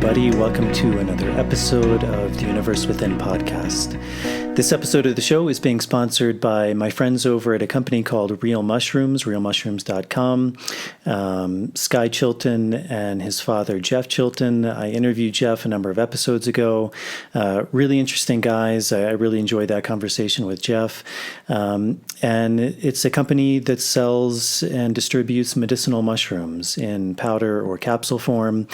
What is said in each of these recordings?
everybody. Welcome to another episode of the Universe Within podcast. This episode of the show is being sponsored by my friends over at a company called Real Mushrooms, realmushrooms.com. Sky Chilton and his father, Jeff Chilton. I interviewed Jeff a number of episodes ago. Really interesting guys. I really enjoyed that conversation with Jeff. And it's a company that sells and distributes medicinal mushrooms in powder or capsule form.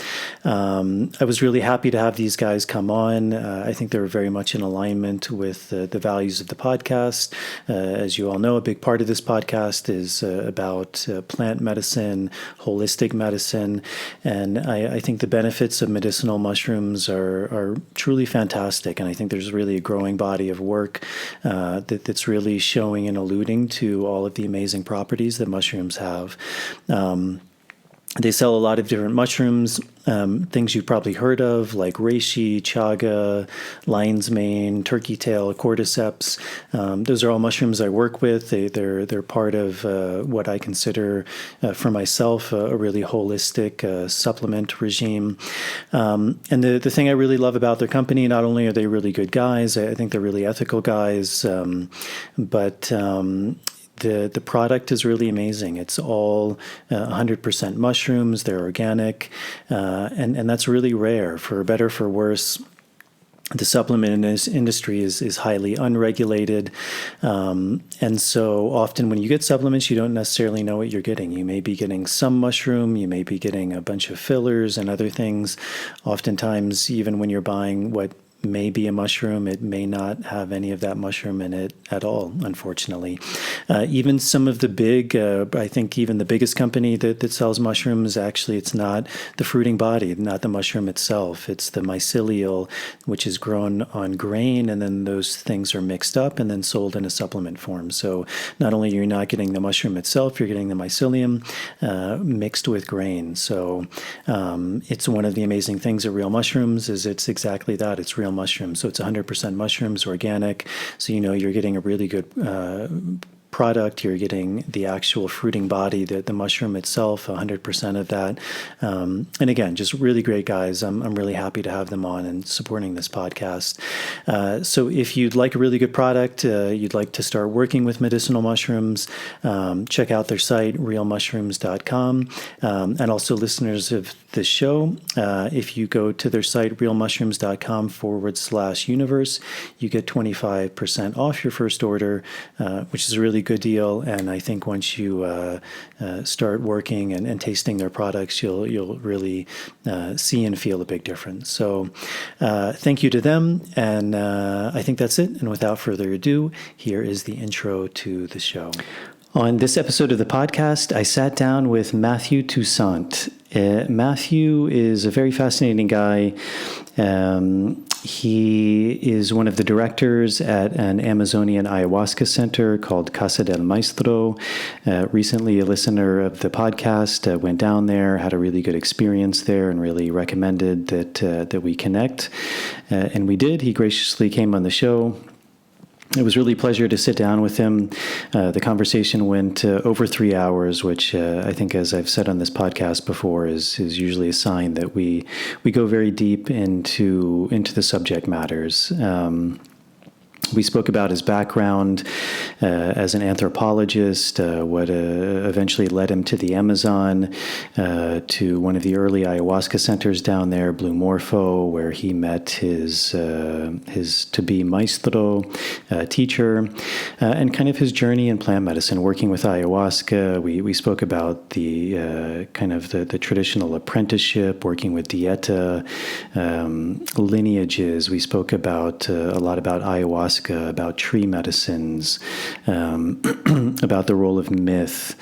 I was really happy to have these guys come on. I think they were very much in alignment with the values of the podcast. As you all know, a big part of this podcast is about plant medicine, holistic medicine, and I think the benefits of medicinal mushrooms are truly fantastic, and I think there's really a growing body of work that's really showing and alluding to all of the amazing properties that mushrooms have. They sell a lot of different mushrooms, things you've probably heard of, like reishi, chaga, lion's mane, turkey tail, cordyceps. Those are all mushrooms I work with. They're part of what I consider for myself a really holistic supplement regime. And the thing I really love about their company, not only are they really good guys, I think they're really ethical guys, but the product is really amazing. It's all 100% mushrooms. They're organic, and that's really rare. For better or for worse, the supplement industry is highly unregulated, and so often when you get supplements, you don't necessarily know what you're getting. You may be getting some mushroom, you may be getting a bunch of fillers and other things. Oftentimes, even when you're buying what may be a mushroom, it may not have any of that mushroom in it at all, unfortunately. Even some of the big, I think even the biggest company that sells mushrooms, actually it's not the fruiting body, not the mushroom itself. It's the mycelial, which is grown on grain, and then those things are mixed up and then sold in a supplement form. So not only are you not getting the mushroom itself, you're getting the mycelium mixed with grain. So it's one of the amazing things of Real Mushrooms is it's exactly that. It's real mushrooms. So it's 100% mushrooms, organic. So you're getting a really good product. You're getting the actual fruiting body, the mushroom itself, 100% of that. And again, just really great guys. I'm really happy to have them on and supporting this podcast. So if you'd like a really good product, you'd like to start working with medicinal mushrooms, check out their site, realmushrooms.com. And also listeners of this show, if you go to their site, realmushrooms.com/universe, you get 25% off your first order, which is a really good deal. And I think once you start working and tasting their products, you'll really see and feel a big difference. So thank you to them. And I think that's it. And without further ado, here is the intro to the show. On this episode of the podcast, I sat down with Matthew Toussaint. Matthew is a very fascinating guy. He is one of the directors at an Amazonian ayahuasca center called Casa del Maestro. Recently, a listener of the podcast went down there, had a really good experience there, and really recommended that we connect. And we did. He graciously came on the show. It was really a pleasure to sit down with him. The conversation went over 3 hours, which I think, as I've said on this podcast before, is usually a sign that we go very deep into the subject matters. We spoke about his background as an anthropologist, what eventually led him to the Amazon, to one of the early ayahuasca centers down there, Blue Morpho, where he met his to-be Maestro teacher, and kind of his journey in plant medicine, working with ayahuasca. We spoke about the kind of the traditional apprenticeship, working with dieta, lineages. We spoke about a lot about ayahuasca, about tree medicines, about the role of myth.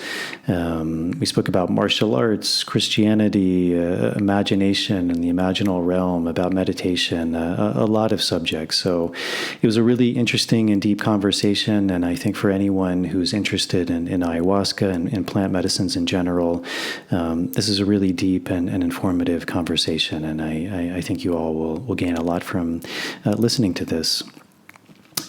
We spoke about martial arts, Christianity, imagination and the imaginal realm, about meditation, a lot of subjects. So it was a really interesting and deep conversation, and I think for anyone who's interested in ayahuasca and plant medicines in general, this is a really deep and informative conversation, and I think you all will gain a lot from listening to this.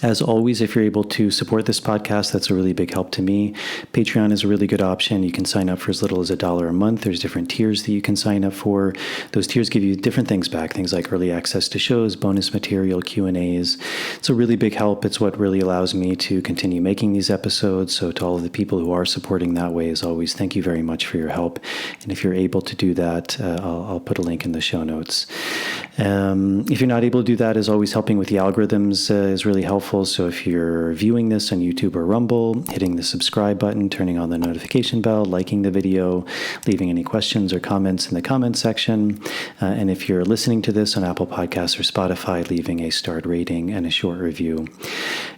As always, if you're able to support this podcast, that's a really big help to me. Patreon is a really good option. You can sign up for as little as $1 a month. There's different tiers that you can sign up for. Those tiers give you different things back, things like early access to shows, bonus material, Q&As. It's a really big help. It's what really allows me to continue making these episodes. So to all of the people who are supporting that way, as always, thank you very much for your help. And if you're able to do that, I'll put a link in the show notes. If you're not able to do that, as always, helping with the algorithms is really helpful. So if you're viewing this on YouTube or Rumble, hitting the subscribe button, turning on the notification bell, liking the video, leaving any questions or comments in the comment section. And if you're listening to this on Apple Podcasts or Spotify, leaving a starred rating and a short review.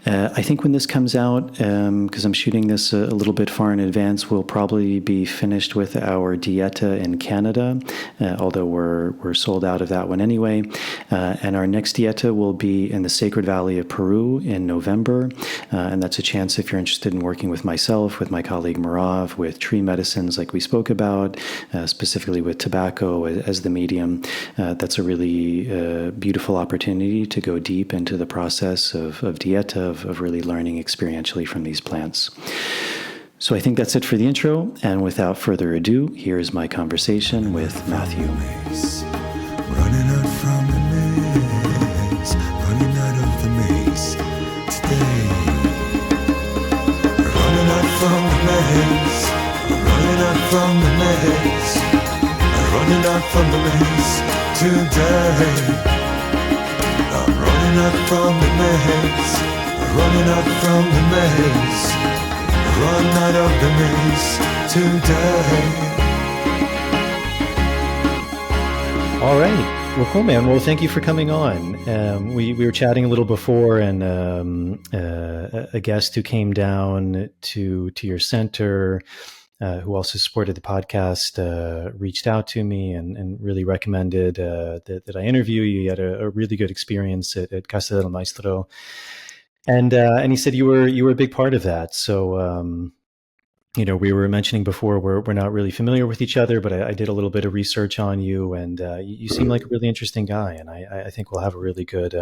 I think when this comes out, because I'm shooting this a little bit far in advance, we'll probably be finished with our dieta in Canada, although we're sold out of that one anyway. And our next dieta will be in the Sacred Valley of Peru in November. And that's a chance if you're interested in working with myself, with my colleague Merav, with tree medicines like we spoke about, specifically with tobacco as the medium. That's a really beautiful opportunity to go deep into the process of dieta, of really learning experientially from these plants. So I think that's it for the intro. And without further ado, here's my conversation with Matthew. Running out from the maze, running out of the maze today. Running out from the maze, running out from the maze, running out from the maze today. I'm running out from the maze, running out from the maze, run out of the maze today. All right. Well, cool, man. Well, thank you for coming on. We were chatting a little before, and a guest who came down to your center, who also supported the podcast, reached out to me and really recommended that I interview you. You had a really good experience at Casa del Maestro, and he said you were a big part of that. So. We were mentioning before we're not really familiar with each other, but I did a little bit of research on you, and you seem like a really interesting guy, and I think we'll have a really good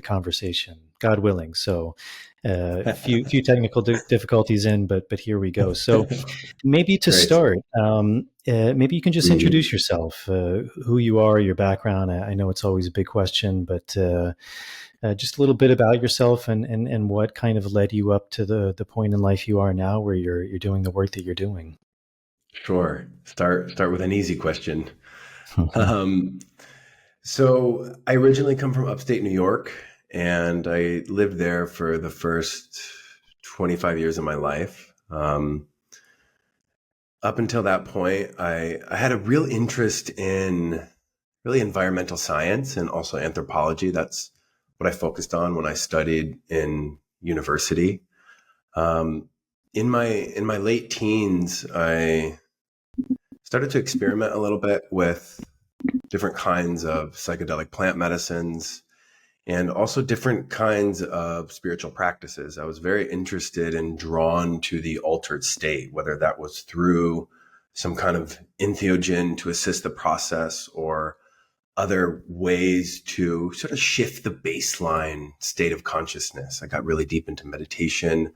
conversation, God willing. So a few technical difficulties but here we go. So maybe to start, maybe you can just introduce yourself, who you are, your background. I know it's always a big question, but just a little bit about yourself and what kind of led you up to the point in life you are now, where you're doing the work that you're doing. Sure. Start with an easy question. So I originally come from upstate New York, and I lived there for the first 25 years of my life. Up until that point, I had a real interest in really environmental science and also anthropology. That's what I focused on when I studied in university. In my late teens, I started to experiment a little bit with different kinds of psychedelic plant medicines and also different kinds of spiritual practices. I was very interested and drawn to the altered state, whether that was through some kind of entheogen to assist the process or other ways to sort of shift the baseline state of consciousness. I got really deep into meditation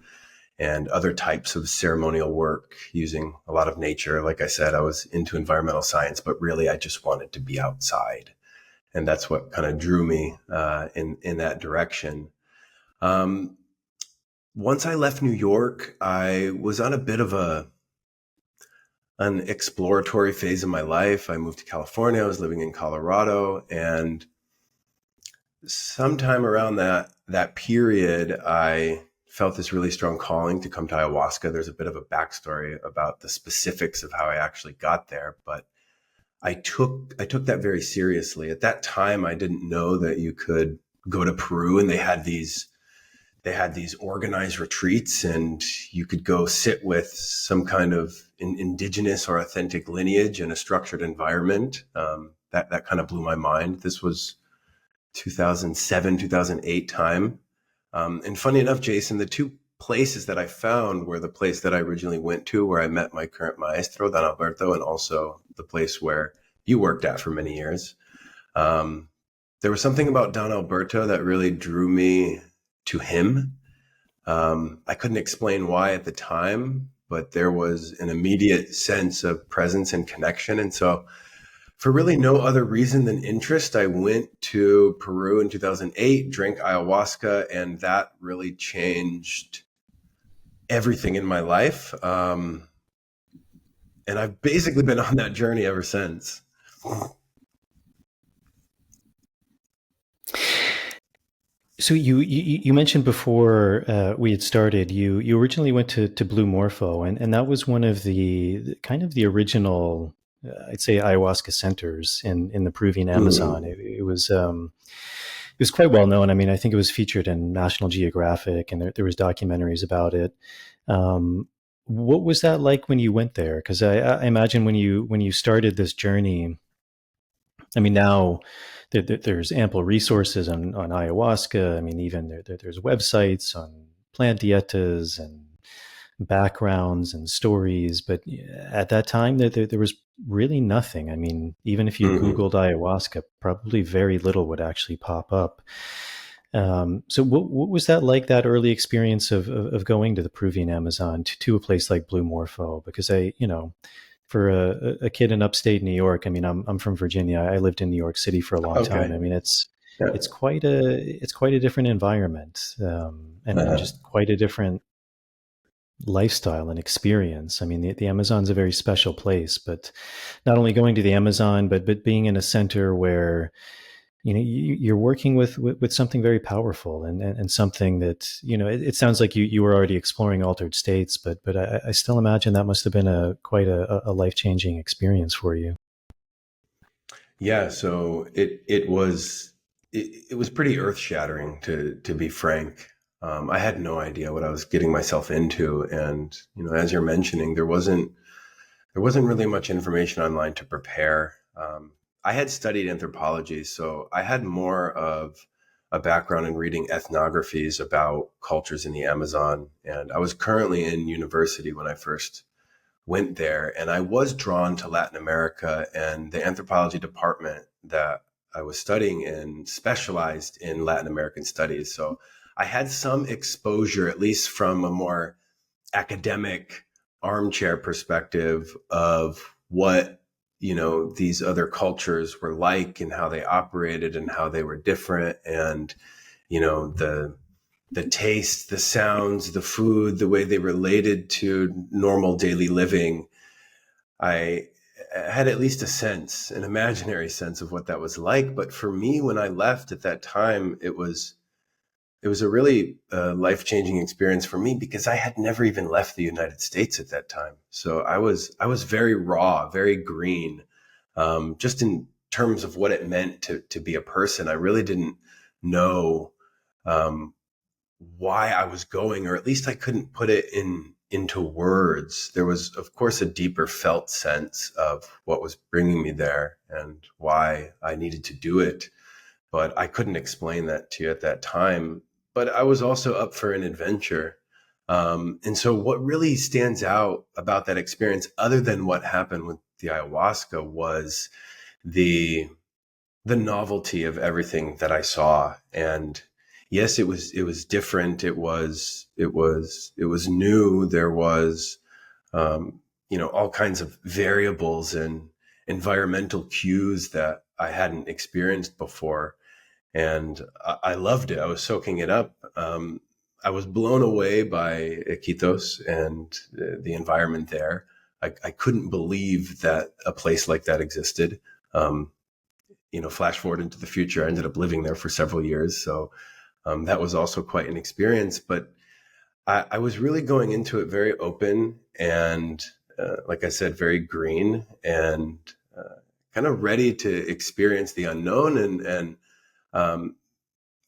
and other types of ceremonial work using a lot of nature. Like I said, I was into environmental science, but really I just wanted to be outside. And that's what kind of drew me in that direction. Once I left New York, I was on a bit of an exploratory phase of my life. I moved to California. I was living in Colorado, and sometime around that period, I felt this really strong calling to come to ayahuasca. There's a bit of a backstory about the specifics of how I actually got there, but I took that very seriously. At that time, I didn't know that you could go to Peru, and they had these organized retreats, and you could go sit with some kind of indigenous or authentic lineage in a structured environment. That kind of blew my mind. This was 2007, 2008 time. And funny enough, Jason, the two places that I found were the place that I originally went to, where I met my current maestro, Don Alberto, and also the place where you worked at for many years. There was something about Don Alberto that really drew me to him. I couldn't explain why at the time, but there was an immediate sense of presence and connection. And so for really no other reason than interest, I went to Peru in 2008, drank ayahuasca, and that really changed everything in my life. And I've basically been on that journey ever since. So you mentioned before we had started, you originally went to Blue Morpho, and that was one of the kind of the original, I'd say, ayahuasca centers in the Peruvian Amazon. It was quite well known. I mean, I think it was featured in National Geographic, and there was documentaries about it. What was that like when you went there? Because I imagine when you started this journey, I mean, now there's ample resources on ayahuasca. I mean, even there's websites on plant dietas and backgrounds and stories. But at that time, there was really nothing. I mean, even if you Googled ayahuasca, probably very little would actually pop up. So what was that like, that early experience of going to the Peruvian Amazon to a place like Blue Morpho? Because for a kid in upstate New York, I mean, I'm from Virginia. I lived in New York City for a long time. I mean, it's quite a different environment, and just quite a different lifestyle and experience. I mean, the Amazon's a very special place, but not only going to the Amazon, but being in a center where you're working with something very powerful and something that, it sounds like you were already exploring altered states, but I still imagine that must have been quite a life-changing experience for you. Yeah. So it was pretty earth-shattering, to be frank. I had no idea what I was getting myself into. And, as you're mentioning, there wasn't really much information online to prepare. I had studied anthropology, so I had more of a background in reading ethnographies about cultures in the Amazon. And I was currently in university when I first went there, and I was drawn to Latin America, and the anthropology department that I was studying in specialized in Latin American studies. So I had some exposure, at least from a more academic armchair perspective, of what these other cultures were like and how they operated and how they were different, and the taste, the sounds, the food, the way they related to normal daily living. I had at least an imaginary sense of what that was like. But for me, when I left at that time, it was a really life-changing experience for me, because I had never even left the United States at that time. So I was very raw, very green, just in terms of what it meant to be a person. I really didn't know why I was going, or at least I couldn't put it into words. There was, of course, a deeper felt sense of what was bringing me there and why I needed to do it, but I couldn't explain that to you at that time. But I was also up for an adventure. And so what really stands out about that experience, other than what happened with the ayahuasca, was the novelty of everything that I saw. And yes, it was different. It was new. There was, all kinds of variables and environmental cues that I hadn't experienced before. And I loved it. I was soaking it up. I was blown away by Iquitos and the environment there. I couldn't believe that a place like that existed. Flash forward into the future, I ended up living there for several years. So that was also quite an experience. But I was really going into it very open and, like I said, very green and kind of ready to experience the unknown. And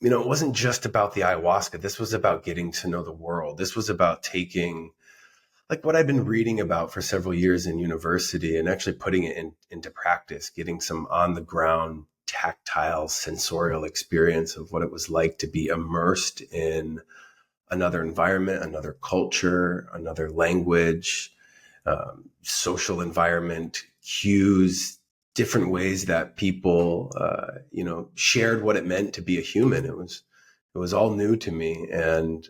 it wasn't just about the ayahuasca. This was about getting to know the world. This was about taking like what I've been reading about for several years in university and actually putting it into practice, getting some on the ground, tactile, sensorial experience of what it was like to be immersed in another environment, another culture, another language, social environment, cues, different ways that people, shared what it meant to be a human. It was all new to me. And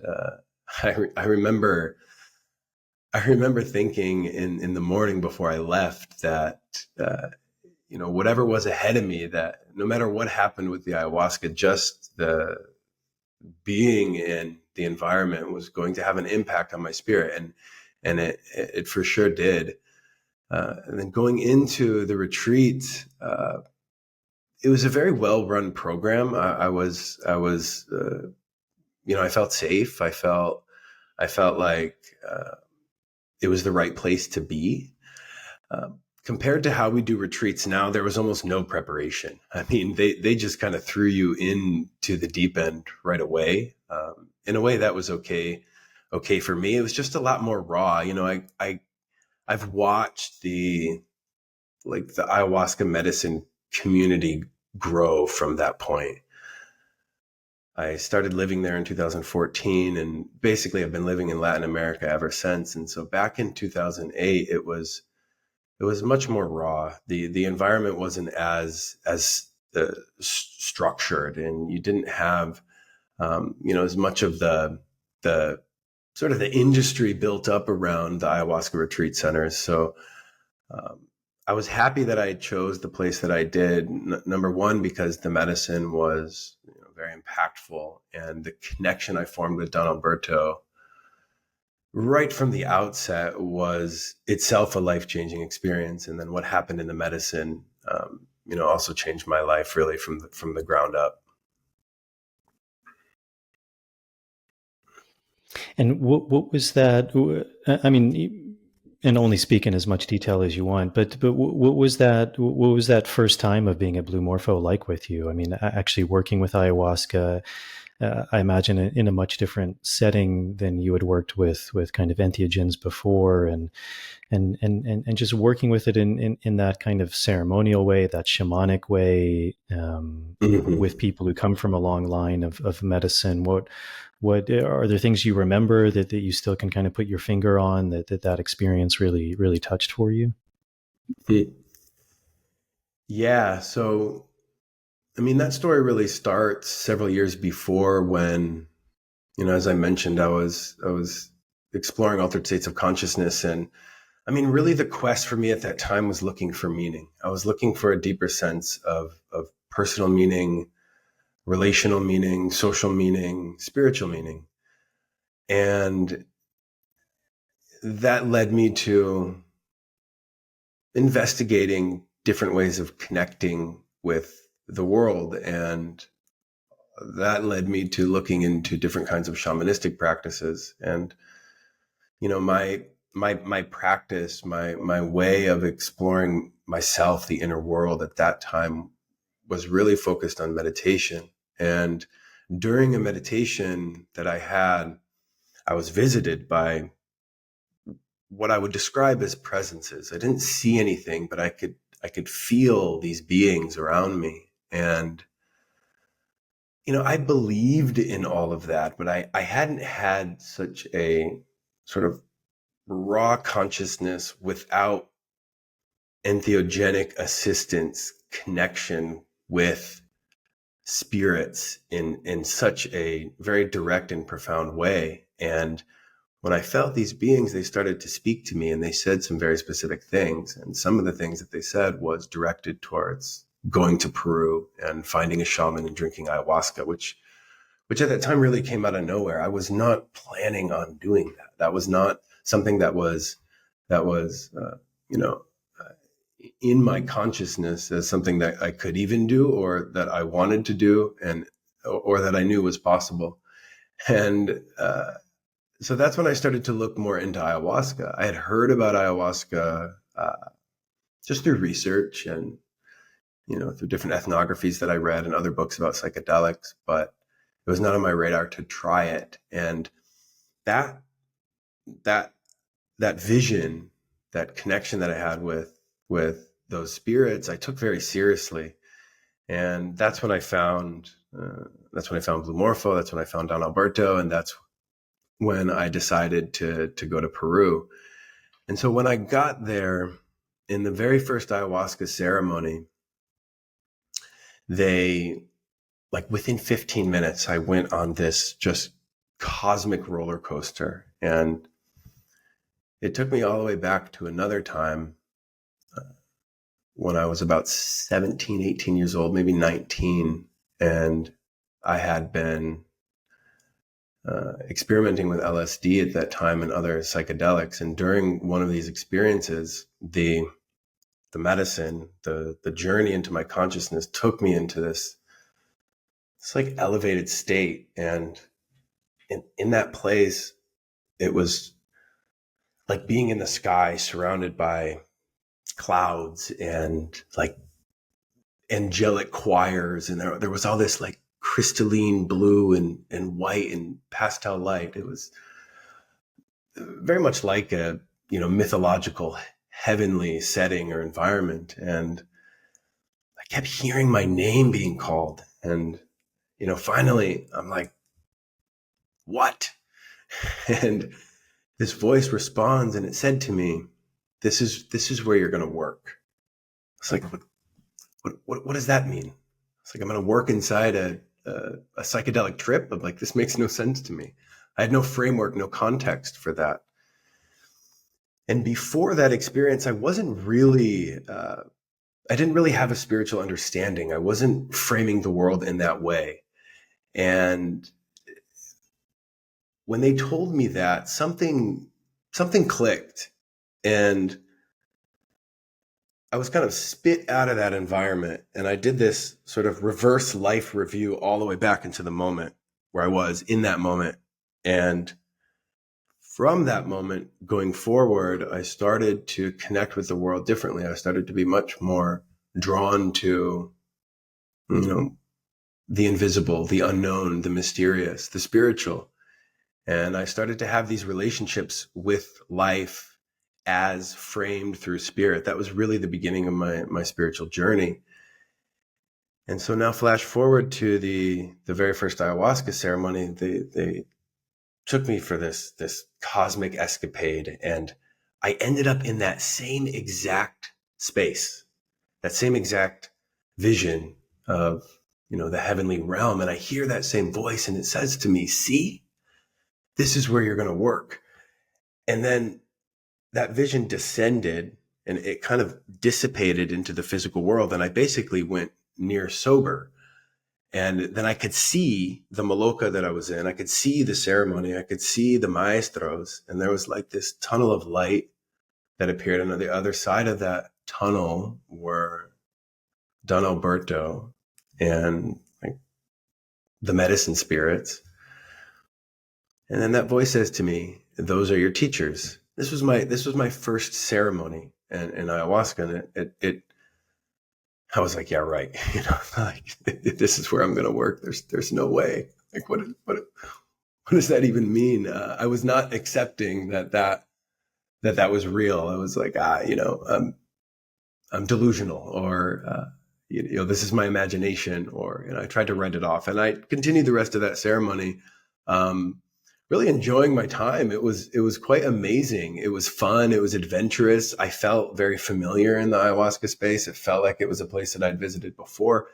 I remember thinking in the morning before I left that, whatever was ahead of me, that no matter what happened with the ayahuasca, just the being in the environment was going to have an impact on my spirit. And it for sure did. And then going into the retreat, it was a very well-run program. I felt safe. I felt like it was the right place to be. Compared to how we do retreats now, there was almost no preparation. I mean, they just kind of threw you into the deep end right away. In a way that was okay for me. It was just a lot more raw. I've watched the ayahuasca medicine community grow from that point. I started living there in 2014, and basically I've been living in Latin America ever since. And so back in 2008, it was much more raw. The environment wasn't as structured, and you didn't have as much of the sort of the industry built up around the ayahuasca retreat centers. So I was happy that I chose the place that I did. Number one, because the medicine was very impactful, and the connection I formed with Don Alberto right from the outset was itself a life-changing experience. And then what happened in the medicine, also changed my life really from the ground up. And what was that? I mean, and only speak in as much detail as you want, but what was that? What was that first time of being a Blue Morpho like with you? I mean, actually working with ayahuasca, I imagine in a much different setting than you had worked with kind of entheogens before, and just working with it in that kind of ceremonial way, that shamanic way, with people who come from a long line of medicine. What are there things you remember that you still can kind of put your finger on that experience really touched for you? Yeah. So, I mean, that story really starts several years before, when, as I mentioned, I was exploring altered states of consciousness. And I mean, really the quest for me at that time was looking for meaning. I was looking for a deeper sense of personal meaning, relational meaning, social meaning, spiritual meaning. And that led me to investigating different ways of connecting with the world. And that led me to looking into different kinds of shamanistic practices. And, my practice, my way of exploring myself, the inner world at that time, was really focused on meditation. And during a meditation that I had, I was visited by what I would describe as presences. I didn't see anything, but I could feel these beings around me. And, I believed in all of that, but I hadn't had such a sort of raw consciousness without entheogenic assistance connection with spirits in such a very direct and profound way. And when I felt these beings, they started to speak to me, and they said some very specific things. And some of the things that they said was directed towards going to Peru and finding a shaman and drinking ayahuasca, which at that time really came out of nowhere. I was not planning on doing that. That was not something that was in my consciousness as something that I could even do, or that I wanted to do, or that I knew was possible. And so that's when I started to look more into ayahuasca. I had heard about ayahuasca just through research and, through different ethnographies that I read and other books about psychedelics, but it was not on my radar to try it. And that vision, that connection that I had with those spirits, I took very seriously. And that's when I found Blue Morpho. That's when I found Don Alberto. And that's when I decided to go to Peru. And so when I got there, in the very first ayahuasca ceremony, they like within 15 minutes, I went on this just cosmic roller coaster. And it took me all the way back to another time when I was about 17, 18 years old, maybe 19. And I had been experimenting with LSD at that time and other psychedelics. And during one of these experiences, the medicine, the journey into my consciousness took me into this like elevated state. And in that place, it was like being in the sky surrounded by clouds and like angelic choirs. And there was all this like crystalline blue and white and pastel light. It was very much like a, mythological heavenly setting or environment. And I kept hearing my name being called. And, finally I'm like, what? And this voice responds and it said to me, this is where you're going to work. It's like, what does that mean? It's like, I'm going to work inside a psychedelic trip. I'm like, this makes no sense to me. I had no framework, no context for that. And before that experience, I wasn't really, I didn't really have a spiritual understanding. I wasn't framing the world in that way. And when they told me that, something clicked, and I was kind of spit out of that environment. And I did this sort of reverse life review all the way back into the moment where I was in that moment. And from that moment going forward, I started to connect with the world differently. I started to be much more drawn to, the invisible, the unknown, the mysterious, the spiritual. And I started to have these relationships with life as framed through spirit. That was really the beginning of my spiritual journey. And so now flash forward to the very first ayahuasca ceremony. They took me for this cosmic escapade, and I ended up in that same exact space, that same exact vision of, the heavenly realm. And I hear that same voice, and it says to me, see, this is where you're going to work. And then that vision descended and it kind of dissipated into the physical world. And I basically went near sober. And then I could see the maloca that I was in. I could see the ceremony. I could see the maestros. And there was like this tunnel of light that appeared. And on the other side of that tunnel were Don Alberto and like the medicine spirits. And then that voice says to me, those are your teachers. This was my first ceremony in ayahuasca. And I was like, yeah, right. Like this is where I'm going to work. There's no way. Like, what does that even mean? I was not accepting that was real. I was like, I'm delusional, or, this is my imagination, or, I tried to write it off. And I continued the rest of that ceremony, really enjoying my time. It was quite amazing. It was fun. It was adventurous. I felt very familiar in the ayahuasca space. It felt like it was a place that I'd visited before.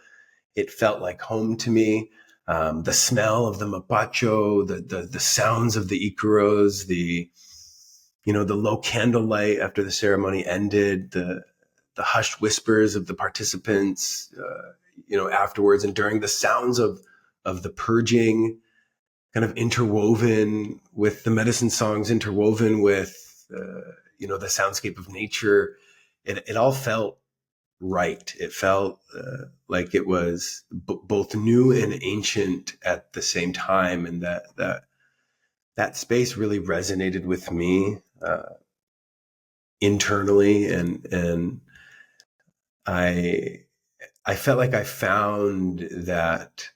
It felt like home to me. The smell of the mapacho, the sounds of the icaros, the low candlelight after the ceremony ended, the hushed whispers of the participants, afterwards, and during, the sounds of the purging, kind of interwoven with the medicine songs, interwoven with, the soundscape of nature. It all felt right. It felt like it was both new and ancient at the same time. And that space really resonated with me internally. And I felt like I found that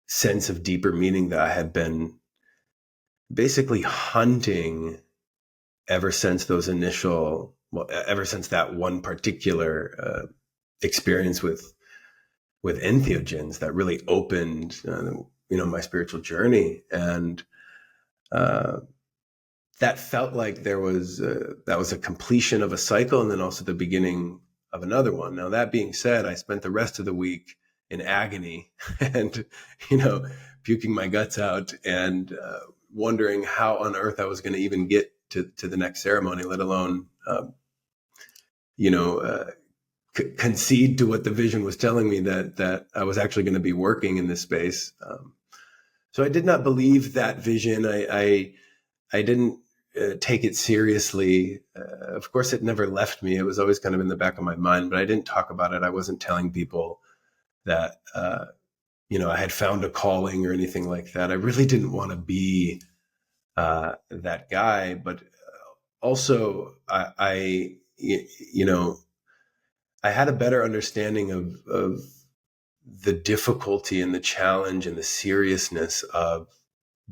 sense of deeper meaning that I had been basically hunting ever since ever since that one particular experience with entheogens that really opened, my spiritual journey. And that felt like that was a completion of a cycle, and then also the beginning of another one. Now, that being said, I spent the rest of the week in agony and, puking my guts out and wondering how on earth I was going to even get to the next ceremony, let alone, concede to what the vision was telling me that I was actually going to be working in this space. So I did not believe that vision. I didn't take it seriously. Of course, it never left me. It was always kind of in the back of my mind, but I didn't talk about it. I wasn't telling people that, I had found a calling or anything like that. I really didn't want to be that guy, but also I had a better understanding of the difficulty and the challenge and the seriousness of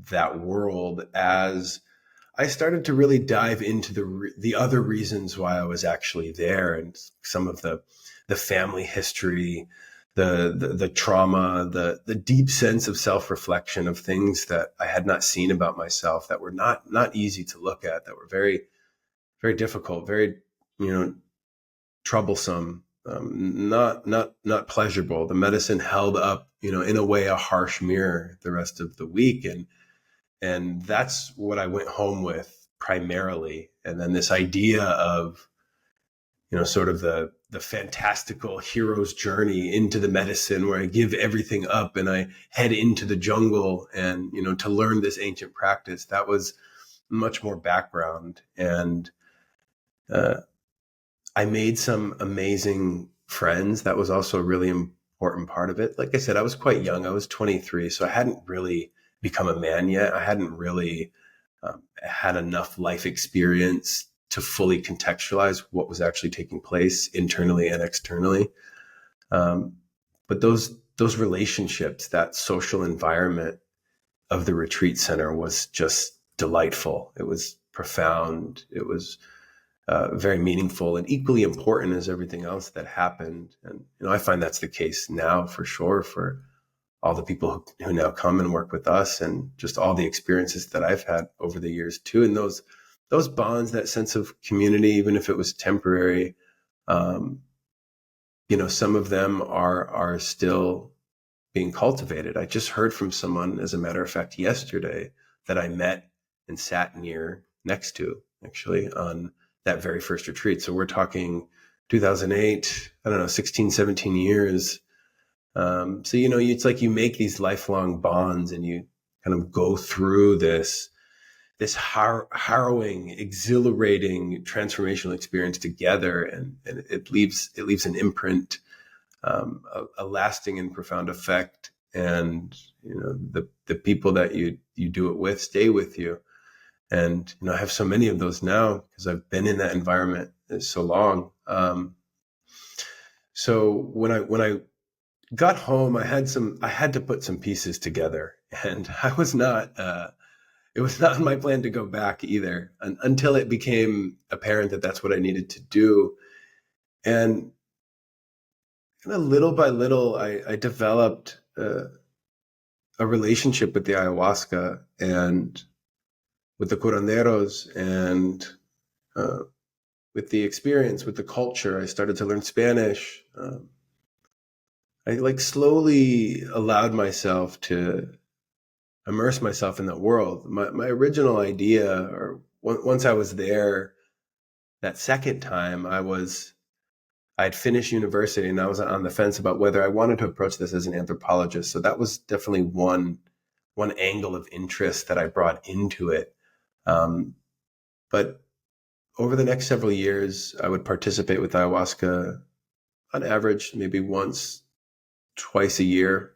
that world as I started to really dive into the other reasons why I was actually there, and some of the family history, the trauma, the deep sense of self-reflection of things that I had not seen about myself that were not easy to look at, that were very, very difficult, very, troublesome, not pleasurable. The medicine held up, in a way, a harsh mirror the rest of the week. And that's what I went home with primarily. And then this idea of, sort of the fantastical hero's journey into the medicine where I give everything up and I head into the jungle and, to learn this ancient practice, that was much more background. And, I made some amazing friends. That was also a really important part of it. Like I said, I was quite young. I was 23, so I hadn't really become a man yet. I hadn't really had enough life experience to fully contextualize what was actually taking place internally and externally. But those relationships, that social environment of the retreat center was just delightful. It was profound. It was very meaningful and equally important as everything else that happened. And, I find that's the case now for sure for all the people who now come and work with us, and just all the experiences that I've had over the years too. And those bonds, that sense of community, even if it was temporary, some of them are still being cultivated. I just heard from someone, as a matter of fact, yesterday that I met and sat next to, actually, on that very first retreat. So we're talking 2008, 16, 17 years. So, it's like you make these lifelong bonds and you kind of go through this harrowing, exhilarating, transformational experience together. And it leaves an imprint, a lasting and profound effect. And, the people that you do it with stay with you. And, I have so many of those now because I've been in that environment so long. So when I got home, I had to put some pieces together, and it was not on my plan to go back either until it became apparent that that's what I needed to do. And kind of little by little, I developed a relationship with the ayahuasca and with the curanderos, and with the experience, with the culture. I started to learn Spanish. I slowly allowed myself to immerse myself in that world. My original idea, or once I was there that second time, I'd finished university and I was on the fence about whether I wanted to approach this as an anthropologist. So that was definitely one angle of interest that I brought into it. But over the next several years, I would participate with ayahuasca on average, maybe once, twice a year.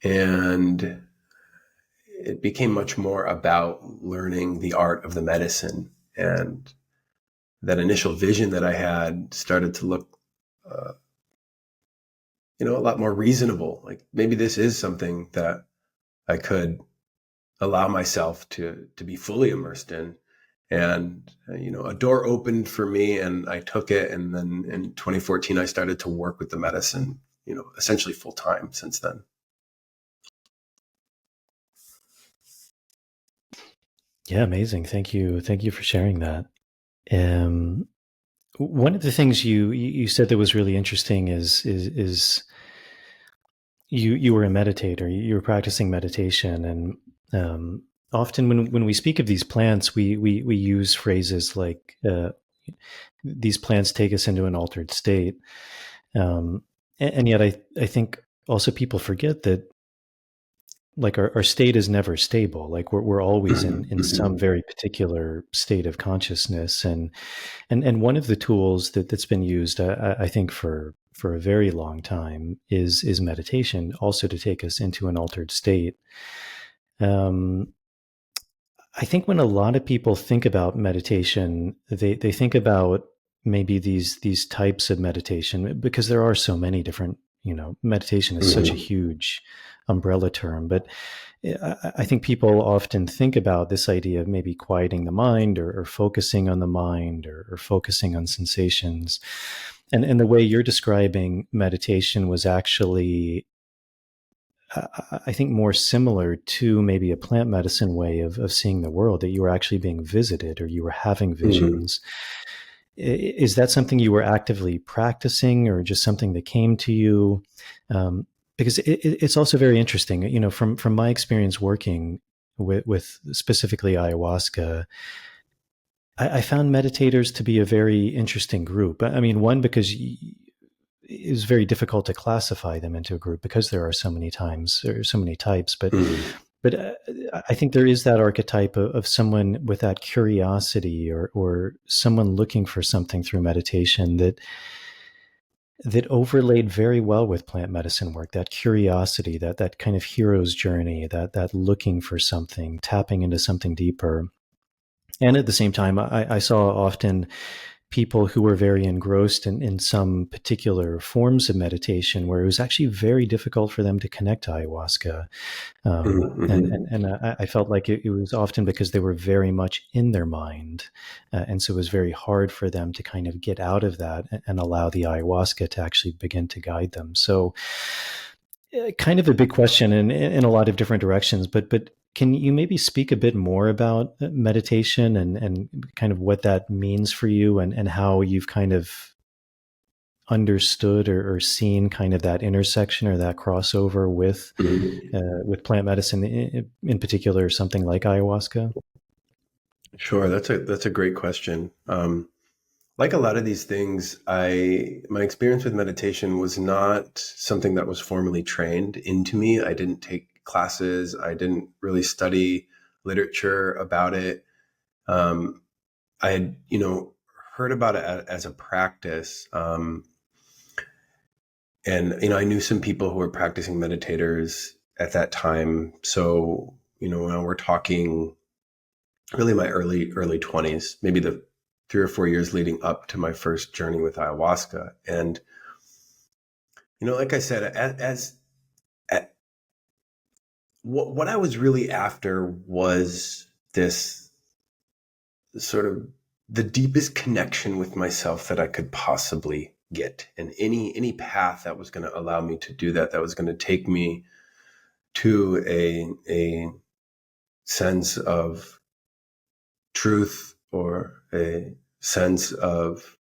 And it became much more about learning the art of the medicine. And that initial vision that I had started to look, a lot more reasonable. Like maybe this is something that I could allow myself to be fully immersed in. And, a door opened for me and I took it. And then in 2014, I started to work with the medicine, essentially full time since then. Yeah, amazing. Thank you. Thank you for sharing that. One of the things you said that was really interesting is you were a meditator, you were practicing meditation, and often when we speak of these plants, we use phrases like these plants take us into an altered state, and yet I think also people forget that like our state is never stable. Like we're always in some very particular state of consciousness, and one of the tools that's been used, I think for a very long time is meditation, also to take us into an altered state. Um, I think when a lot of people think about meditation, they think about maybe these types of meditation, because there are so many different, meditation is such a huge umbrella term, but I think people often think about this idea of maybe quieting the mind, or focusing on the mind, or focusing on sensations. And the way you're describing meditation was actually, I think, more similar to maybe a plant medicine way of seeing the world, that you were actually being visited, or you were having visions. Is that something you were actively practicing, or just something that came to you? Because it's also very interesting, from my experience working with specifically ayahuasca, I found meditators to be a very interesting group. I mean, one, because it was very difficult to classify them into a group because there are so many times or so many types. But I think there is that archetype of someone with that curiosity, or someone looking for something through meditation that overlaid very well with plant medicine work. That curiosity, that kind of hero's journey, that looking for something, tapping into something deeper. And at the same time, I saw often people who were very engrossed in some particular forms of meditation, where it was actually very difficult for them to connect to ayahuasca. And I felt like it was often because they were very much in their mind. And so it was very hard for them to kind of get out of that and allow the ayahuasca to actually begin to guide them. So kind of a big question in a lot of different directions, but can you maybe speak a bit more about meditation, and kind of what that means for you, and how you've kind of understood or seen kind of that intersection, or that crossover with plant medicine, in particular, something like ayahuasca? Sure, that's a great question. Like a lot of these things, my experience with meditation was not something that was formally trained into me. I didn't take classes. I didn't really study literature about it. I had, heard about it as a practice. And, I knew some people who were practicing meditators at that time. So, when we're talking really my early 20s, maybe the 3 or 4 years leading up to my first journey with ayahuasca. And, like I said, what I was really after was this sort of the deepest connection with myself that I could possibly get. And any path that was going to allow me to do that was going to take me to a sense of truth, or a sense of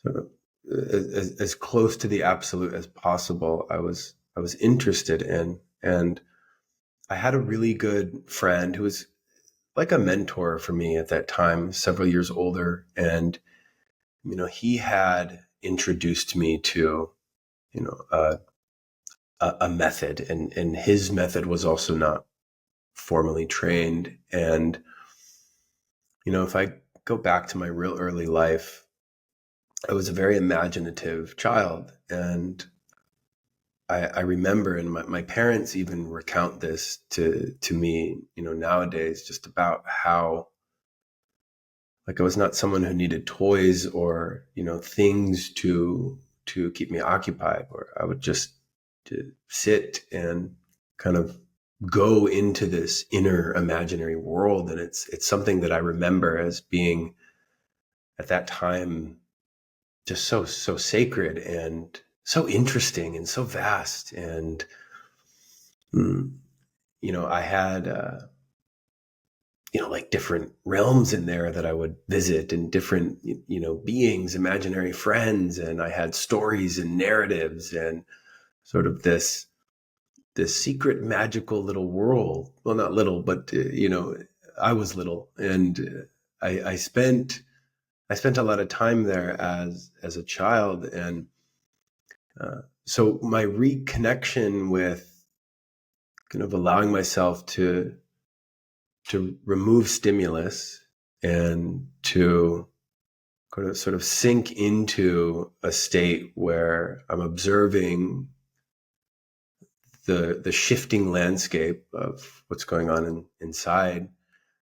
sort of as close to the absolute as possible. I was interested in. And I had a really good friend who was like a mentor for me at that time, several years older. And, he had introduced me to, a method, and his method was also not formally trained. And, if I go back to my real early life, I was a very imaginative child. And I remember, and my parents even recount this to me, nowadays, just about how, like, I was not someone who needed toys or, things to keep me occupied, or I would just sit and kind of go into this inner imaginary world. And it's something that I remember as being, at that time, just so sacred and so interesting and so vast. And, I had, like different realms in there that I would visit, and different, beings, imaginary friends. And I had stories and narratives, and sort of this secret magical little world. Well, not little, but I was little, and I spent a lot of time there as a child, and so my reconnection with kind of allowing myself to remove stimulus and to kind of sort of sink into a state where I'm observing the shifting landscape of what's going on inside.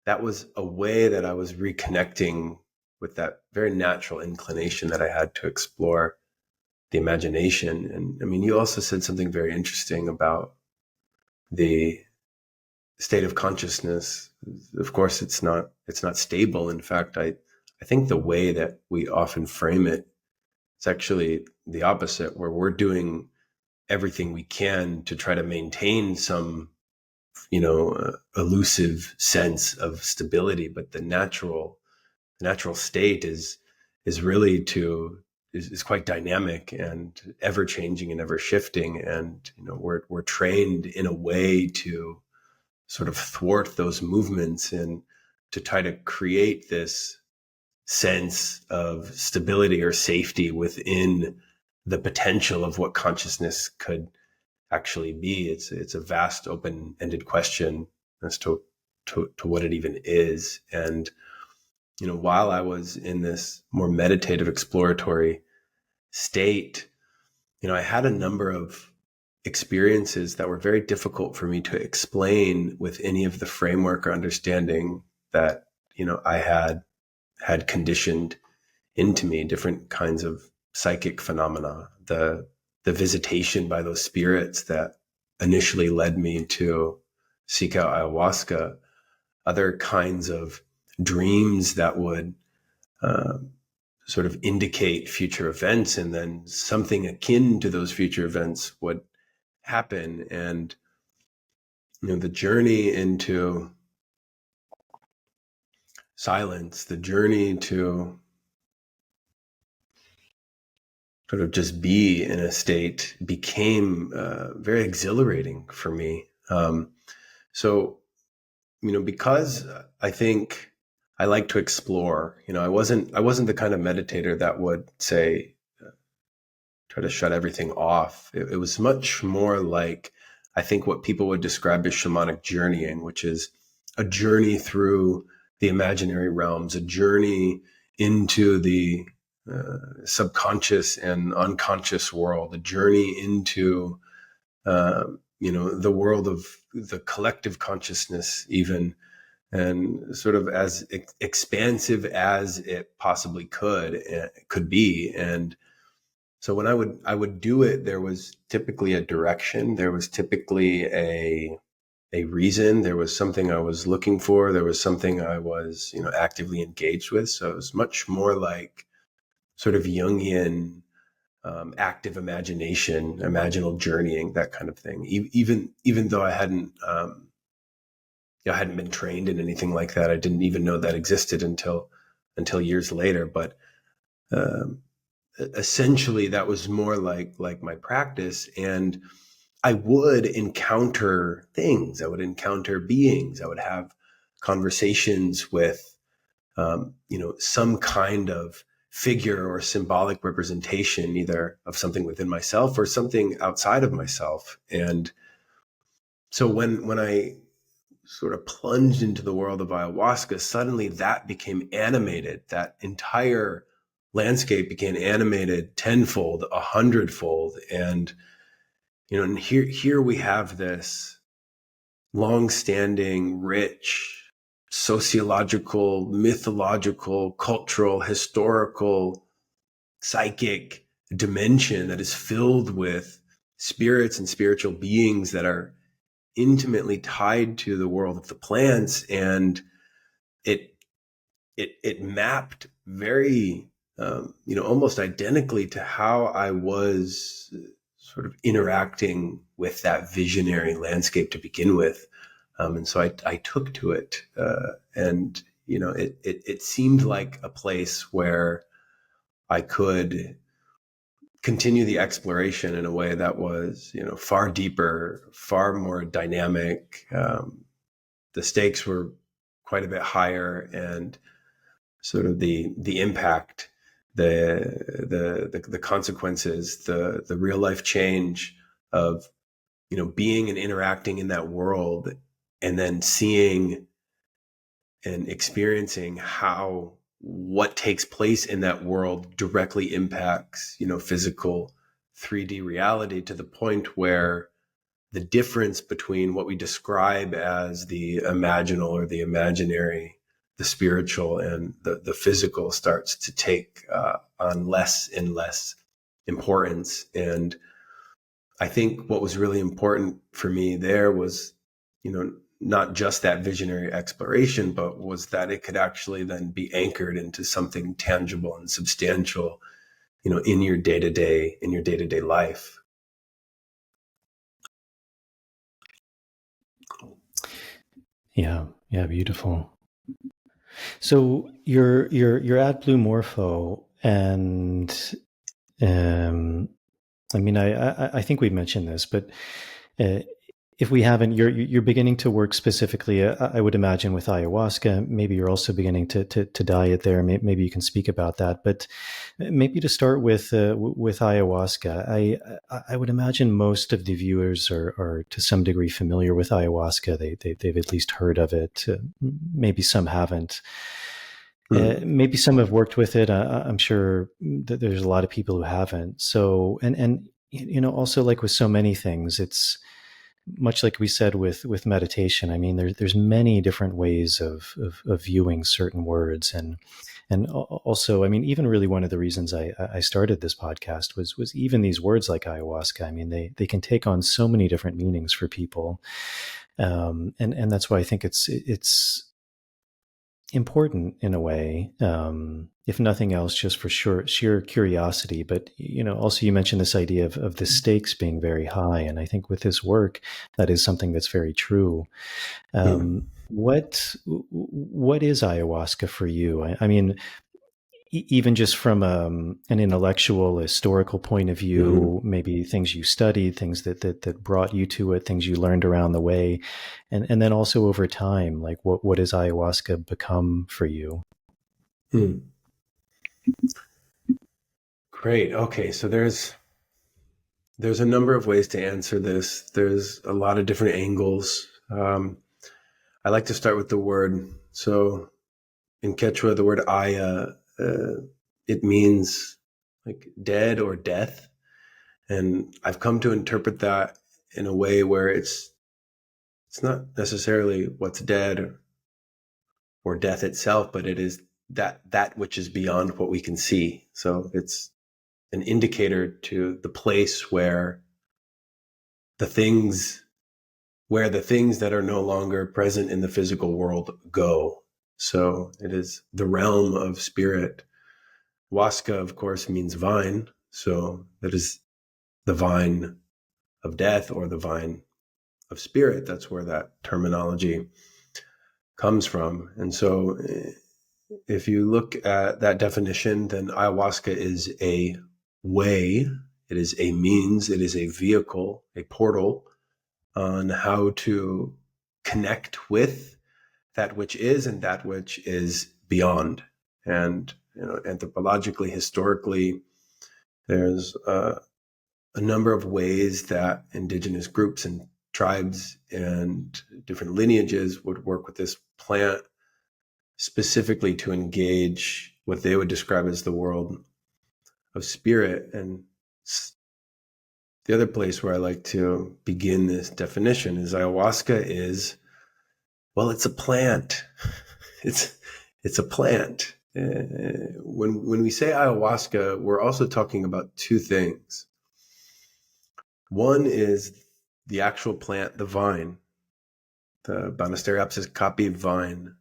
That was a way that I was reconnecting with that very natural inclination that I had to explore the imagination. And I mean, you also said something very interesting about the state of consciousness. Of course, it's not stable. In fact, I think the way that we often frame it is actually the opposite, where we're doing everything we can to try to maintain some, elusive sense of stability. But the natural state is really is quite dynamic and ever changing and ever shifting. And, we're trained in a way to sort of thwart those movements and to try to create this sense of stability or safety within the potential of what consciousness could actually be. It's a vast open-ended question as to what it even is. And, while I was in this more meditative exploratory state, I had a number of experiences that were very difficult for me to explain with any of the framework or understanding that, I had conditioned into me. Different kinds of psychic phenomena, the visitation by those spirits that initially led me to seek out ayahuasca, other kinds of dreams that would sort of indicate future events, and then something akin to those future events would happen. And, the journey into silence, the journey to sort of just be in a state became very exhilarating for me. So, because I think I like to explore, I wasn't the kind of meditator that would say, try to shut everything off. It was much more like, I think, what people would describe as shamanic journeying, which is a journey through the imaginary realms, a journey into the subconscious and unconscious world, a journey into, the world of the collective consciousness even, and sort of as expansive as it possibly could be. And so when I would do it, there was typically a direction, there was typically a reason, there was something I was looking for, there was something I was, actively engaged with. So it was much more like sort of Jungian, active imagination, imaginal journeying, that kind of thing. Even though I hadn't been trained in anything like that, I didn't even know that existed until years later. But essentially, that was more like my practice. And I would encounter things. I would encounter beings. I would have conversations with, some kind of figure or symbolic representation, either of something within myself or something outside of myself. And so when I sort of plunged into the world of ayahuasca, suddenly that became animated. That entire landscape became animated tenfold, 100-fold. And, and here we have this long-standing, rich, sociological, mythological, cultural, historical, psychic dimension that is filled with spirits and spiritual beings that are intimately tied to the world of the plants. And it mapped very, almost identically to how I was sort of interacting with that visionary landscape to begin with. And so I took to it, and, it seemed like a place where I could continue the exploration in a way that was, far deeper, far more dynamic. The stakes were quite a bit higher, and sort of the impact, the consequences, the real life change of, being and interacting in that world, and then seeing and experiencing how what takes place in that world directly impacts, physical 3D reality, to the point where the difference between what we describe as the imaginal or the imaginary, the spiritual, and the physical starts to take on less and less importance. And I think what was really important for me there was, not just that visionary exploration, but was that it could actually then be anchored into something tangible and substantial, in your day-to-day life. Yeah, beautiful. So you're at Blue Morpho, and I think we mentioned this, but if we haven't, you're beginning to work specifically, I would imagine, with ayahuasca. Maybe you're also beginning to diet there. Maybe you can speak about that. But maybe to start with ayahuasca, I would imagine most of the viewers are to some degree familiar with ayahuasca. They've at least heard of it. Maybe some haven't. Maybe some have worked with it. I'm sure that there's a lot of people who haven't. So, and also, like with so many things, it's much like we said with meditation. I mean, there's many different ways of viewing certain words, and also, I mean, even really one of the reasons I started this podcast was even these words like ayahuasca. I mean, they can take on so many different meanings for people, and that's why I think it's important in a way, if nothing else, just for sheer curiosity. But, also you mentioned this idea of the stakes being very high. And I think with this work, that is something that's very true. What is ayahuasca for you? I mean, even just from an intellectual, historical point of view, maybe things you studied, things that brought you to it, things you learned around the way, and then also over time, like what has ayahuasca become for you? Great. Okay, so there's a number of ways to answer this. There's a lot of different angles. I like to start with the word. So in Quechua, the word aya, it means like dead or death. And I've come to interpret that in a way where it's not necessarily what's dead or death itself, but it is that which is beyond what we can see. So it's an indicator to the place where the things that are no longer present in the physical world go. So it is the realm of spirit. Huasca, of course, means vine. So that is the vine of death or the vine of spirit. That's where that terminology comes from. And so if you look at that definition, then ayahuasca is a way, it is a means, it is a vehicle, a portal on how to connect with that which is and that which is beyond. And anthropologically, historically, there's a number of ways that indigenous groups and tribes and different lineages would work with this plant specifically to engage what they would describe as the world of spirit. And the other place where I like to begin this definition is ayahuasca is, well, it's a plant. It's a plant. When we say ayahuasca, we're also talking about two things. One is the actual plant, the vine, the Banisteriopsis caapi vine.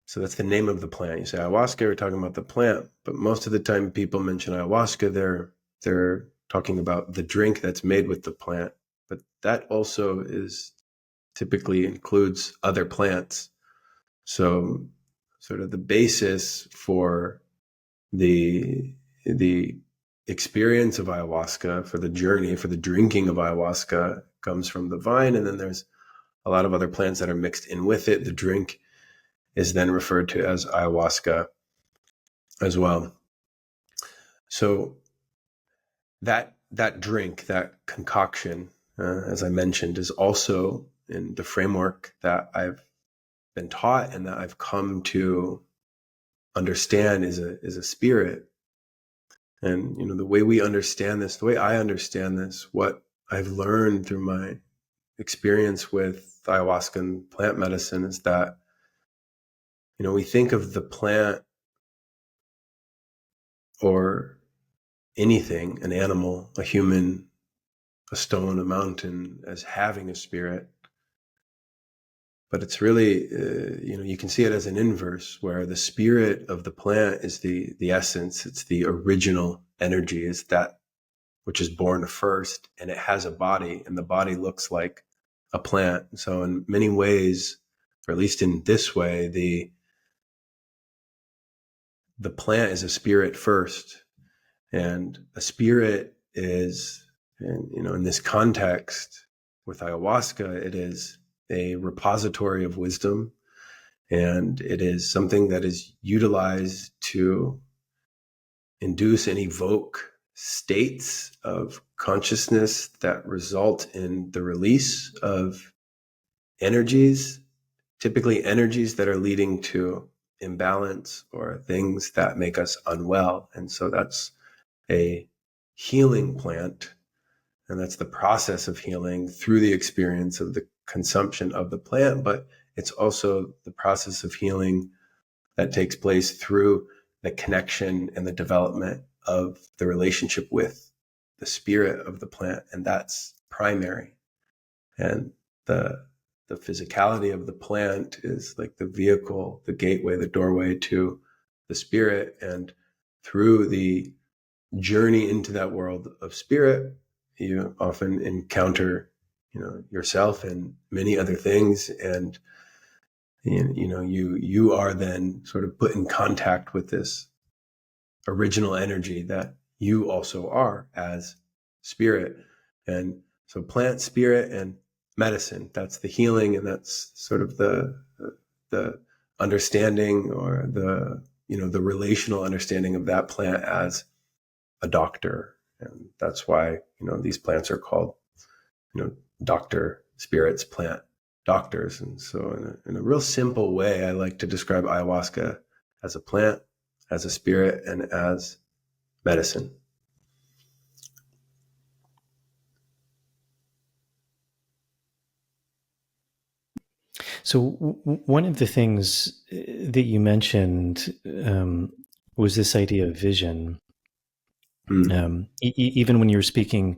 So that's the name of the plant. You say ayahuasca, we're talking about the plant, but most of the time people mention ayahuasca, they're talking about the drink that's made with the plant. But that also is typically includes other plants. So sort of the basis for the experience of ayahuasca, for the journey, for the drinking of ayahuasca, comes from the vine, and then there's a lot of other plants that are mixed in with it. The drink is then referred to as ayahuasca as well. So that drink, that concoction, as I mentioned, is also in the framework that I've been taught and that I've come to understand is a spirit. And the way we understand this, the way I understand this, what I've learned through my experience with ayahuasca and plant medicine is that we think of the plant or anything, an animal, a human, a stone, a mountain, as having a spirit. But it's really, you can see it as an inverse, where the spirit of the plant is the essence. It's the original energy, is that which is born first, and it has a body, and the body looks like a plant. So in many ways, or at least in this way, the plant is a spirit first. And a spirit is, in this context with ayahuasca, it is a repository of wisdom, and it is something that is utilized to induce and evoke states of consciousness that result in the release of energies, typically energies that are leading to imbalance or things that make us unwell. And so that's a healing plant, and that's the process of healing through the experience of the consumption of the plant. But it's also the process of healing that takes place through the connection and the development of the relationship with the spirit of the plant, and that's primary. And the physicality of the plant is like the vehicle, the gateway, the doorway to the spirit. And through the journey into that world of spirit, you often encounter yourself and many other things, and you are then sort of put in contact with this original energy that you also are as spirit. And so plant, spirit, and medicine, that's the healing, and that's sort of the understanding, or the relational understanding of that plant as a doctor. And that's why these plants are called doctor spirits, plant doctors. And so in a real simple way, I like to describe ayahuasca as a plant, as a spirit, and as medicine. So one of the things that you mentioned was this idea of vision. Even when you were speaking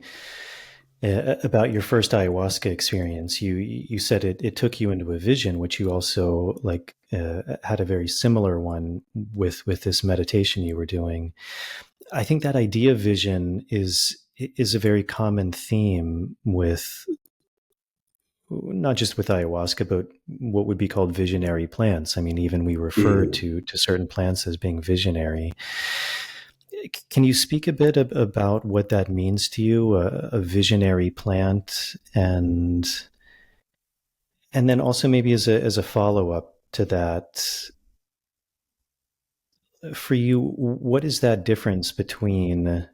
about your first ayahuasca experience, you said it took you into a vision, which you also had a very similar one with this meditation you were doing. I think that idea of vision is a very common theme with not just with ayahuasca, but what would be called visionary plants. I mean, even we refer to certain plants as being visionary. Can you speak a bit about what that means to you, a visionary plant, and then also maybe as a follow-up to that, for you, what is that difference between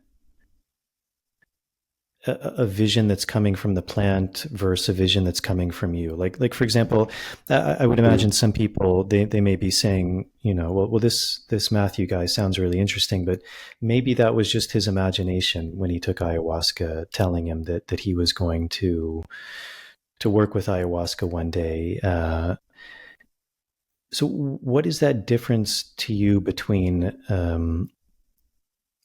a vision that's coming from the plant versus a vision that's coming from you? Like for example, I would imagine some people, they may be saying, well, this Matthew guy sounds really interesting, but maybe that was just his imagination when he took ayahuasca, telling him that he was going to work with ayahuasca one day. So what is that difference to you between,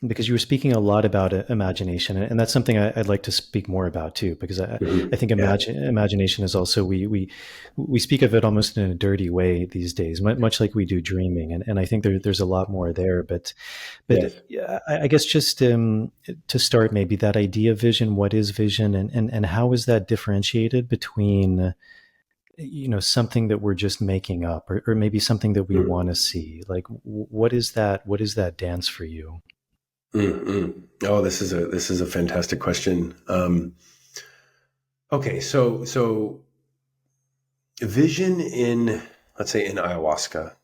because you were speaking a lot about imagination, and that's something I'd like to speak more about too, because I think imagination is also, we speak of it almost in a dirty way these days, much like we do dreaming. And I think there's a lot more there, but yes. I guess just to start, maybe that idea of vision, what is vision, and how is that differentiated between, something that we're just making up, or maybe something that we want to see? Like, what is that dance for you? Mm-mm. Oh, this is a fantastic question. Okay, so vision in, let's say, in ayahuasca,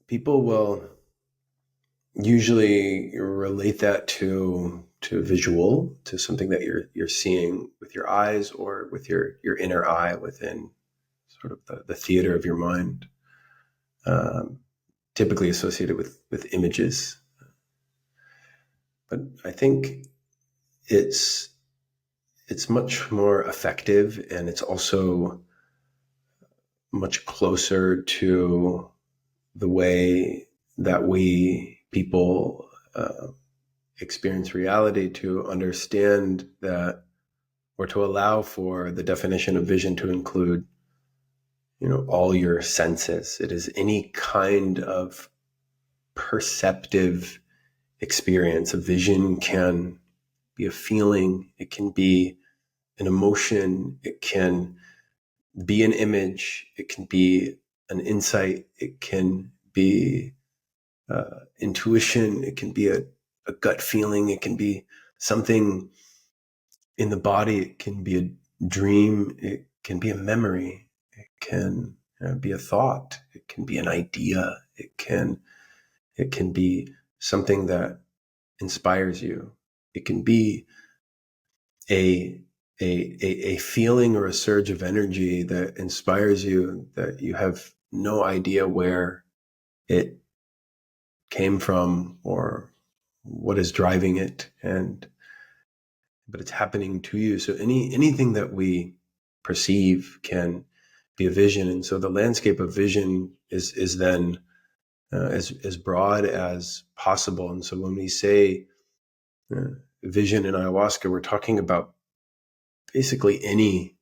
people will usually relate that to visual, to something that you're seeing with your eyes or with your inner eye within sort of the theater of your mind, um, typically associated with images. But I think it's it's much more effective, and it's also much closer to the way that we people experience reality, to understand that, or to allow for the definition of vision to include, all your senses. It is any kind of perceptive experience. A vision can be a feeling, it can be an emotion, it can be an image, it can be an insight, it can be intuition, it can be a gut feeling, it can be something in the body, it can be a dream, it can be a memory, it can be a thought, it can be an idea, it can be something that inspires you, it can be a a feeling or a surge of energy that inspires you, that you have no idea where it came from or what is driving it, and but it's happening to you. So anything that we perceive can be a vision, and so the landscape of vision is then as broad as possible. And so when we say vision in ayahuasca, we're talking about basically any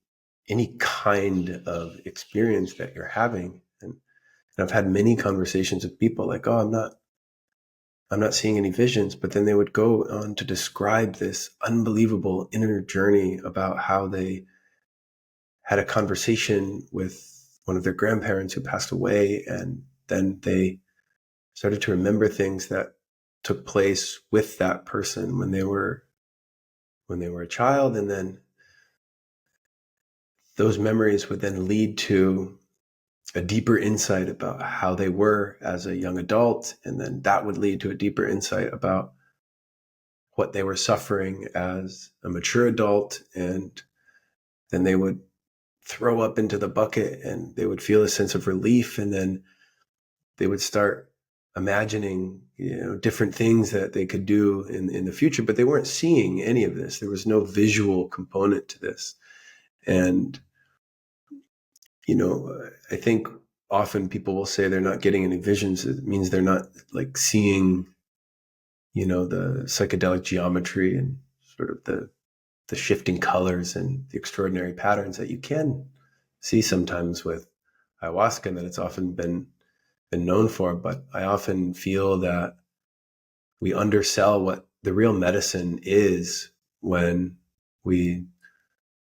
kind of experience that you're having. And I've had many conversations with people like, oh, I'm not seeing any visions, but then they would go on to describe this unbelievable inner journey about how they had a conversation with one of their grandparents who passed away, and then they started to remember things that took place with that person when they were a child, and then those memories would then lead to a deeper insight about how they were as a young adult, and then that would lead to a deeper insight about what they were suffering as a mature adult, and then they would throw up into the bucket and they would feel a sense of relief, and then they would start imagining different things that they could do in the future, but they weren't seeing any of this. There was no visual component to this. And I think often people will say they're not getting any visions. It means they're not like seeing the psychedelic geometry and sort of the shifting colors and the extraordinary patterns that you can see sometimes with ayahuasca, and that it's often been known for. But I often feel that we undersell what the real medicine is when we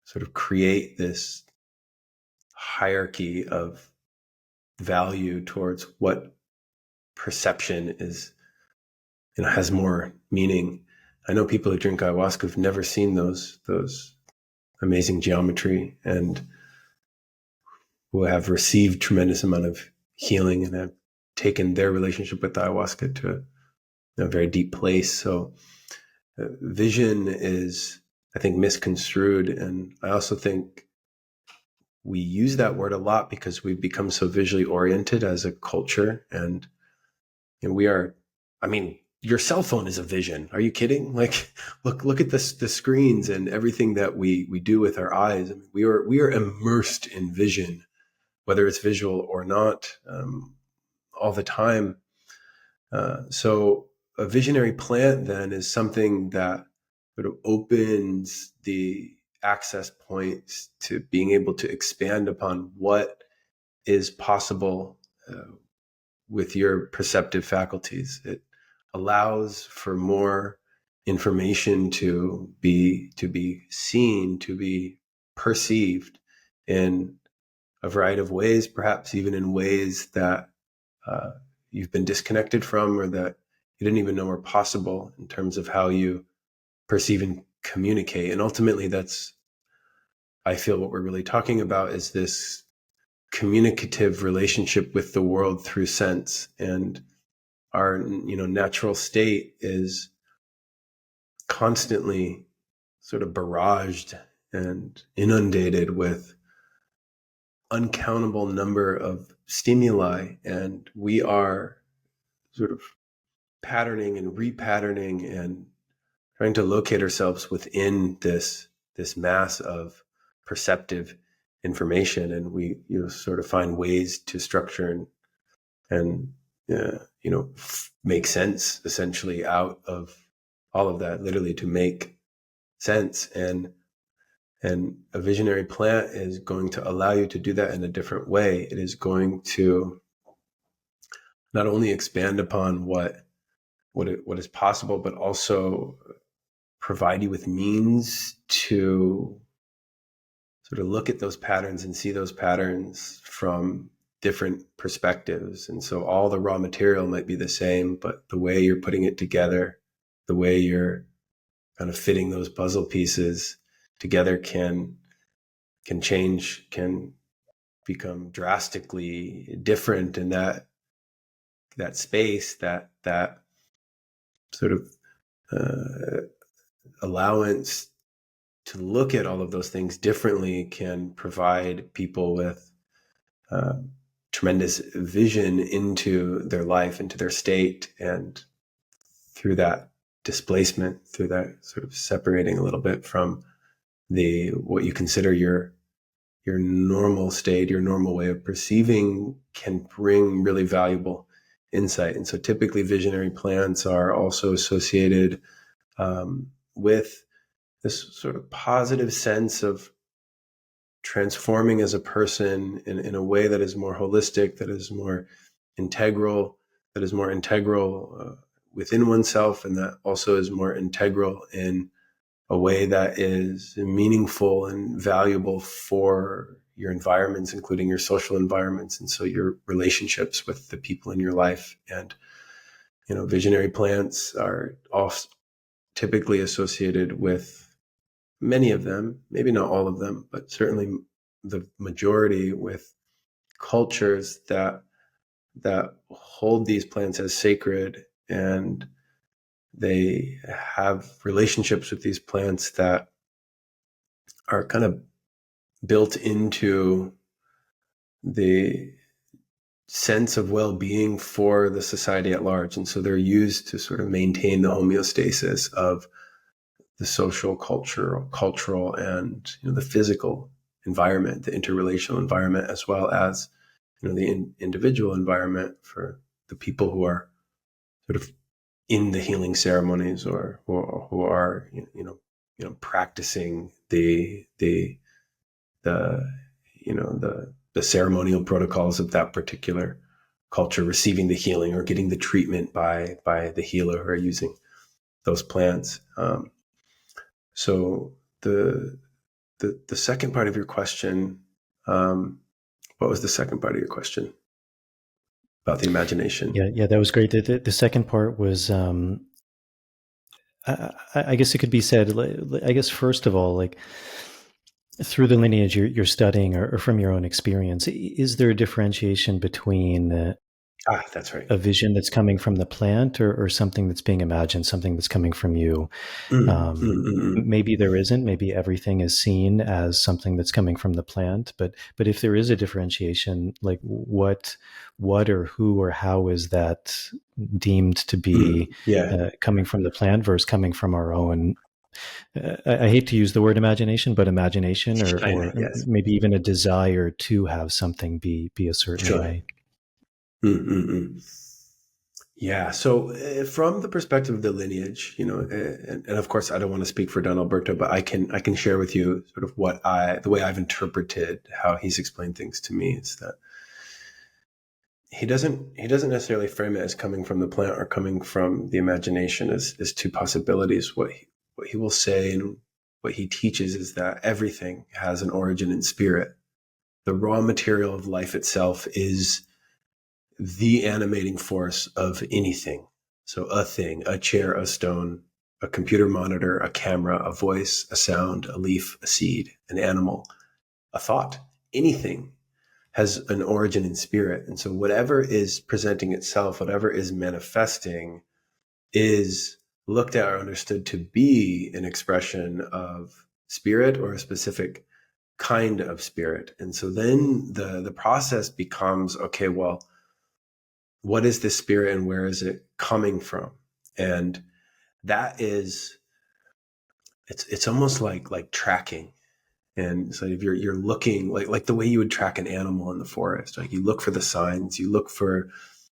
sort of create this hierarchy of value towards what perception is, has more meaning. I know people who drink ayahuasca who've never seen those amazing geometry, and who have received tremendous amount of healing and have taken their relationship with ayahuasca to a very deep place. So vision is, I think, misconstrued. And I also think we use that word a lot because we've become so visually oriented as a culture. And we are, your cell phone is a vision. Are you kidding? Like, look at the screens and everything that we do with our eyes. We are immersed in vision, whether it's visual or not, all the time. So a visionary plant then is something that sort of opens the access points to being able to expand upon what is possible with your perceptive faculties. It allows for more information to be seen, to be perceived in a variety of ways, perhaps even in ways that you've been disconnected from, or that you didn't even know were possible in terms of how you perceive and communicate. And ultimately, that's, I feel, what we're really talking about is this communicative relationship with the world through sense. And our, natural state is constantly sort of barraged and inundated with uncountable number of stimuli, and we are sort of patterning and repatterning and trying to locate ourselves within this mass of perceptive information. And we sort of find ways to structure and make sense essentially out of all of that, literally to make sense. And a visionary plant is going to allow you to do that in a different way. It is going to not only expand upon what is possible, but also provide you with means to sort of look at those patterns and see those patterns from different perspectives. And so all the raw material might be the same, but the way you're putting it together, the way you're kind of fitting those puzzle pieces together can change, can become drastically different. And that space, that sort of allowance to look at all of those things differently can provide people with tremendous vision into their life, into their state. And through that displacement, through that sort of separating a little bit from what you consider your normal state, your normal way of perceiving, can bring really valuable insight. And so typically visionary plants are also associated with this sort of positive sense of transforming as a person in a way that is more holistic, that is more integral, within oneself, and that also is more integral in a way that is meaningful and valuable for your environments, including your social environments, and so your relationships with the people in your life. And visionary plants are also typically associated with, many of them, maybe not all of them, but certainly the majority, with cultures that hold these plants as sacred, and they have relationships with these plants that are kind of built into the sense of well-being for the society at large. And so they're used to sort of maintain the homeostasis of the social, cultural, and the physical environment, the interrelational environment, as well as the individual environment for the people who are sort of in the healing ceremonies, or who are practicing the ceremonial protocols of that particular culture, receiving the healing or getting the treatment by the healer who are using those plants. So the second part of your question, what was the second part of your question about the imagination? Yeah, that was great. The second part was, I guess it could be said, I guess, first of all, like, through the lineage you're studying, or from your own experience, is there a differentiation between that's right, a vision that's coming from the plant, or something that's being imagined, something that's coming from you? Maybe there isn't. Maybe everything is seen as something that's coming from the plant. But if there is a differentiation, like what or who or how is that deemed to be coming from the plant versus coming from our own? I hate to use the word imagination, but imagination, or yes. maybe even a desire to have something be a certain way. Yeah. So from the perspective of the lineage, and of course I don't want to speak for Don Alberto, but I can share with you sort of the way I've interpreted how he's explained things to me, is that he doesn't necessarily frame it as coming from the plant or coming from the imagination as two possibilities. What he will say and what he teaches is that everything has an origin in spirit. The raw material of life itself is the animating force of anything. So a thing, a chair, a stone, a computer monitor, a camera, a voice, a sound, a leaf, a seed, an animal, a thought, anything has an origin in spirit. And so whatever is presenting itself, whatever is manifesting, is looked at or understood to be an expression of spirit or a specific kind of spirit. And so then the process becomes, okay, well, what is this spirit and where is it coming from? And that is, it's almost like tracking. And so if you're looking like the way you would track an animal in the forest, like you look for the signs, you look for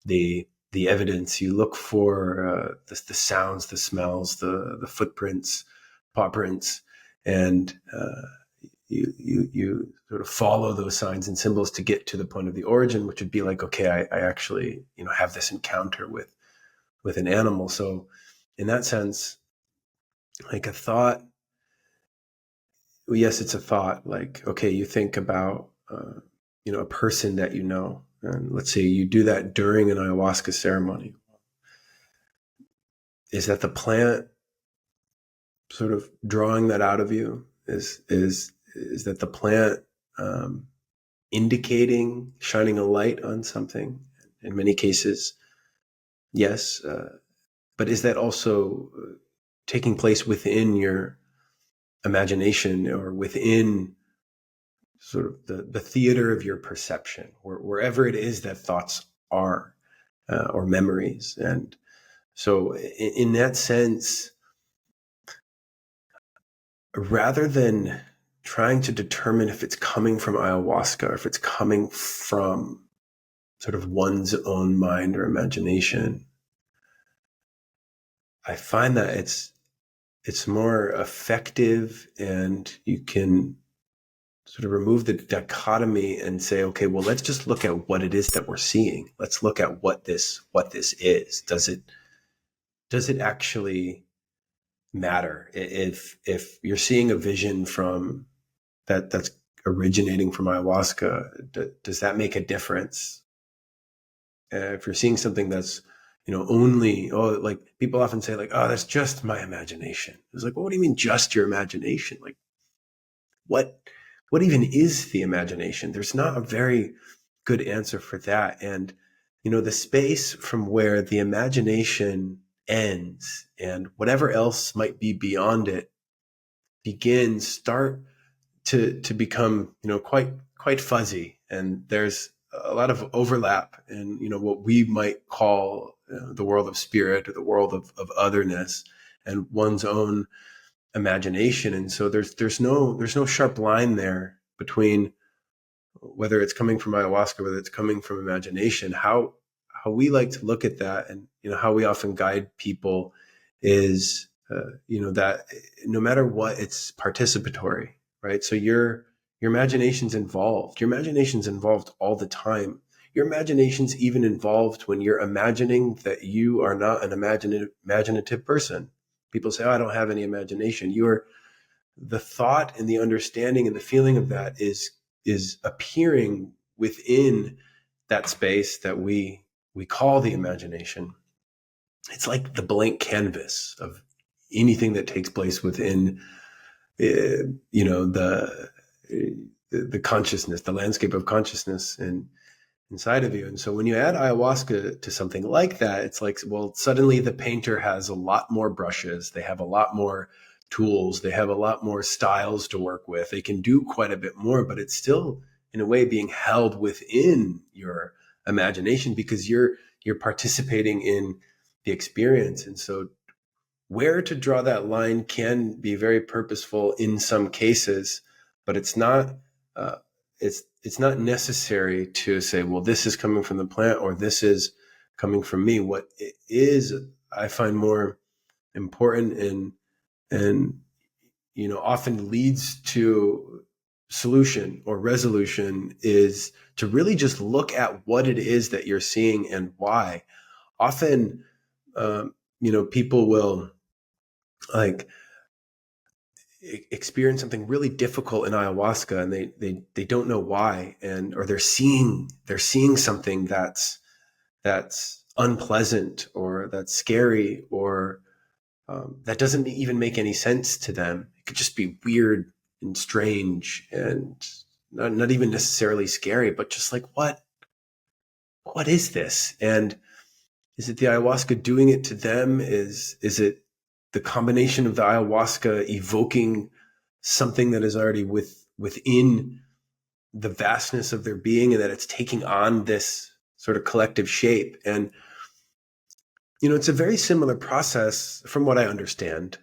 the evidence, you look for the sounds, the smells, the footprints, paw prints, and you sort of follow those signs and symbols to get to the point of the origin, which would be like, okay, I actually have this encounter with an animal. So in that sense, like a thought, yes, it's a thought. Like, okay, you think about a person that and let's say you do that during an ayahuasca ceremony. Is that the plant sort of drawing that out of you? Is that the plant indicating, shining a light on something? In many cases, yes. But is that also taking place within your imagination or within sort of the theater of your perception, wherever it is that thoughts are or memories? And so in that sense, rather than trying to determine if it's coming from ayahuasca or if it's coming from sort of one's own mind or imagination, I find that it's more effective, and you can sort of remove the dichotomy and say, okay, well, let's just look at what it is that we're seeing. Let's look at what this is. Does it actually matter? If you're seeing a vision from that's originating from ayahuasca, does that make a difference? If you're seeing something that's only, like people often say, like, oh, that's just my imagination. It's like, well, what do you mean just your imagination? Like, what even is the imagination? There's not a very good answer for that. And the space from where the imagination ends and whatever else might be beyond it start to become quite fuzzy, and there's a lot of overlap in what we might call the world of spirit or the world of otherness and one's own imagination. And so there's no sharp line there between whether it's coming from ayahuasca, whether it's coming from imagination. How we like to look at that, and how we often guide people is that no matter what, it's participatory, right? So your imagination's involved. Your imagination's involved all the time. Your imagination's even involved when you're imagining that you are not an imaginative person. People say, oh, I don't have any imagination. The thought and the understanding and the feeling of that is appearing within that space that we call the imagination. It's like the blank canvas of anything that takes place within the consciousness, the landscape of consciousness and inside of you. And so when you add ayahuasca to something like that, it's like, well, suddenly the painter has a lot more brushes. They have a lot more tools. They have a lot more styles to work with. They can do quite a bit more, but it's still in a way being held within your imagination because you're participating in the experience. And so where to draw that line can be very purposeful in some cases, but it's not it's not necessary to say, well, this is coming from the plant or this is coming from me. What it is, I find more important and often leads to solution or resolution is to really just look at what it is that you're seeing and why. Often, people will like experience something really difficult in ayahuasca and they don't know why, or they're seeing something that's that's unpleasant or that's scary or that doesn't even make any sense to them. It could just be weird and strange and not even necessarily scary, but just like, what is this? And is it the ayahuasca doing it to them? Is it the combination of the ayahuasca evoking something that is already within the vastness of their being, and that it's taking on this sort of collective shape? And it's a very similar process, from what I understand,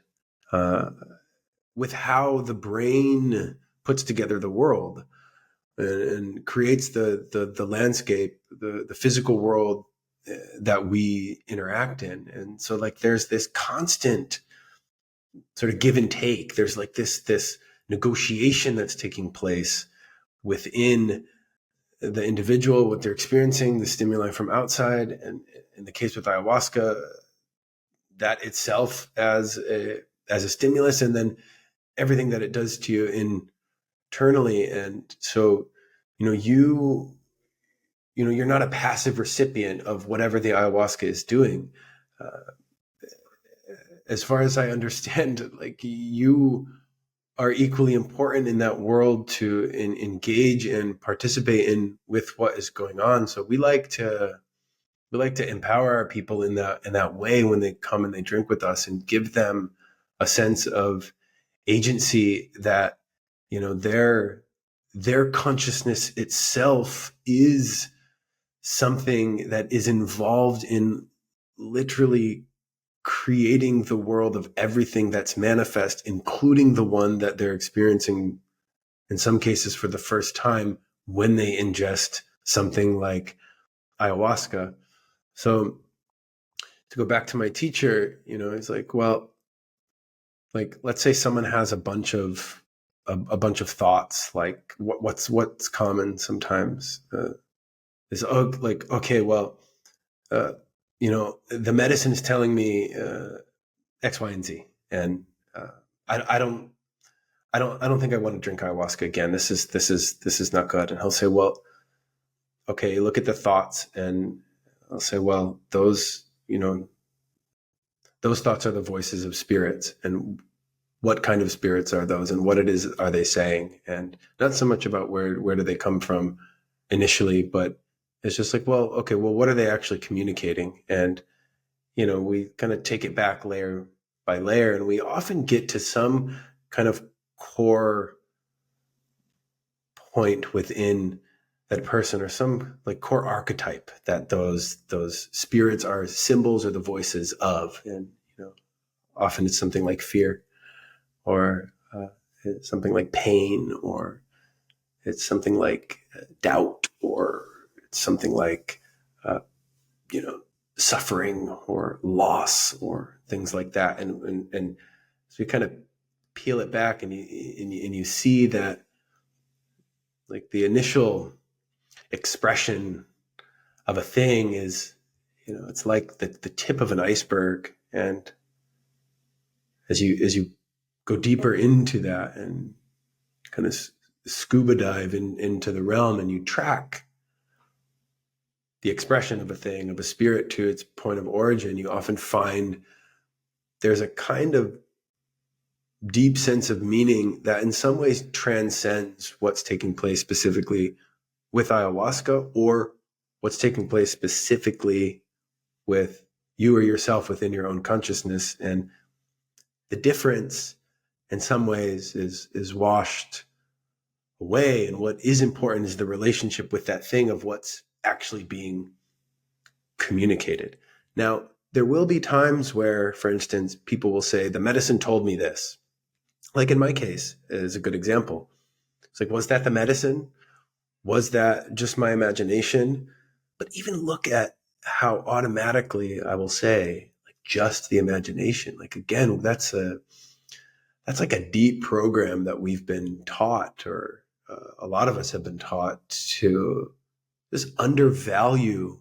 with how the brain puts together the world and creates the landscape, the physical world that we interact in. And so like there's this constant sort of give and take. There's like this negotiation that's taking place within the individual, what they're experiencing, the stimuli from outside, and in the case with ayahuasca, that itself as a stimulus, and then everything that it does to you internally. And so, you're not a passive recipient of whatever the ayahuasca is doing. As far as I understand, like, you are equally important in that world to engage and participate in with what is going on. So we like to empower our people in that way when they come and they drink with us, and give them a sense of agency that, their consciousness itself is something that is involved in literally creating the world of everything that's manifest, including the one that they're experiencing in some cases for the first time when they ingest something like ayahuasca. So to go back to my teacher, he's like, well, like, let's say someone has a bunch of thoughts, like what's common sometimes is, like, okay, well, the medicine is telling me X, Y, and Z, and I don't think I want to drink ayahuasca again. This is not good. And he'll say, well, okay, look at the thoughts, and I'll say, well, those thoughts are the voices of spirits, and what kind of spirits are those, and what it is are they saying? And not so much about where do they come from initially, but it's just like, well, okay, well, what are they actually communicating? And we kind of take it back layer by layer, and we often get to some kind of core point within that person, or some like core archetype that those spirits are symbols or the voices of. And often it's something like fear, or it's something like pain, or it's something like doubt, or it's something like suffering or loss, or things like that. And so you kind of peel it back, and you see that, like, the initial expression of a thing is, it's like the tip of an iceberg. And as you go deeper into that and kind of scuba dive into the realm, and you track the expression of a thing, of a spirit, to its point of origin, you often find there's a kind of deep sense of meaning that in some ways transcends what's taking place specifically with ayahuasca, or what's taking place specifically with you or yourself within your own consciousness. And the difference in some ways is washed away. And what is important is the relationship with that thing of what's actually being communicated. Now, there will be times where, for instance, people will say, the medicine told me this. Like in my case is a good example. It's like, was that the medicine? Was that just my imagination? But even look at how automatically I will say, like, just the imagination. Like, again, that's like a deep program that we've been taught, or a lot of us have been taught, to just undervalue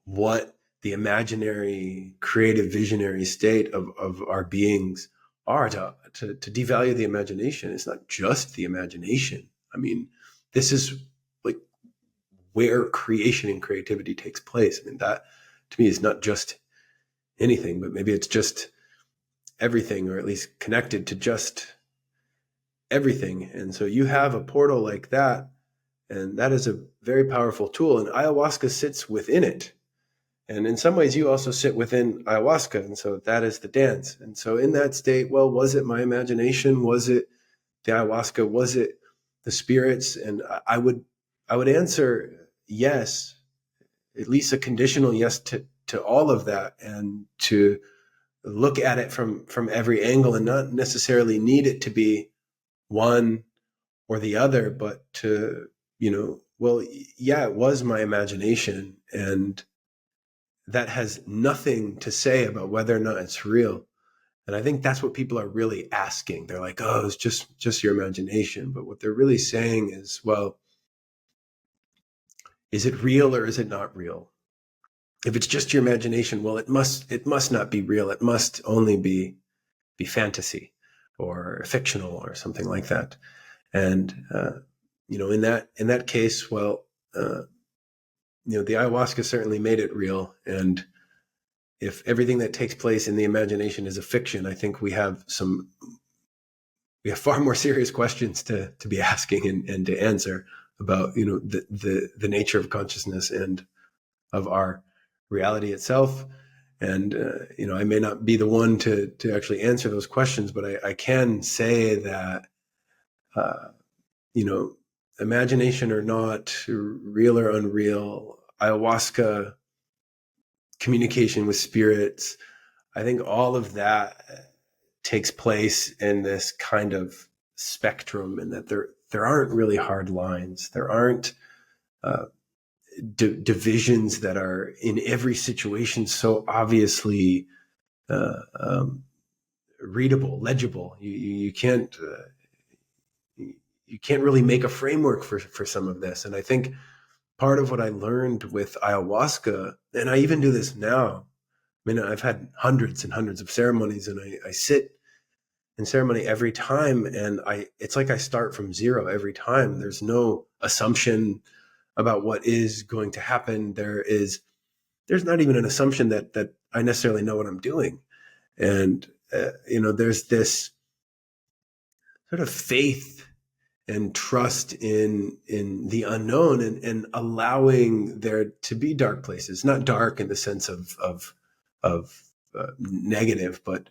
what the imaginary, creative, visionary state of our beings are, to devalue the imagination. It's not just the imagination. I mean, this is like where creation and creativity takes place. I mean, that to me is not just anything, but maybe it's just everything, or at least connected to just everything. And so you have a portal like that, and that is a very powerful tool, and ayahuasca sits within it. And in some ways you also sit within ayahuasca, and so that is the dance. And so in that state, well, was it my imagination? Was it the ayahuasca? Was it the spirits? And I would answer yes, at least a conditional yes to all of that, and to look at it from every angle, and not necessarily need it to be one or the other, but to, well, yeah, it was my imagination, and that has nothing to say about whether or not it's real. And I think that's what people are really asking. They're like, oh, it's just your imagination. But what they're really saying is, well, is it real or is it not real? If it's just your imagination, well, it must not be real. It must only be fantasy or fictional or something like that. And in that case, well, the ayahuasca certainly made it real. And if everything that takes place in the imagination is a fiction, I think we have far more serious questions to be asking and to answer about, the nature of consciousness and of our reality itself. And, I may not be the one to actually answer those questions, but I can say that, imagination or not, real or unreal, ayahuasca, communication with spirits, I think all of that takes place in this kind of spectrum, and that there aren't really hard lines. There aren't divisions that are in every situation so obviously readable, legible. You can't really make a framework for some of this. And I think part of what I learned with ayahuasca, and I even do this now, I mean, I've had hundreds and hundreds of ceremonies, and I sit in ceremony every time, and it's like I start from zero every time. There's no assumption about what is going to happen. There's not even an assumption that I necessarily know what I'm doing. And, there's this sort of faith and trust in the unknown, and allowing there to be dark places, not dark in the sense of negative, but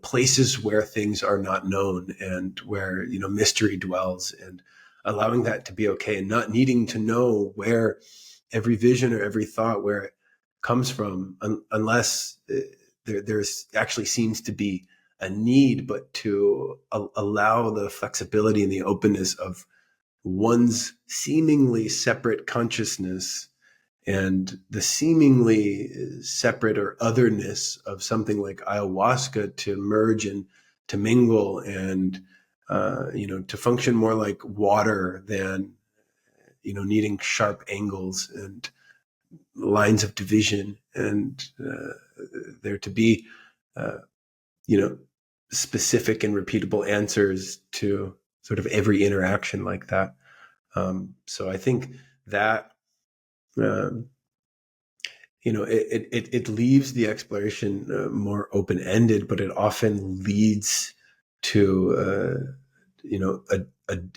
places where things are not known, and where mystery dwells, and allowing that to be okay, and not needing to know where every vision or every thought, where it comes from, unless there's actually seems to be a need, but to allow the flexibility and the openness of one's seemingly separate consciousness, and the seemingly separate or otherness of something like ayahuasca to merge and to mingle, and to function more like water than needing sharp angles and lines of division, and there to be specific and repeatable answers to sort of every interaction like that. So I think that it leaves the exploration more open-ended, but it often leads to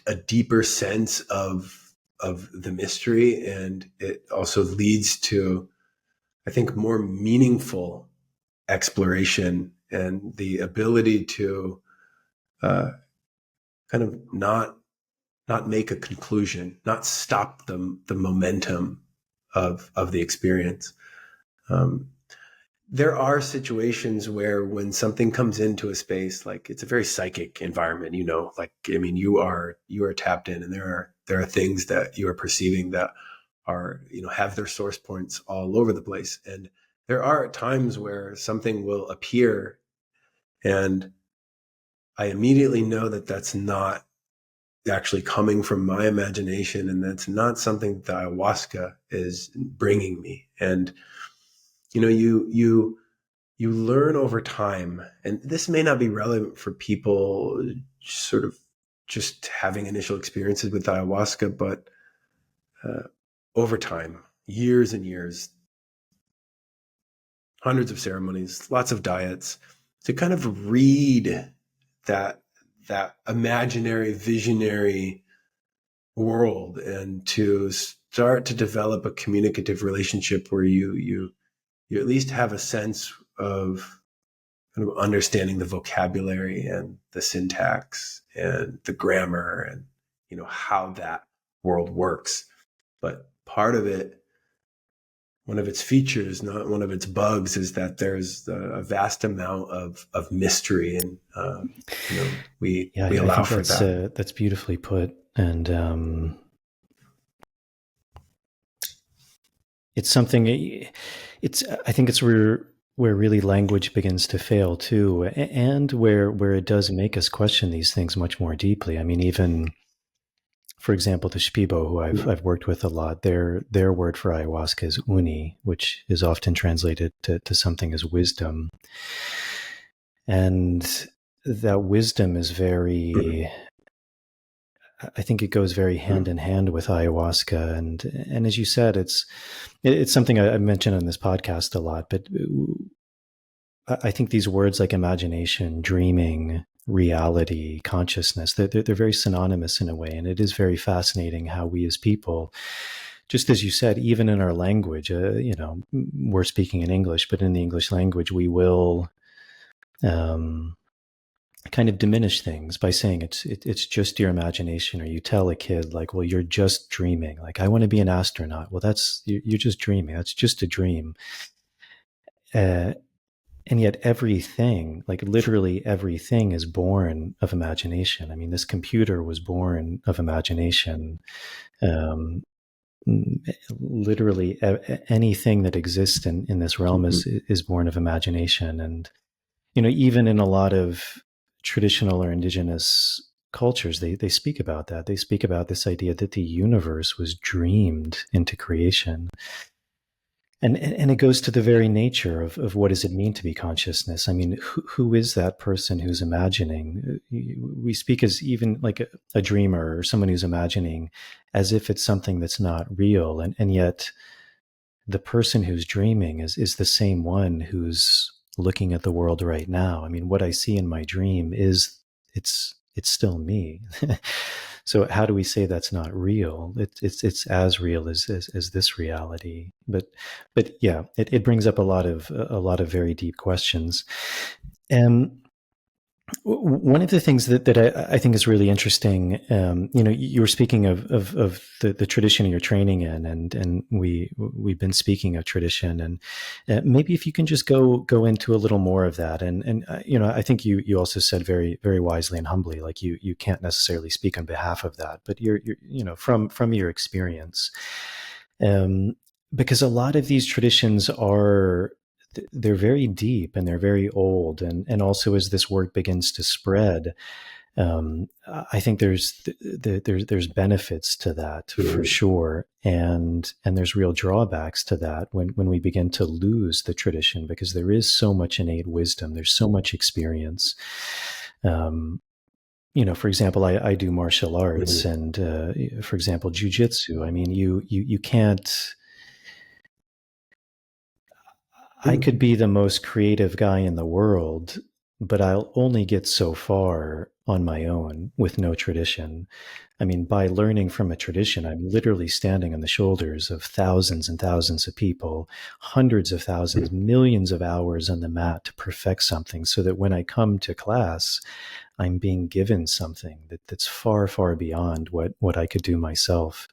a deeper sense of the mystery, and it also leads to, I think, more meaningful exploration, and the ability to kind of not make a conclusion, not stop the momentum of the experience. There are situations where, when something comes into a space, like it's a very psychic environment, you are tapped in, and there are things that you are perceiving that are, have their source points all over the place. And there are times where something will appear, and I immediately know that that's not actually coming from my imagination, and that's not something that the ayahuasca is bringing me. And you learn over time, and this may not be relevant for people sort of just having initial experiences with ayahuasca, but over time, years and years, hundreds of ceremonies, lots of diets, to kind of read that imaginary, visionary world, and to start to develop a communicative relationship where you at least have a sense of kind of understanding the vocabulary and the syntax and the grammar and how that world works. But part of it, one of its features, not one of its bugs, is that there's a vast amount of mystery, and we allow for that. That's beautifully put, and it's something. I think it's where really language begins to fail too, and where it does make us question these things much more deeply. I mean, even, for example, the Shipibo, who I've worked with a lot, their word for ayahuasca is uni, which is often translated to something as wisdom. And that wisdom is very, I think it goes very hand in hand with ayahuasca. And as you said, it's something I mentioned on this podcast a lot, but I think these words like imagination, dreaming, reality, consciousness, they're very synonymous in a way. And it is very fascinating how we as people, just as you said, even in our language, we're speaking in English, but in the English language, we will kind of diminish things by saying it's just your imagination, or you tell a kid like, well, you're just dreaming. Like, I want to be an astronaut. Well, you're just dreaming. That's just a dream. And yet everything, like literally everything, is born of imagination. I mean, this computer was born of imagination. Literally anything that exists in this realm is born of imagination. And, even in a lot of traditional or indigenous cultures, they speak about that. They speak about this idea that the universe was dreamed into creation. And it goes to the very nature of what does it mean to be consciousness? I mean, who is that person who's imagining? We speak as even like a dreamer or someone who's imagining as if it's something that's not real. And yet the person who's dreaming is the same one who's looking at the world right now. I mean, what I see in my dream it's still me. So how do we say that's not real? It's as real as this reality. But yeah, it brings up a lot of very deep questions. And one of the things that I think is really interesting, you were speaking of the tradition you're training in, and we've been speaking of tradition, and maybe if you can just go into a little more of that, and I think you also said very, very wisely and humbly, like you can't necessarily speak on behalf of that, but you're from your experience, because a lot of these traditions they're very deep and they're very old, and also as this work begins to spread, I think there's benefits to that for sure, and there's real drawbacks to that when we begin to lose the tradition, because there is so much innate wisdom, there's so much experience. For example, I do martial arts, and for example, jujitsu. I mean, you can't. I could be the most creative guy in the world, but I'll only get so far on my own with no tradition. I mean, by learning from a tradition, I'm literally standing on the shoulders of thousands and thousands of people, hundreds of thousands, millions of hours on the mat to perfect something, so that when I come to class, I'm being given something that's far, far beyond what I could do myself.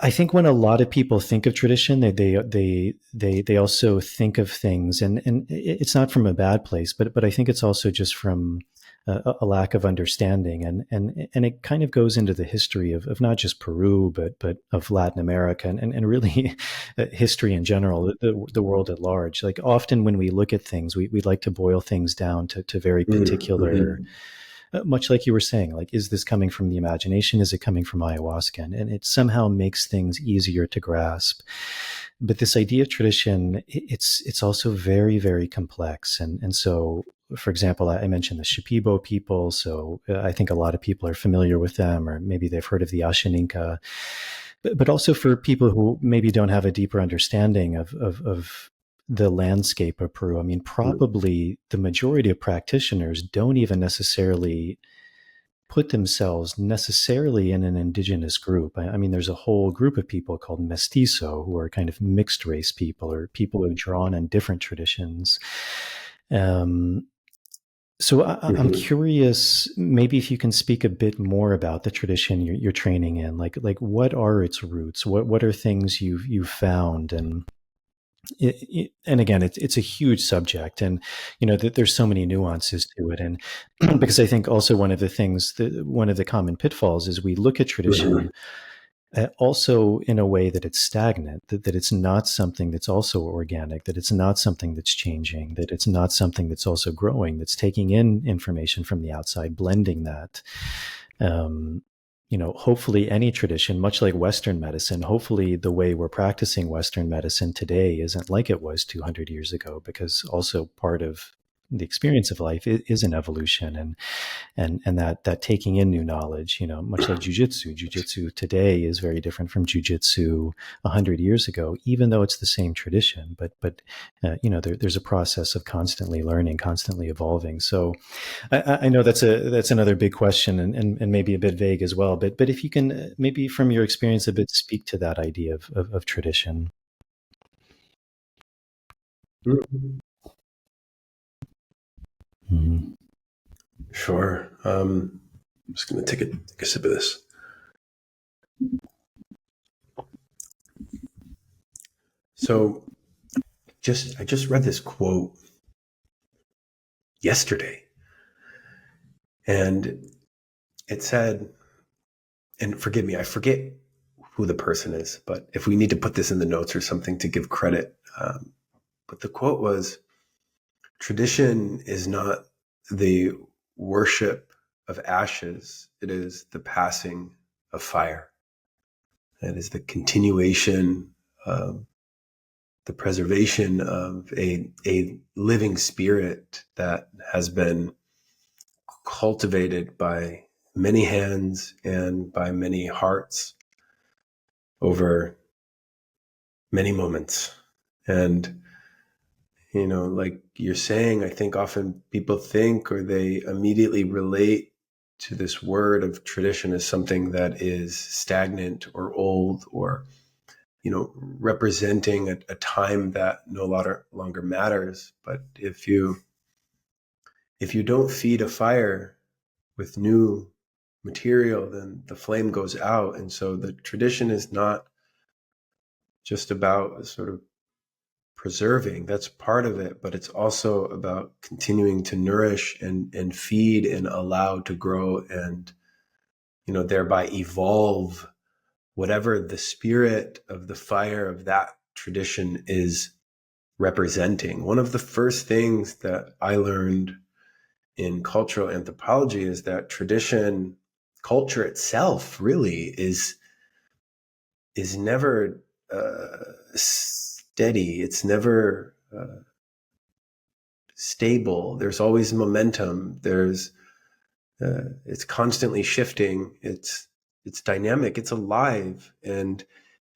I think when a lot of people think of tradition, they also think of things, and it's not from a bad place, but I think it's also just from a lack of understanding, and it kind of goes into the history of not just Peru, but of Latin America, and really history in general, the world at large. Like, often when we look at things, we like to boil things down to very particular. Much like you were saying, like, is this coming from the imagination? Is it coming from ayahuasca? And it somehow makes things easier to grasp. But this idea of tradition, it's also very, very complex. And so, for example, I mentioned the Shipibo people. So I think a lot of people are familiar with them, or maybe they've heard of the Ashaninka. but also for people who maybe don't have a deeper understanding of the landscape of Peru. I mean, probably the majority of practitioners don't even necessarily put themselves necessarily in an indigenous group. I mean, there's a whole group of people called mestizo who are kind of mixed race people or people who have drawn on different traditions. So I'm curious, maybe if you can speak a bit more about the tradition you're training in, like what are its roots? What are things you've found? And again, it's a huge subject, and there's so many nuances to it. And because I think also one of the things one of the common pitfalls is we look at tradition also in a way that it's stagnant, that it's not something that's also organic, that it's not something that's changing, that it's not something that's also growing, that's taking in information from the outside, blending that. Hopefully any tradition, much like Western medicine, hopefully the way we're practicing Western medicine today isn't like it was 200 years ago, because also part of the experience of life is an evolution, and that taking in new knowledge, much like jujitsu today is very different from jujitsu 100 years ago, even though it's the same tradition. But there's a process of constantly learning, constantly evolving. So I know that's another big question, and maybe a bit vague as well. But if you can maybe from your experience a bit speak to that idea of tradition. Mm-hmm. Sure. I'm just going to take a sip of this. So I just read this quote yesterday, and it said, and forgive me, I forget who the person is, but if we need to put this in the notes or something to give credit, but the quote was, tradition is not the worship of ashes, it is the passing of fire. It is the continuation, the preservation of a living spirit that has been cultivated by many hands and by many hearts over many moments. And like you're saying, I think often people think, or they immediately relate to this word of tradition as something that is stagnant or old, or, representing a time that no longer matters. But if you don't feed a fire with new material, then the flame goes out. And so the tradition is not just about sort of preserving, that's part of it, but it's also about continuing to nourish and feed and allow to grow and, thereby evolve whatever the spirit of the fire of that tradition is representing. One of the first things that I learned in cultural anthropology is that tradition, culture itself, really is never steady. It's never stable. There's always momentum. It's constantly shifting. It's dynamic. It's alive, and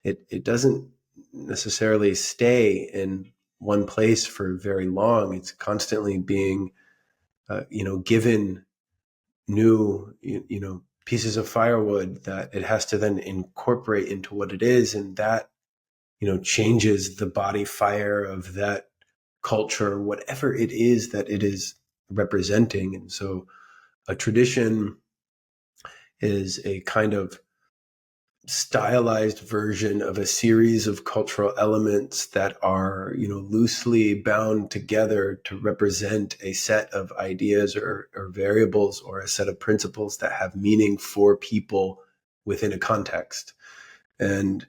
it doesn't necessarily stay in one place for very long. It's constantly being, given new, pieces of firewood that it has to then incorporate into what it is, and that changes the body fire of that culture, whatever it is that it is representing. And so a tradition is a kind of stylized version of a series of cultural elements that are, loosely bound together to represent a set of ideas or variables, or a set of principles that have meaning for people within a context. And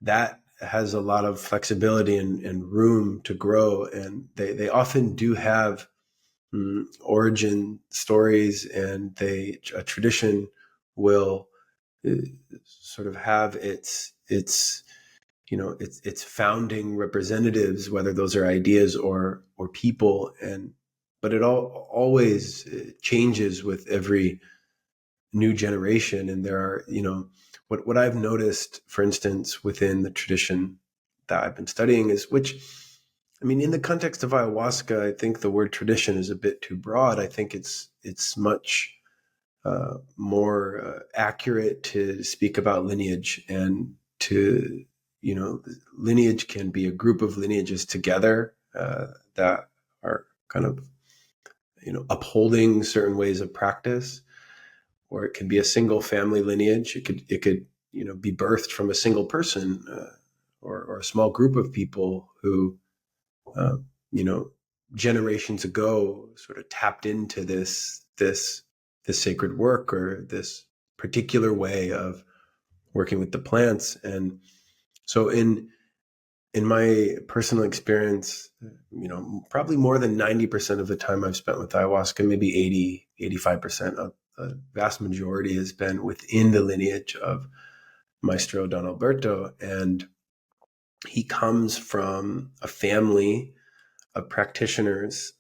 that has a lot of flexibility and room to grow. And they often do have origin stories, and a tradition will sort of have its founding representatives, whether those are ideas or people. But it always changes with every new generation. And there are, what I've noticed, for instance, within the tradition that I've been studying is in the context of ayahuasca, I think the word tradition is a bit too broad. I think it's much more accurate to speak about lineage, and to, lineage can be a group of lineages together that are kind of, upholding certain ways of practice, or it can be a single family lineage. It could be birthed from a single person, or a small group of people who, generations ago sort of tapped into this sacred work, or this particular way of working with the plants. And so in my personal experience, probably more than 90% of the time I've spent with ayahuasca, maybe 85%, a vast majority has been within the lineage of Maestro Don Alberto. And he comes from a family of practitioners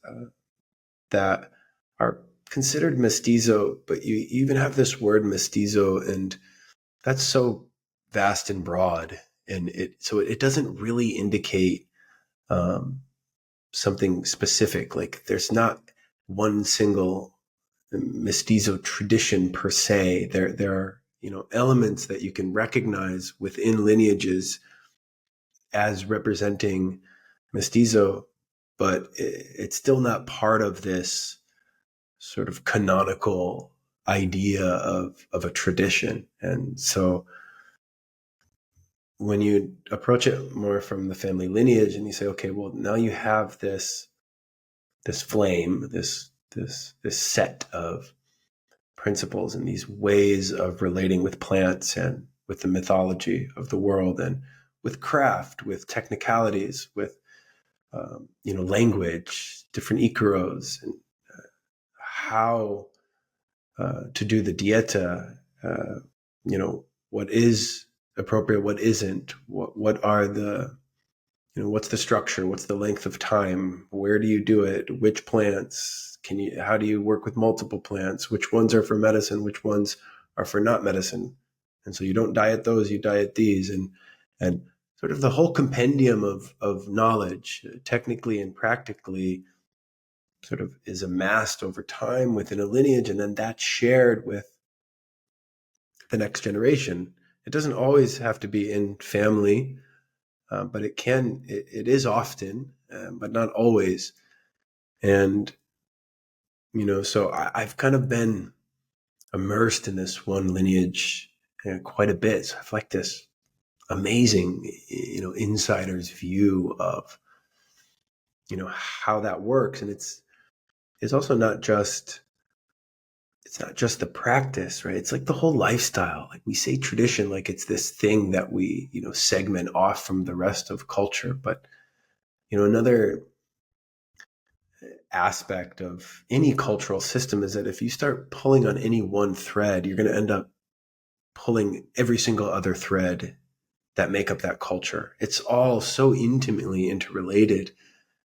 that are considered mestizo, but you even have this word mestizo, and that's so vast and broad, and it doesn't really indicate something specific. Like, there's not one single mestizo tradition per se. There are elements that you can recognize within lineages as representing mestizo, but it's still not part of this sort of canonical idea of a tradition. And so when you approach it more from the family lineage, and you say, okay, well, now you have this flame, this set of principles and these ways of relating with plants and with the mythology of the world, and with craft, with technicalities, with language, different ikaros, and how to do the dieta, what is appropriate, what isn't, what are the, what's the structure, what's the length of time, where do you do it, which plants, how do you work with multiple plants, which ones are for medicine, which ones are for not medicine. And so you don't diet those, you diet these, and sort of the whole compendium of knowledge, technically and practically, sort of is amassed over time within a lineage, and then that's shared with the next generation. It doesn't always have to be in family, but it is often, but not always. And, so I've kind of been immersed in this one lineage quite a bit. So I've like this amazing, insider's view of, how that works. And it's also not just the practice, right? It's like the whole lifestyle. Like, we say tradition like it's this thing that we, segment off from the rest of culture. But, another aspect of any cultural system is that if you start pulling on any one thread, you're going to end up pulling every single other thread that make up that culture. It's all so intimately interrelated.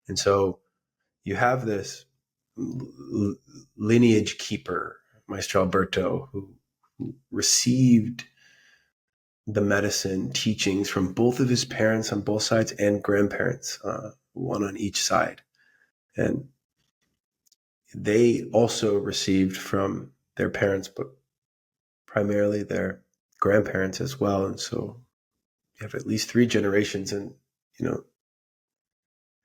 And so you have this lineage keeper, Maestro Alberto, who received the medicine teachings from both of his parents on both sides, and grandparents, one on each side. And they also received from their parents, but primarily their grandparents as well. And so you have at least 3 generations. And,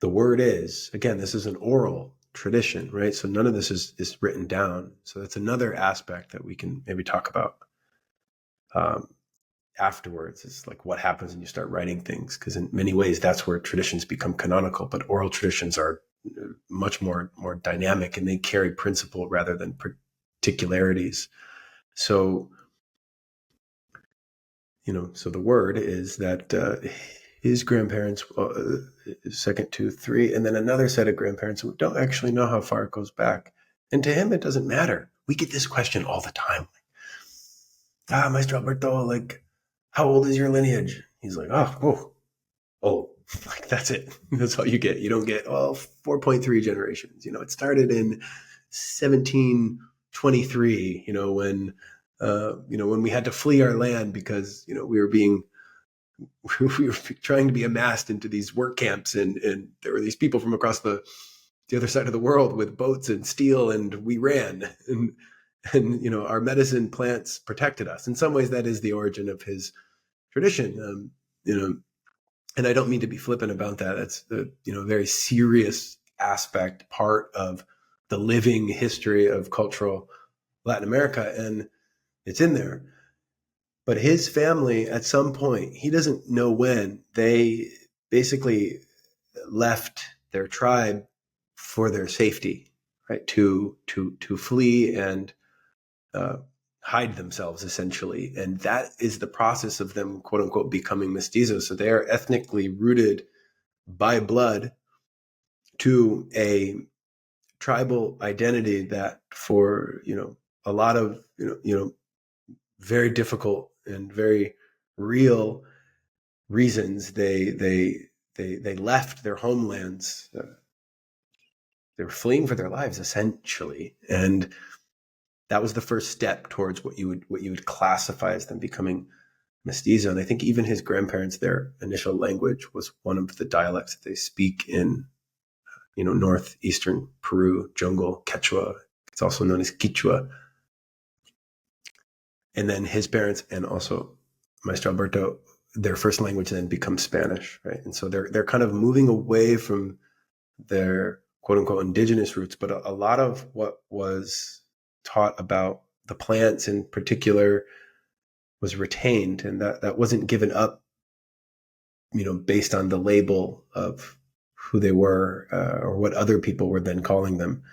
the word is, again, this is an oral tradition, right? So none of this is written down. So that's another aspect that we can maybe talk about afterwards. It's like what happens when you start writing things, because in many ways that's where traditions become canonical, but oral traditions are much more dynamic, and they carry principle rather than particularities. So, so the word is that his grandparents, second, 2, 3, and then another set of grandparents who don't actually know how far it goes back. And to him, it doesn't matter. We get this question all the time. Maestro Alberto, like, how old is your lineage? He's like, oh, like, that's it. That's all you get. You don't get, 4.3 generations. It started in 1723, when when we had to flee our land because, we were trying to be amassed into these work camps, and there were these people from across the other side of the world with boats and steel, and we ran, and our medicine plants protected us. In some ways, that is the origin of his tradition. And I don't mean to be flippant about that. That's the very serious part of the living history of cultural Latin America, and it's in there. But his family, at some point, he doesn't know when, they basically left their tribe for their safety, right? To flee and hide themselves, essentially. And that is the process of them, quote unquote, becoming mestizos. So they are ethnically rooted by blood to a tribal identity that, for a lot of very difficult and very real reasons, they left their homelands. They were fleeing for their lives, essentially, and that was the first step towards what you would classify as them becoming mestizo. And I think even his grandparents, their initial language was one of the dialects that they speak in northeastern Peru, jungle, Quechua. It's also known as Quichua. And then his parents and also Maestro Alberto, their first language then becomes Spanish, right? And so they're kind of moving away from their quote unquote indigenous roots, but a lot of what was taught about the plants in particular was retained, and that wasn't given up, based on the label of who they were or what other people were then calling them.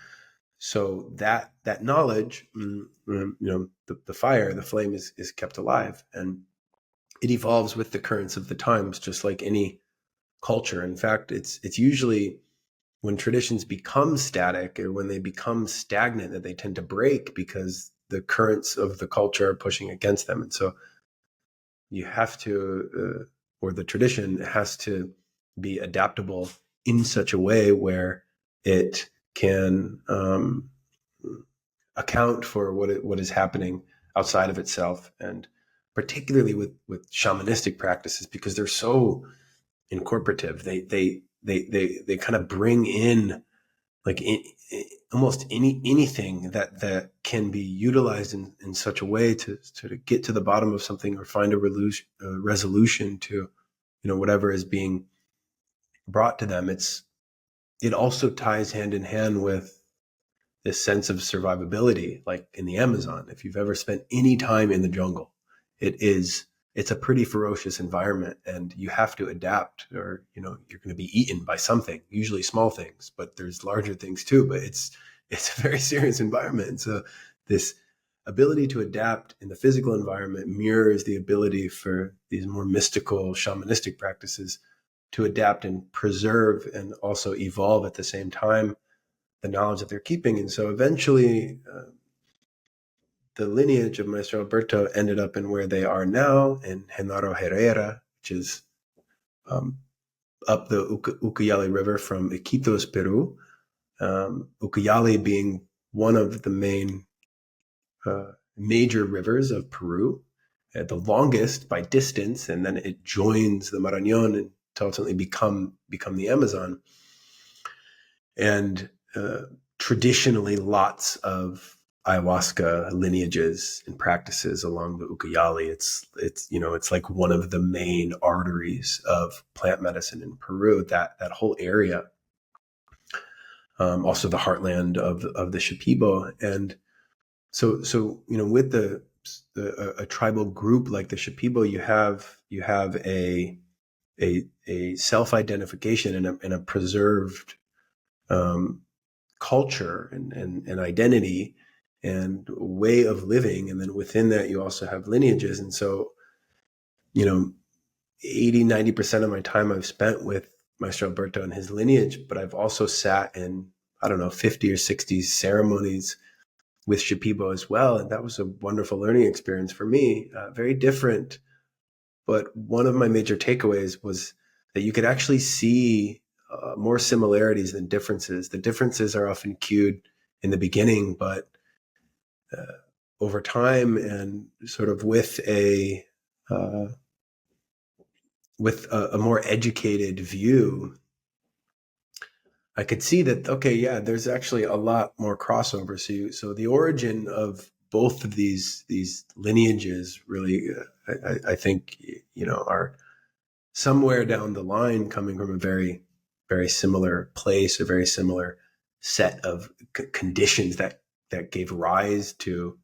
So that knowledge, the fire, the flame is kept alive, and it evolves with the currents of the times, just like any culture. In fact, it's usually when traditions become static or when they become stagnant that they tend to break because the currents of the culture are pushing against them. And so you have to, or the tradition has to be adaptable in such a way where it can account for what is happening outside of itself, and particularly with shamanistic practices, because they're so incorporative. They kind of bring in like almost anything that can be utilized in such a way to get to the bottom of something or find a resolution to whatever is being brought to them. It also ties hand in hand with this sense of survivability, like in the Amazon. If you've ever spent any time in the jungle, it's a pretty ferocious environment, and you have to adapt, or you're going to be eaten by something, usually small things, but there's larger things too. But it's a very serious environment. And so this ability to adapt in the physical environment mirrors the ability for these more mystical shamanistic practices to adapt and preserve and also evolve at the same time the knowledge that they're keeping. And so eventually the lineage of Maestro Alberto ended up in where they are now, in Genaro Herrera, which is up the Ucayali River from Iquitos, Peru. Ucayali being one of the main major rivers of Peru, the longest by distance, and then it joins the Marañón and to ultimately become the Amazon. And traditionally, lots of ayahuasca lineages and practices along the Ucayali. It's like one of the main arteries of plant medicine in Peru. That whole area, also the heartland of the Shipibo, and so with a tribal group like the Shipibo, you have a self-identification and a preserved culture and identity and way of living. And then within that, you also have lineages. And so, 80-90% of my time I've spent with Maestro Alberto and his lineage, but I've also sat in, 50 or 60 ceremonies with Shipibo as well. And that was a wonderful learning experience for me, very different. But one of my major takeaways was that you could actually see more similarities than differences. The differences are often cued in the beginning, but over time, and sort of with a more educated view, I could see that, okay, yeah, there's actually a lot more crossover. So the origin of both of these lineages really, I think, are somewhere down the line coming from a very, very similar place, a very similar set of conditions that gave rise to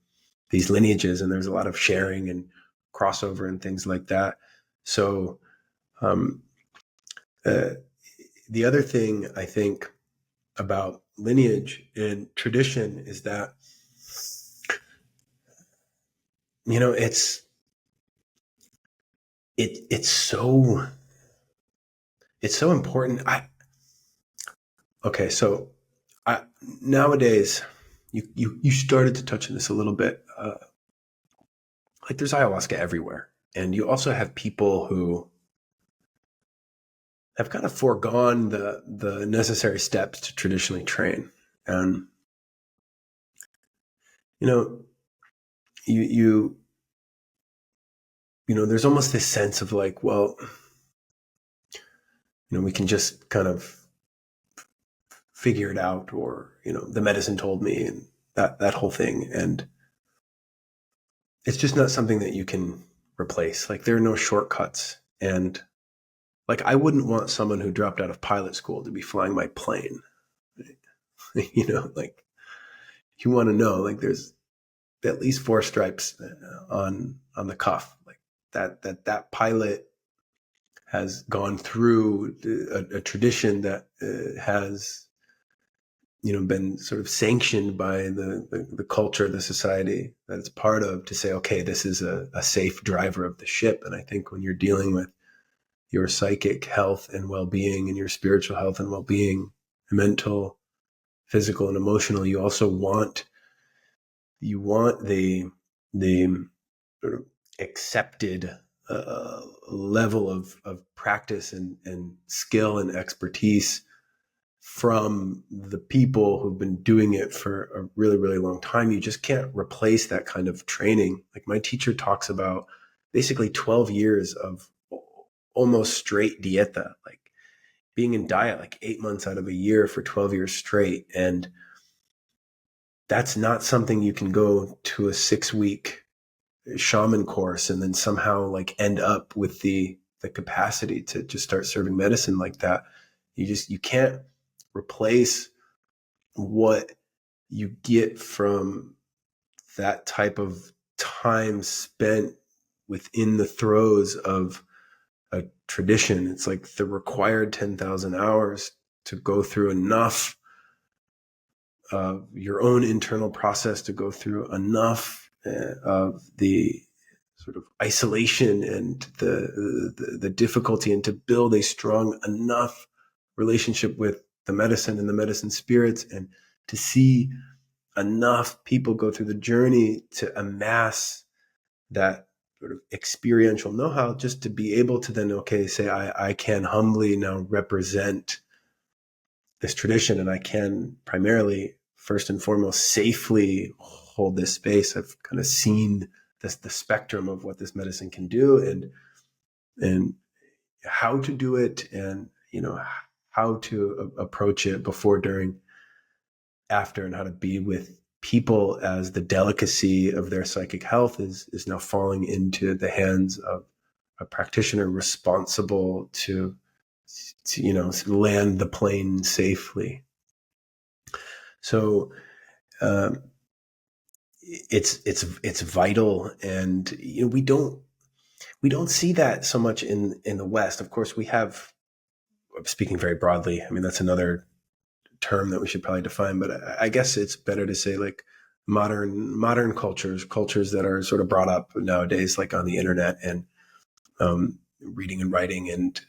these lineages. And there's a lot of sharing and crossover and things like that. So um, the other thing I think about lineage and tradition is that, it's so important. So nowadays, you started to touch on this a little bit. Like there's ayahuasca everywhere, and you also have people who have kind of foregone the necessary steps to traditionally train. And you there's almost this sense of like, well, we can just kind of figure it out, or the medicine told me, and that whole thing. And it's just not something that you can replace. Like there are no shortcuts. And like I wouldn't want someone who dropped out of pilot school to be flying my plane. Like you want to know, like there's at least 4 stripes on the cuff, like that pilot has gone through a tradition that has been sort of sanctioned by the culture, the society that it's part of, to say, okay, this is a safe driver of the ship. And I think when you're dealing with your psychic health and well-being, and your spiritual health and well-being, mental, physical, and emotional, you also want the sort of accepted level of practice and skill and expertise from the people who've been doing it for a really, really long time. You just can't replace that kind of training. Like my teacher talks about basically 12 years of almost straight dieta, like being in diet like 8 months out of a year for 12 years straight. And that's not something you can go to a 6-week shaman course and then somehow like end up with the capacity to just start serving medicine like that. You can't replace what you get from that type of time spent within the throes of a tradition. It's like the required 10,000 hours to go through enough of your own internal process, to go through enough of the sort of isolation and the difficulty, and to build a strong enough relationship with the medicine and the medicine spirits, and to see enough people go through the journey to amass that sort of experiential know-how, just to be able to then, okay, say, I can humbly now represent this tradition, and I can primarily, first and foremost, safely hold this space. I've kind of seen the spectrum of what this medicine can do, and how to do it, and how to approach it before, during, after, and how to be with people as the delicacy of their psychic health is now falling into the hands of a practitioner responsible to land the plane safely. So it's vital, and we don't see that so much in the West. Of course, we have, speaking very broadly, I mean, that's another term that we should probably define, but I guess it's better to say like modern cultures that are sort of brought up nowadays, like on the internet, and reading and writing, and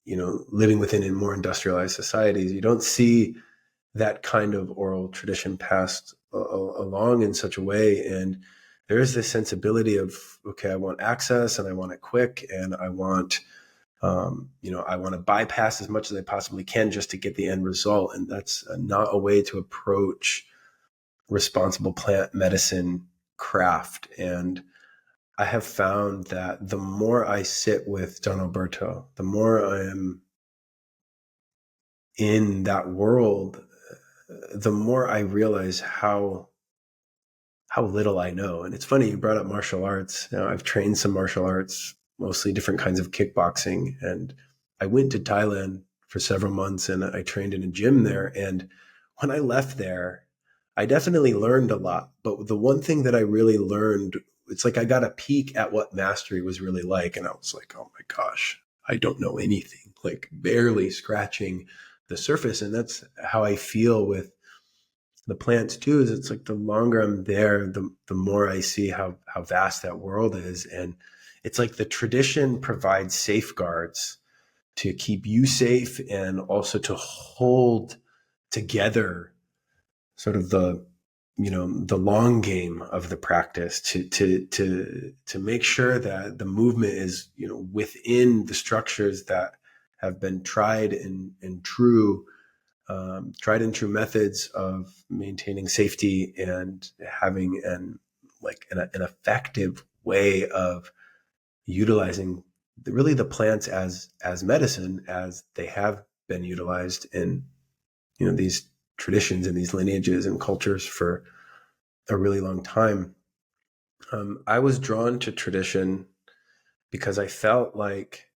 living within more industrialized societies. You don't see that kind of oral tradition passed along in such a way. And there is this sensibility of, okay, I want access, and I want it quick, and I want, I want to bypass as much as I possibly can just to get the end result. And that's not a way to approach responsible plant medicine craft. And I have found that the more I sit with Don Alberto, the more I am in that world, the more I realize how little I know. And it's funny, you brought up martial arts. Now, I've trained some martial arts, mostly different kinds of kickboxing. And I went to Thailand for several months and I trained in a gym there. And when I left there, I definitely learned a lot. But the one thing that I really learned, it's like I got a peek at what mastery was really like. And I was like, oh my gosh, I don't know anything, like barely scratching the surface. And that's how I feel with the plants too. Is it's like the longer I'm there, the more I see how vast that world is. And it's like the tradition provides safeguards to keep you safe and also to hold together sort of the long game of the practice to make sure that the movement is within the structures that have been tried and true methods of maintaining safety and having an effective way of utilizing the plants as medicine, as they have been utilized in these traditions and these lineages and cultures for a really long time. I was drawn to tradition because I felt like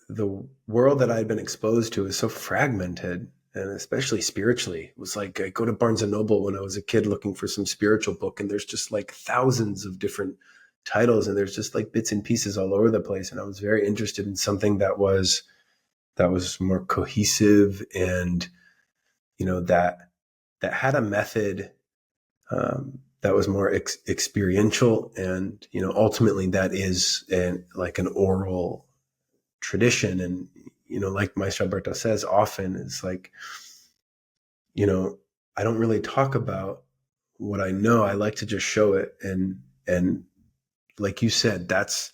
the world that I had been exposed to is so fragmented, and especially spiritually. It was like I go to Barnes and Noble when I was a kid looking for some spiritual book, and there's just like thousands of different titles, and there's just like bits and pieces all over the place. And I was very interested in something that was more cohesive and that had a method that was more experiential, and ultimately that is like an oral tradition. And like Maestro Alberto says often, it's like I don't really talk about what I know. I like to just show it. And like you said, that's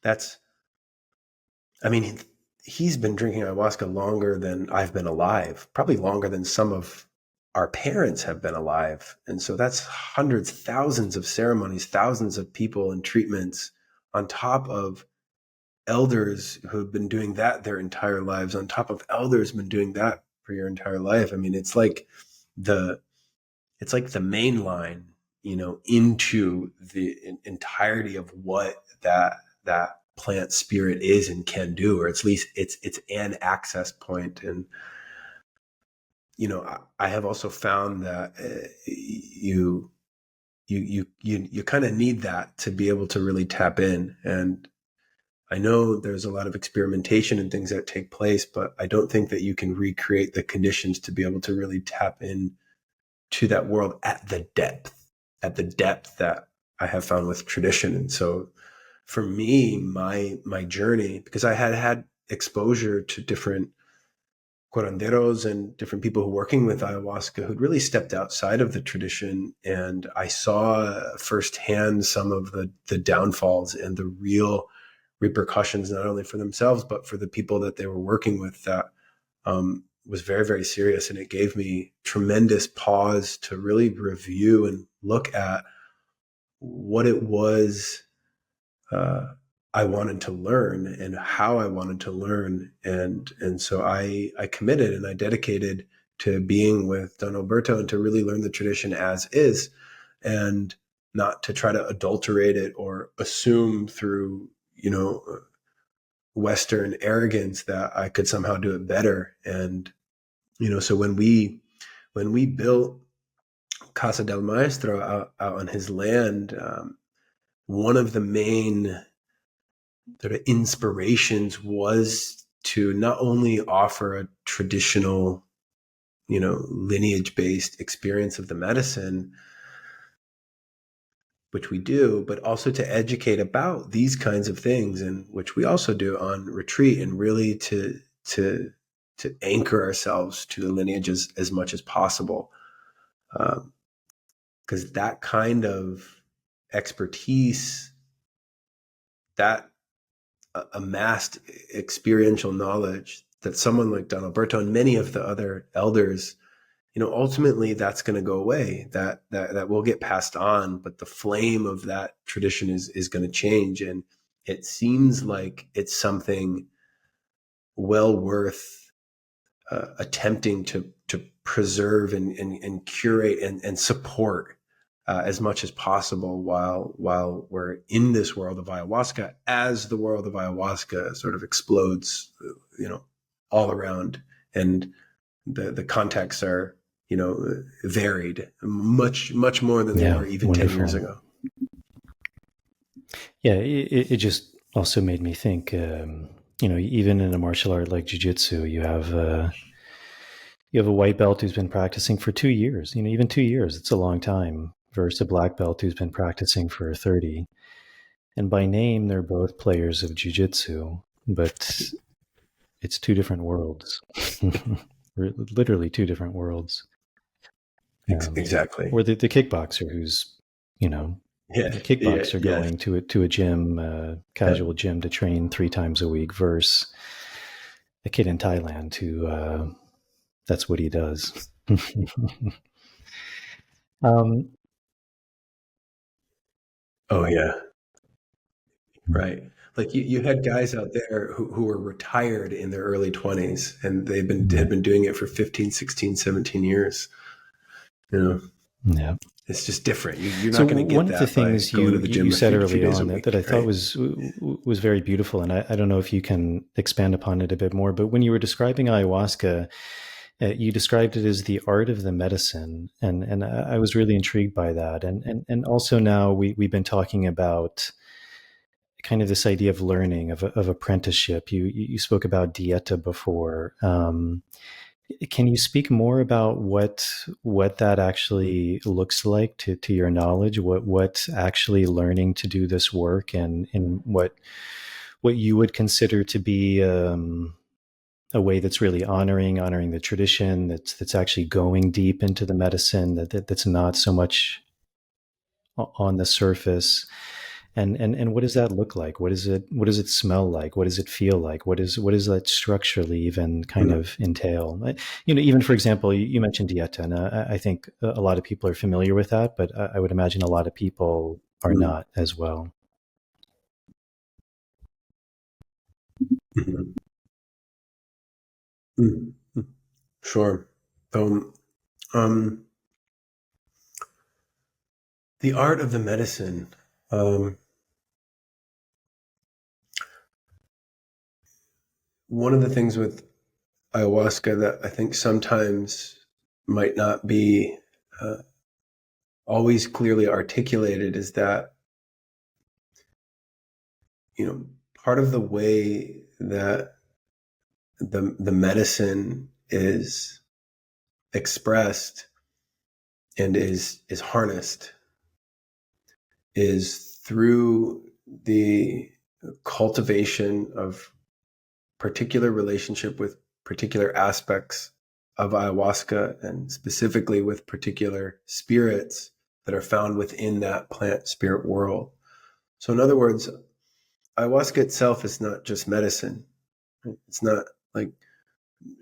I mean, he's been drinking ayahuasca longer than I've been alive, probably longer than some of our parents have been alive. And so that's hundreds, thousands of ceremonies, thousands of people and treatments on top of elders who have been doing that their entire lives, on top of elders who've been doing that for your entire life. I mean, it's like the main line, into the entirety of what that plant spirit is and can do, or at least it's an access point. And I have also found that you kind of need that to be able to really tap in. And I know there's a lot of experimentation and things that take place, but I don't think that you can recreate the conditions to be able to really tap in to that world at the depth that I have found with tradition. And so for me, my journey, because I had exposure to different curanderos and different people who were working with ayahuasca who'd really stepped outside of the tradition. And I saw firsthand some of the downfalls and the real repercussions, not only for themselves, but for the people that they were working with, that was very, very serious. And it gave me tremendous pause to really review and look at what it was I wanted to learn and how I wanted to learn. And so I committed and I dedicated to being with Don Alberto and to really learn the tradition as is, and not to try to adulterate it or assume through, Western arrogance that I could somehow do it better. And, so when we built Casa del Maestro out on his land, one of the main sort of inspirations was to not only offer a traditional, lineage-based experience of the medicine, which we do, but also to educate about these kinds of things, and which we also do on retreat, and really to anchor ourselves to the lineages as much as possible. Because that kind of expertise, that amassed experiential knowledge that someone like Don Alberto and many of the other elders ultimately that's going to go away. That will get passed on, but the flame of that tradition is going to change. And it seems like it's something well worth attempting to preserve and curate and support as much as possible while we're in this world of ayahuasca, as the world of ayahuasca sort of explodes, all around, and the contexts are, varied much more than they were even wonderful. 10 years ago. Yeah, it just also made me think, even in a martial art like jiu-jitsu, you have a white belt who's been practicing for 2 years. Even 2 years, it's a long time, versus a black belt who's been practicing for 30. And by name, they're both players of jiu-jitsu, but it's two different worlds. Literally two different worlds. Exactly. Or the kickboxer who's, the kickboxer going to a gym, casual gym to train 3 times a week, versus a kid in Thailand who that's what he does. Oh yeah, right. Like you had guys out there who were retired in their early 20s, and had been doing it for 15, 16, 17 years. Yeah. It's just different. You're not going to get one that of the things by going to the gym you said a few early days on a week, that I thought right? was very beautiful, and I don't know if you can expand upon it a bit more, but when you were describing ayahuasca, you described it as the art of the medicine, and I was really intrigued by that. And also now we've been talking about kind of this idea of learning, of apprenticeship. You spoke about dieta before. Can you speak more about what that actually looks like to your knowledge? What actually learning to do this work, and what you would consider to be a way that's really honoring the tradition, that's actually going deep into the medicine, that's not so much on the surface. And what does that look like? What does it smell like? What does it feel like? What does that structurally even kind of entail? Even for example, you mentioned dieta, and I think a lot of people are familiar with that, but I would imagine a lot of people are not as well. Mm-hmm. Mm-hmm. Sure. So, the art of the medicine. One of the things with ayahuasca that I think sometimes might not be always clearly articulated is that, part of the way that the medicine is expressed and is harnessed is through the cultivation of particular relationship with particular aspects of ayahuasca, and specifically with particular spirits that are found within that plant spirit world. So in other words, ayahuasca itself is not just medicine. It's not like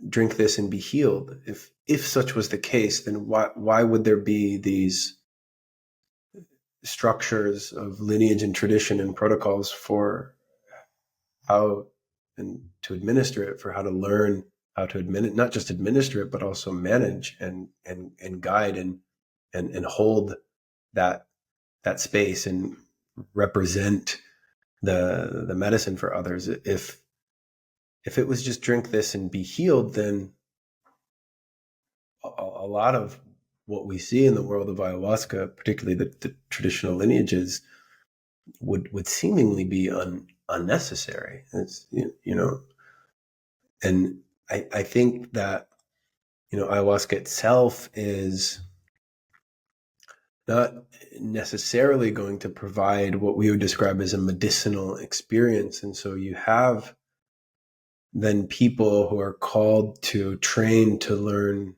drink this and be healed. If such was the case, then why would there be these structures of lineage and tradition and protocols for how and to administer it, for how to learn how to not just administer it, but also manage and guide and hold that space and represent the medicine for others. If it was just drink this and be healed, then a lot of what we see in the world of ayahuasca, particularly the traditional lineages, would seemingly be unnecessary. It's, and I think that, ayahuasca itself is not necessarily going to provide what we would describe as a medicinal experience. And so you have then people who are called to train to learn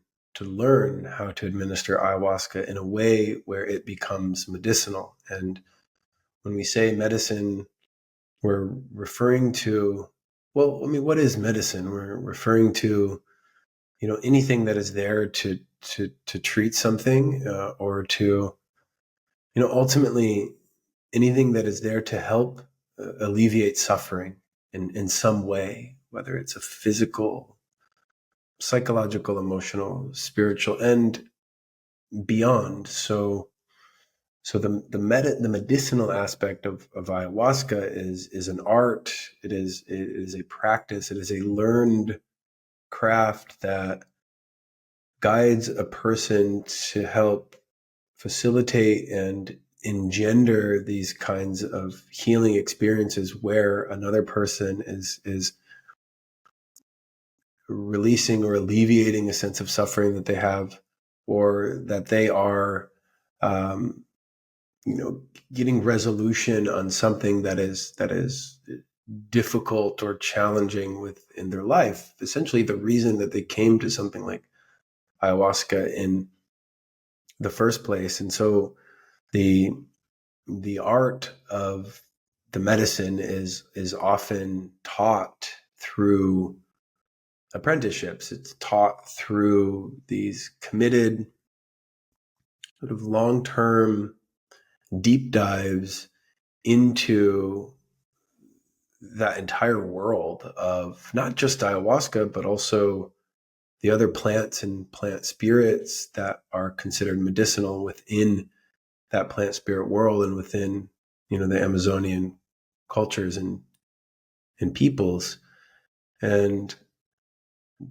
how to administer ayahuasca in a way where it becomes medicinal. And when we say medicine, we're referring to, well, I mean, what is medicine? We're referring to, anything that is there to to treat something, or to, ultimately anything that is there to help alleviate suffering in some way, whether it's a physical, psychological, emotional, spiritual, and beyond. So the medicinal aspect of ayahuasca is an art. It is a practice. It is a learned craft that guides a person to help facilitate and engender these kinds of healing experiences where another person is releasing or alleviating a sense of suffering that they have, or that they are getting resolution on something that is difficult or challenging within their life. Essentially, the reason that they came to something like ayahuasca in the first place. And so the art of the medicine is often taught through apprenticeships. It's taught through these committed, sort of long-term deep dives into that entire world of not just ayahuasca, but also the other plants and plant spirits that are considered medicinal within that plant spirit world, and within, the Amazonian cultures and peoples. And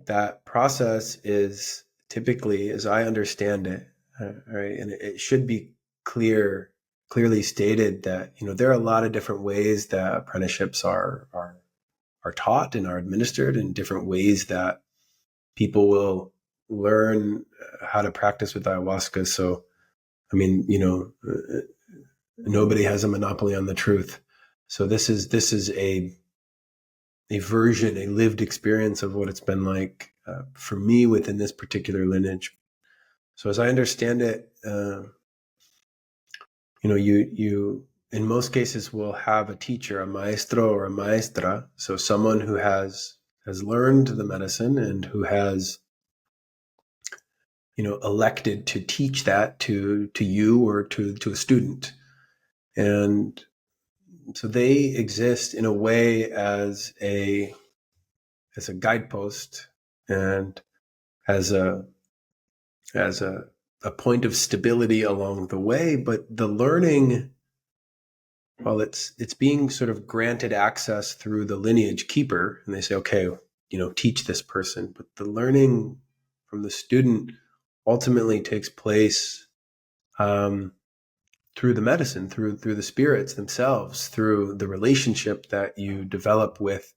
that process is typically, as I understand it, right, and it should be clearly stated that, there are a lot of different ways that apprenticeships are taught and are administered, and different ways that people will learn how to practice with ayahuasca. So, nobody has a monopoly on the truth. So this is a version, a lived experience of what it's been like for me within this particular lineage. So as I understand it, you in most cases will have a teacher, a maestro or a maestra. So someone who has learned the medicine and who has, elected to teach that to you or to a student. And so they exist in a way as a guidepost and as a point of stability along the way. But the learning, well, it's being sort of granted access through the lineage keeper, and they say, okay, teach this person. But the learning from the student ultimately takes place through the medicine, through the spirits themselves, through the relationship that you develop with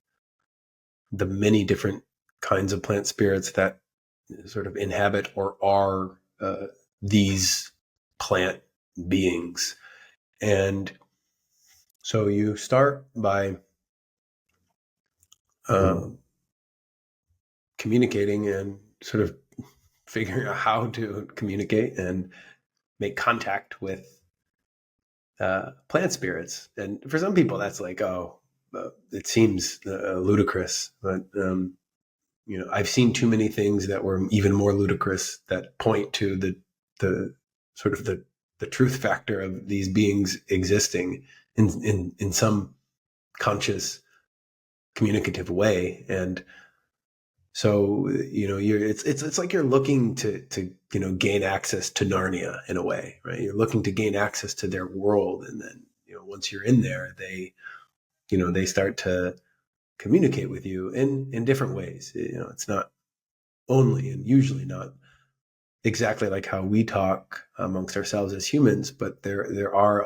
the many different kinds of plant spirits that sort of inhabit or are these plant beings. And so you start by communicating and sort of figuring out how to communicate and make contact with plant spirits. And for some people, that's like, it seems ludicrous. But I've seen too many things that were even more ludicrous that point to the sort of the truth factor of these beings existing in some conscious communicative way. And so, it's like you're looking to gain access to Narnia in a way, right? You're looking to gain access to their world. And then, once you're in there, they start to communicate with you in different ways. It's not only, and usually not exactly like how we talk amongst ourselves as humans, but there are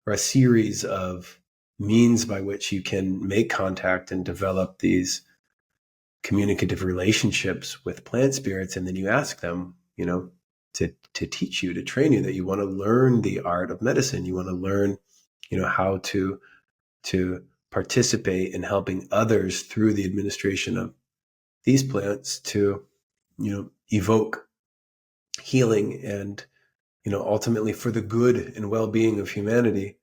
a series of means by which you can make contact and develop these communicative relationships with plant spirits. And then you ask them, to teach you, to train you, that you want to learn the art of medicine. You want to learn, how to participate in helping others through the administration of these plants to, evoke healing and, ultimately for the good and well-being of humanity,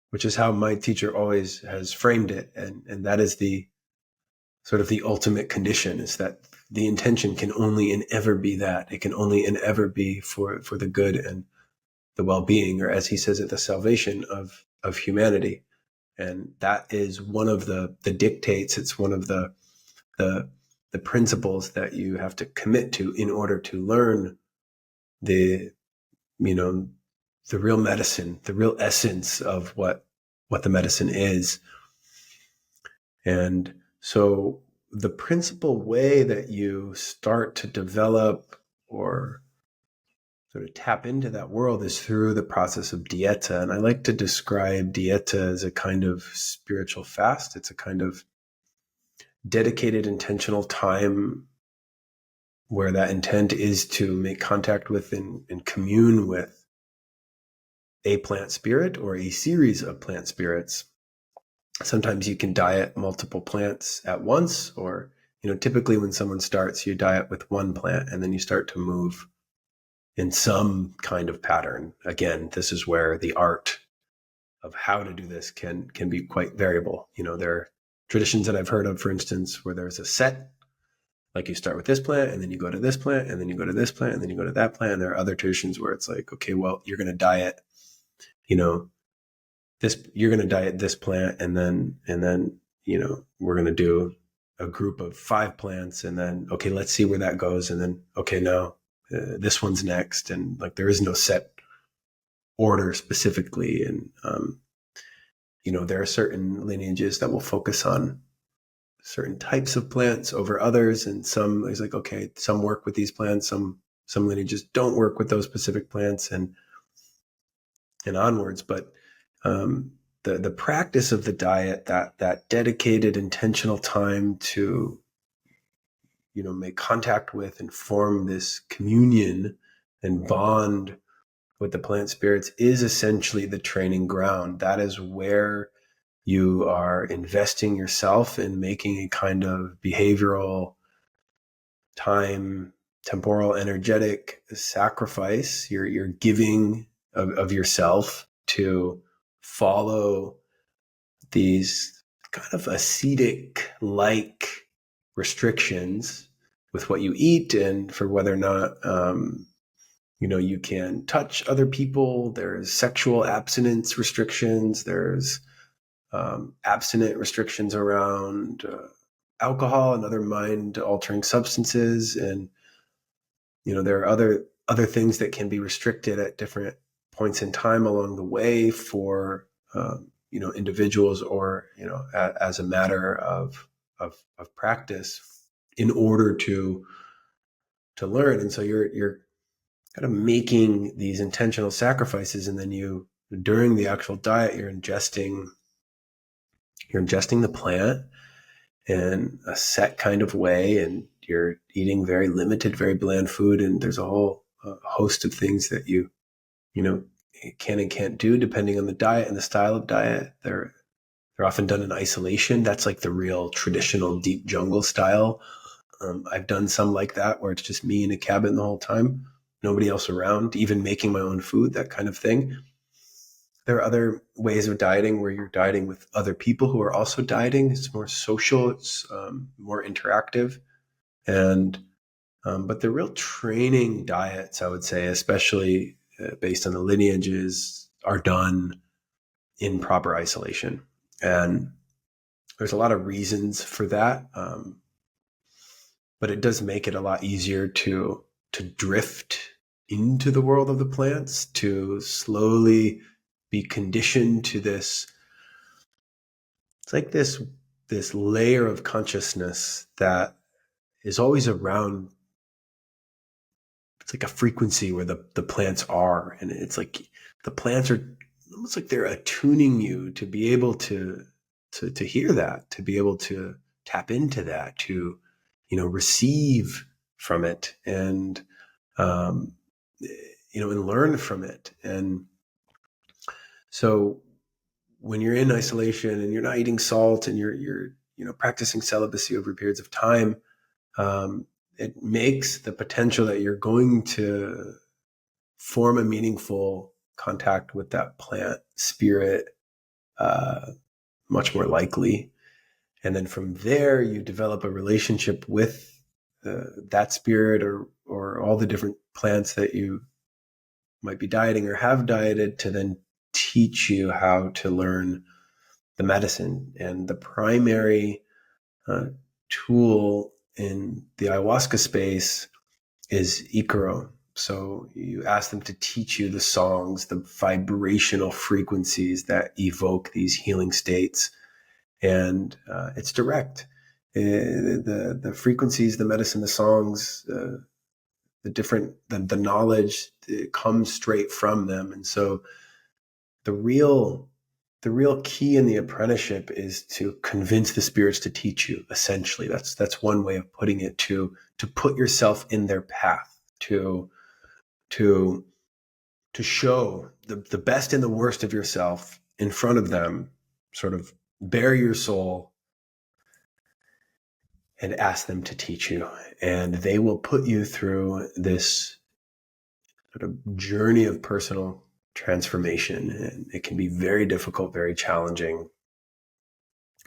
which is how my teacher always has framed it. And that is the sort of the ultimate condition, is that the intention can only and ever be that. It can only and ever be for the good and the well-being, or as he says it, the salvation of humanity. And that is one of the dictates. It's one of the principles that you have to commit to in order to learn the real medicine, the real essence of what the medicine is. And so the principal way that you start to develop or sort of tap into that world is through the process of dieta. And I like to describe dieta as a kind of spiritual fast. It's a kind of dedicated intentional time where that intent is to make contact with and commune with a plant spirit or a series of plant spirits. Sometimes you can diet multiple plants at once, or, typically when someone starts, you diet with one plant and then you start to move in some kind of pattern. Again, this is where the art of how to do this can be quite variable. There are traditions that I've heard of, for instance, where there's a set, like you start with this plant and then you go to this plant and then you go to this plant and then you go to that plant. And there are other traditions where it's like, okay, well, you're going to diet, you're going to diet this plant and then, we're going to do a group of 5 plants and then, okay, let's see where that goes. And then, okay, no, this one's next. And like, there is no set order specifically. And, there are certain lineages that will focus on certain types of plants over others. And some is like, okay, some work with these plants, some lineages don't work with those specific plants and onwards. But, the practice of the diet, that dedicated intentional time to, make contact with and form this communion and bond with the plant spirits is essentially the training ground. That is where you are investing yourself in making a kind of behavioral, time, temporal, energetic sacrifice. You're giving of yourself to follow these kind of ascetic-like restrictions with what you eat and for whether or not, you can touch other people. There's sexual abstinence restrictions. There's abstinent restrictions around alcohol and other mind-altering substances. And, there are other things that can be restricted at different points in time along the way for, individuals or, as a matter of practice in order to learn. And so you're kind of making these intentional sacrifices, and then during the actual diet, you're ingesting the plant in a set kind of way, and you're eating very limited, very bland food. And there's a whole host of things that you can and can't do depending on the diet and the style of diet. They're often done in isolation. That's like the real traditional deep jungle style. I've done some like that where it's just me in a cabin the whole time, nobody else around, even making my own food, that kind of thing. There are other ways of dieting where you're dieting with other people who are also dieting. It's more social, it's more interactive. And but the real training diets, I would say, especially based on the lineages, are done in proper isolation. And there's a lot of reasons for that. But it does make it a lot easier to drift into the world of the plants, to slowly be conditioned to this. It's like this layer of consciousness that is always around. It's like a frequency where the plants are, and it's like the plants are almost like they're attuning you to be able to hear that, to be able to tap into that, to receive from it, and and learn from it. And so when you're in isolation and you're not eating salt and you're practicing celibacy over periods of time, it makes the potential that you're going to form a meaningful contact with that plant spirit much more likely. And then from there, you develop a relationship with that spirit or all the different plants that you might be dieting or have dieted to then teach you how to learn the medicine. And the primary tool in the ayahuasca space is Icaro. So you ask them to teach you the songs, the vibrational frequencies that evoke these healing states. And it's direct. The frequencies, the medicine, the songs, the knowledge, it comes straight from them. And so the real key in the apprenticeship is to convince the spirits to teach you. Essentially, that's one way of putting it. To put yourself in their path, to show the best and the worst of yourself in front of them, sort of bare your soul, and ask them to teach you. And they will put you through this sort of journey of personal transformation. And it can be very difficult, very challenging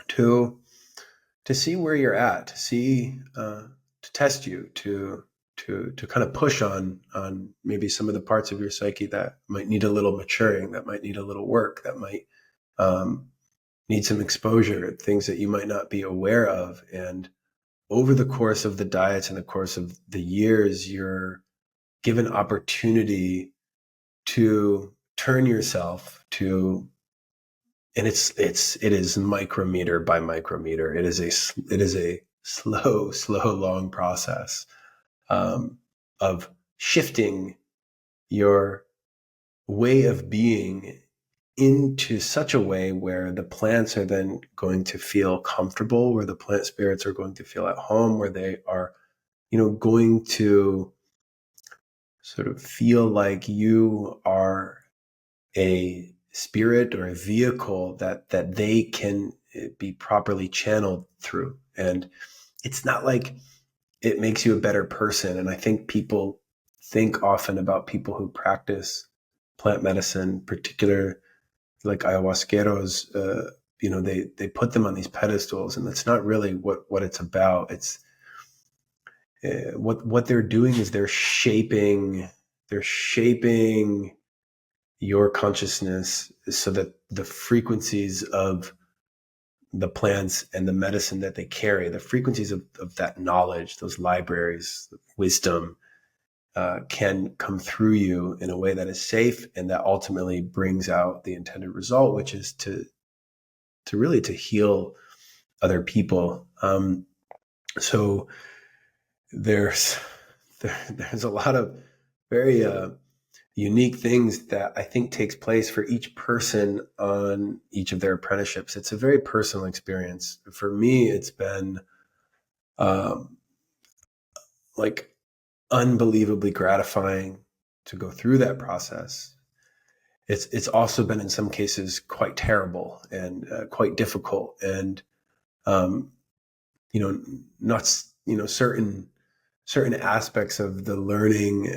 to see where you're at, to test you, to kind of push on maybe some of the parts of your psyche that might need a little maturing, that might need a little work, that might need some exposure, things that you might not be aware of. And over the course of the diets and the course of the years, you're given opportunity to turn yourself to, and it is micrometer by micrometer. It is a slow, long process of shifting your way of being into such a way where the plants are then going to feel comfortable, where the plant spirits are going to feel at home, where they are, going to sort of feel like you are a spirit or a vehicle that they can be properly channeled through. And it's not like it makes you a better person. And I think people think often about people who practice plant medicine, particular like ayahuasqueros, they put them on these pedestals, and that's not really what it's about. It's what they're doing is they're shaping your consciousness so that the frequencies of the plants and the medicine that they carry, the frequencies of that knowledge, those libraries, wisdom, can come through you in a way that is safe and that ultimately brings out the intended result, which is to really to heal other people. So there's a lot of very unique things that I think takes place for each person on each of their apprenticeships. It's a very personal experience. For me, it's been like unbelievably gratifying to go through that process. It's also been in some cases quite terrible and quite difficult, and certain aspects of the learning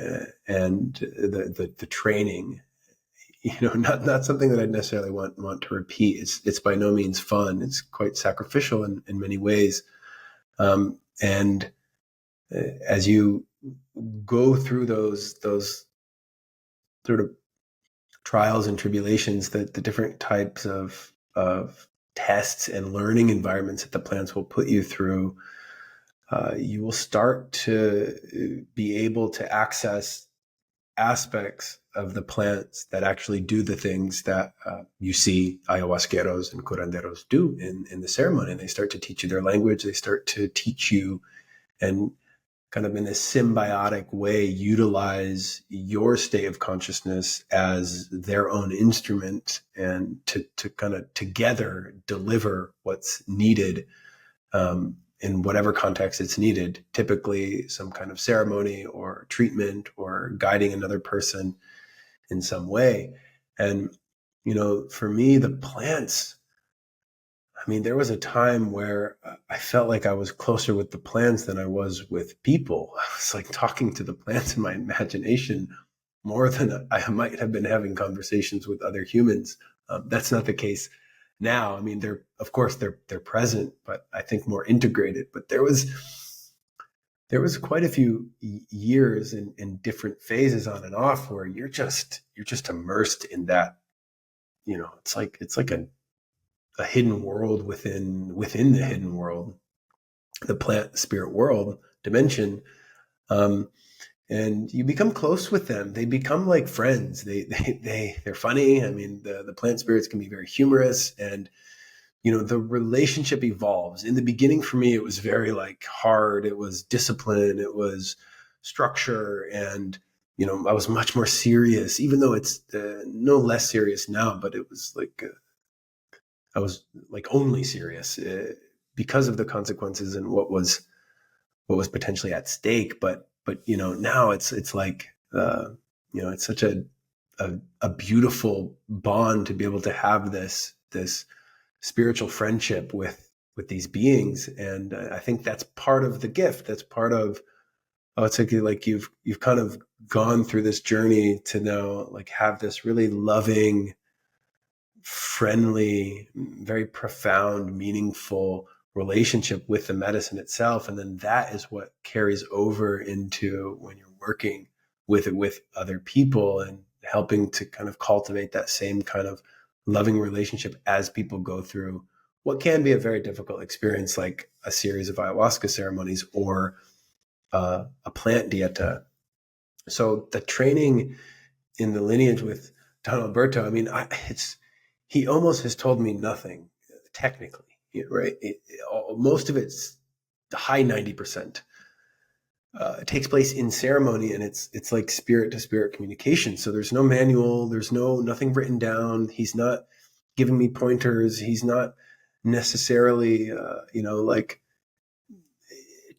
and the training, not something that I'd necessarily want to repeat. It's by no means fun. It's quite sacrificial in many ways, and as you go through those sort of trials and tribulations, the different types of tests and learning environments that the plants will put you through, you will start to be able to access aspects of the plants that actually do the things that you see ayahuasqueros and curanderos do in the ceremony. And they start to teach you their language. They start to teach you and kind of in a symbiotic way utilize your state of consciousness as their own instrument, and to kind of together deliver what's needed in whatever context it's needed, typically some kind of ceremony or treatment or guiding another person in some way. And, for me, the plants, there was a time where I felt like I was closer with the plants than I was with people. I was like talking to the plants in my imagination more than I might have been having conversations with other humans. That's not the case now. They're present, but I think more integrated. But there was there was quite a few years in different phases on and off where you're just immersed in that. It's like a hidden world within the hidden world, the plant spirit world dimension. And you become close with them. They become like friends. They're funny. I mean, the plant spirits can be very humorous, and the relationship evolves. In the beginning, for me, it was very like hard. It was discipline. It was structure, and I was much more serious. Even though it's no less serious now, but it was like I was like only serious because of the consequences and what was potentially at stake. But now it's like it's such a beautiful bond to be able to have this spiritual friendship with these beings. And I think that's part of the gift. That's part of, it's like you've kind of gone through this journey to now like have this really loving, friendly, very profound, meaningful relationship with the medicine itself. And then that is what carries over into when you're working with other people and helping to kind of cultivate that same kind of loving relationship as people go through what can be a very difficult experience, like a series of ayahuasca ceremonies or a plant dieta. So the training in the lineage with Don Alberto, I mean, he almost has told me nothing technically, right? Most of it's the high 90%. It takes place in ceremony, and it's like spirit to spirit communication. So there's no manual, there's nothing written down. He's not giving me pointers. He's not necessarily, like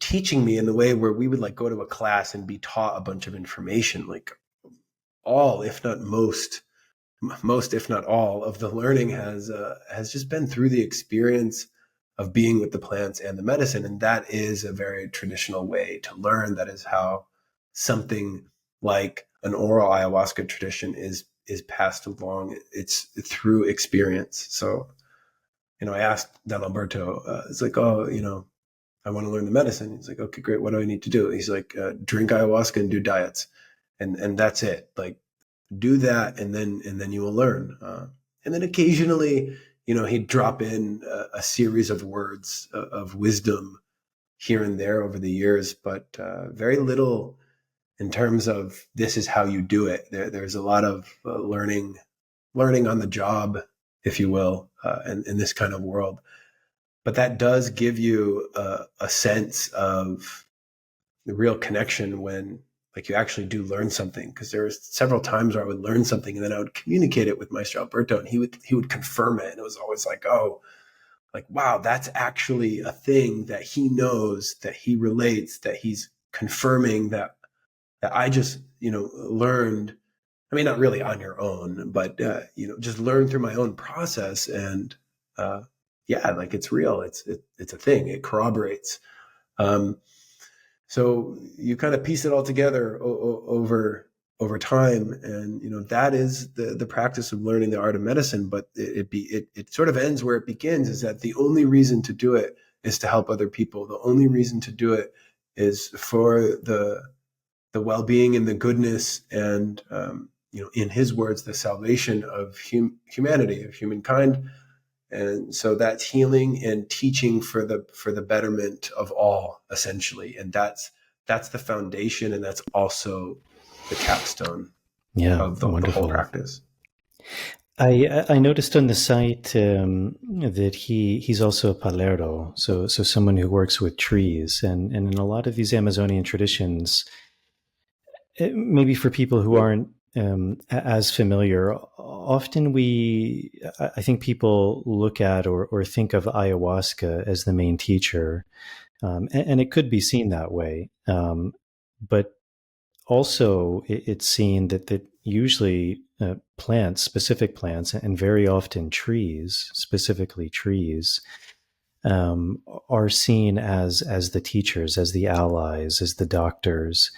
teaching me in the way where we would like go to a class and be taught a bunch of information. Like all, if not most, if not all, of the learning has just been through the experience of being with the plants and the medicine. And that is a very traditional way to learn. That is how something like an oral ayahuasca tradition is passed along. It's through experience. So, I asked Don Alberto, it's like, oh, I want to learn the medicine. He's like, okay, great. What do I need to do? He's like, drink ayahuasca and do diets. And that's it. Like, do that, and then you will learn. And then occasionally, he'd drop in a series of words of wisdom here and there over the years, but very little in terms of this is how you do it. There's a lot of learning on the job, if you will, in this kind of world. But that does give you a sense of the real connection when like you actually do learn something, because there were several times where I would learn something and then I would communicate it with Maestro Alberto, and he would confirm it. And it was always like, oh, like, wow, that's actually a thing that he knows, that he relates, that he's confirming that I just, learned. I mean, not really on your own, but, just learn through my own process. And yeah, like it's real. It's a thing. It corroborates. So you kind of piece it all together over time, and that is the practice of learning the art of medicine. But it sort of ends where it begins, is that the only reason to do it is to help other people. The only reason to do it is for the well-being and the goodness and in his words, the salvation of humanity, of humankind. And so that's healing and teaching for the betterment of all, essentially. And that's the foundation, and that's also the capstone of the whole practice. I noticed on the site that he's also a palero, so someone who works with trees, and in a lot of these Amazonian traditions, maybe for people who aren't as familiar, often I think people look at or think of ayahuasca as the main teacher, and it could be seen that way. But also it's seen that usually plants, specific plants, and very often trees, specifically trees, are seen as the teachers, as the allies, as the doctors.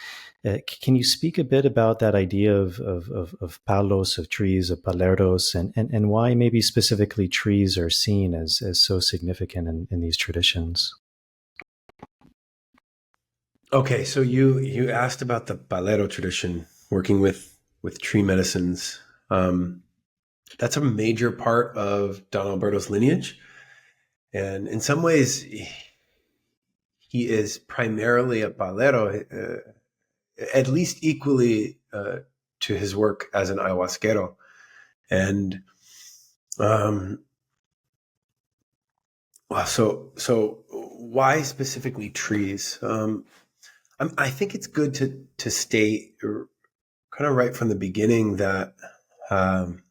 Can you speak a bit about that idea of palos, of trees, of paleros, and why maybe specifically trees are seen as so significant in these traditions? Okay, so you asked about the Palero tradition, working with tree medicines. Um, that's a major part of Don Alberto's lineage, and in some ways, he is primarily a Palero, at least equally to his work as an ayahuasquero. And um, wow, so why specifically trees? I think it's good to state kind of right from the beginning that um,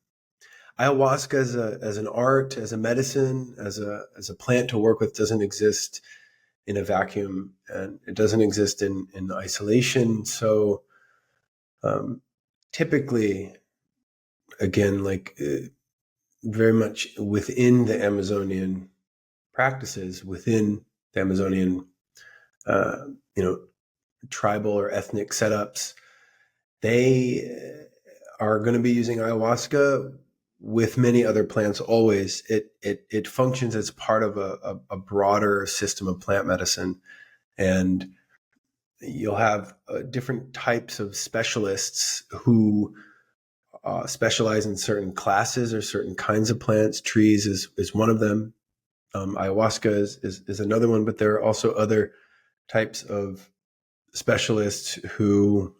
ayahuasca as an art, as a medicine, as a plant to work with doesn't exist in a vacuum, and it doesn't exist in isolation. So um, typically, again, like very much within the Amazonian practices, within the Amazonian, uh, you know, tribal or ethnic setups, they are going to be using ayahuasca with many other plants always. It functions as part of a broader system of plant medicine, and you'll have different types of specialists who specialize in certain classes or certain kinds of plants. Trees is one of them. Ayahuasca is another one, but there are also other types of specialists who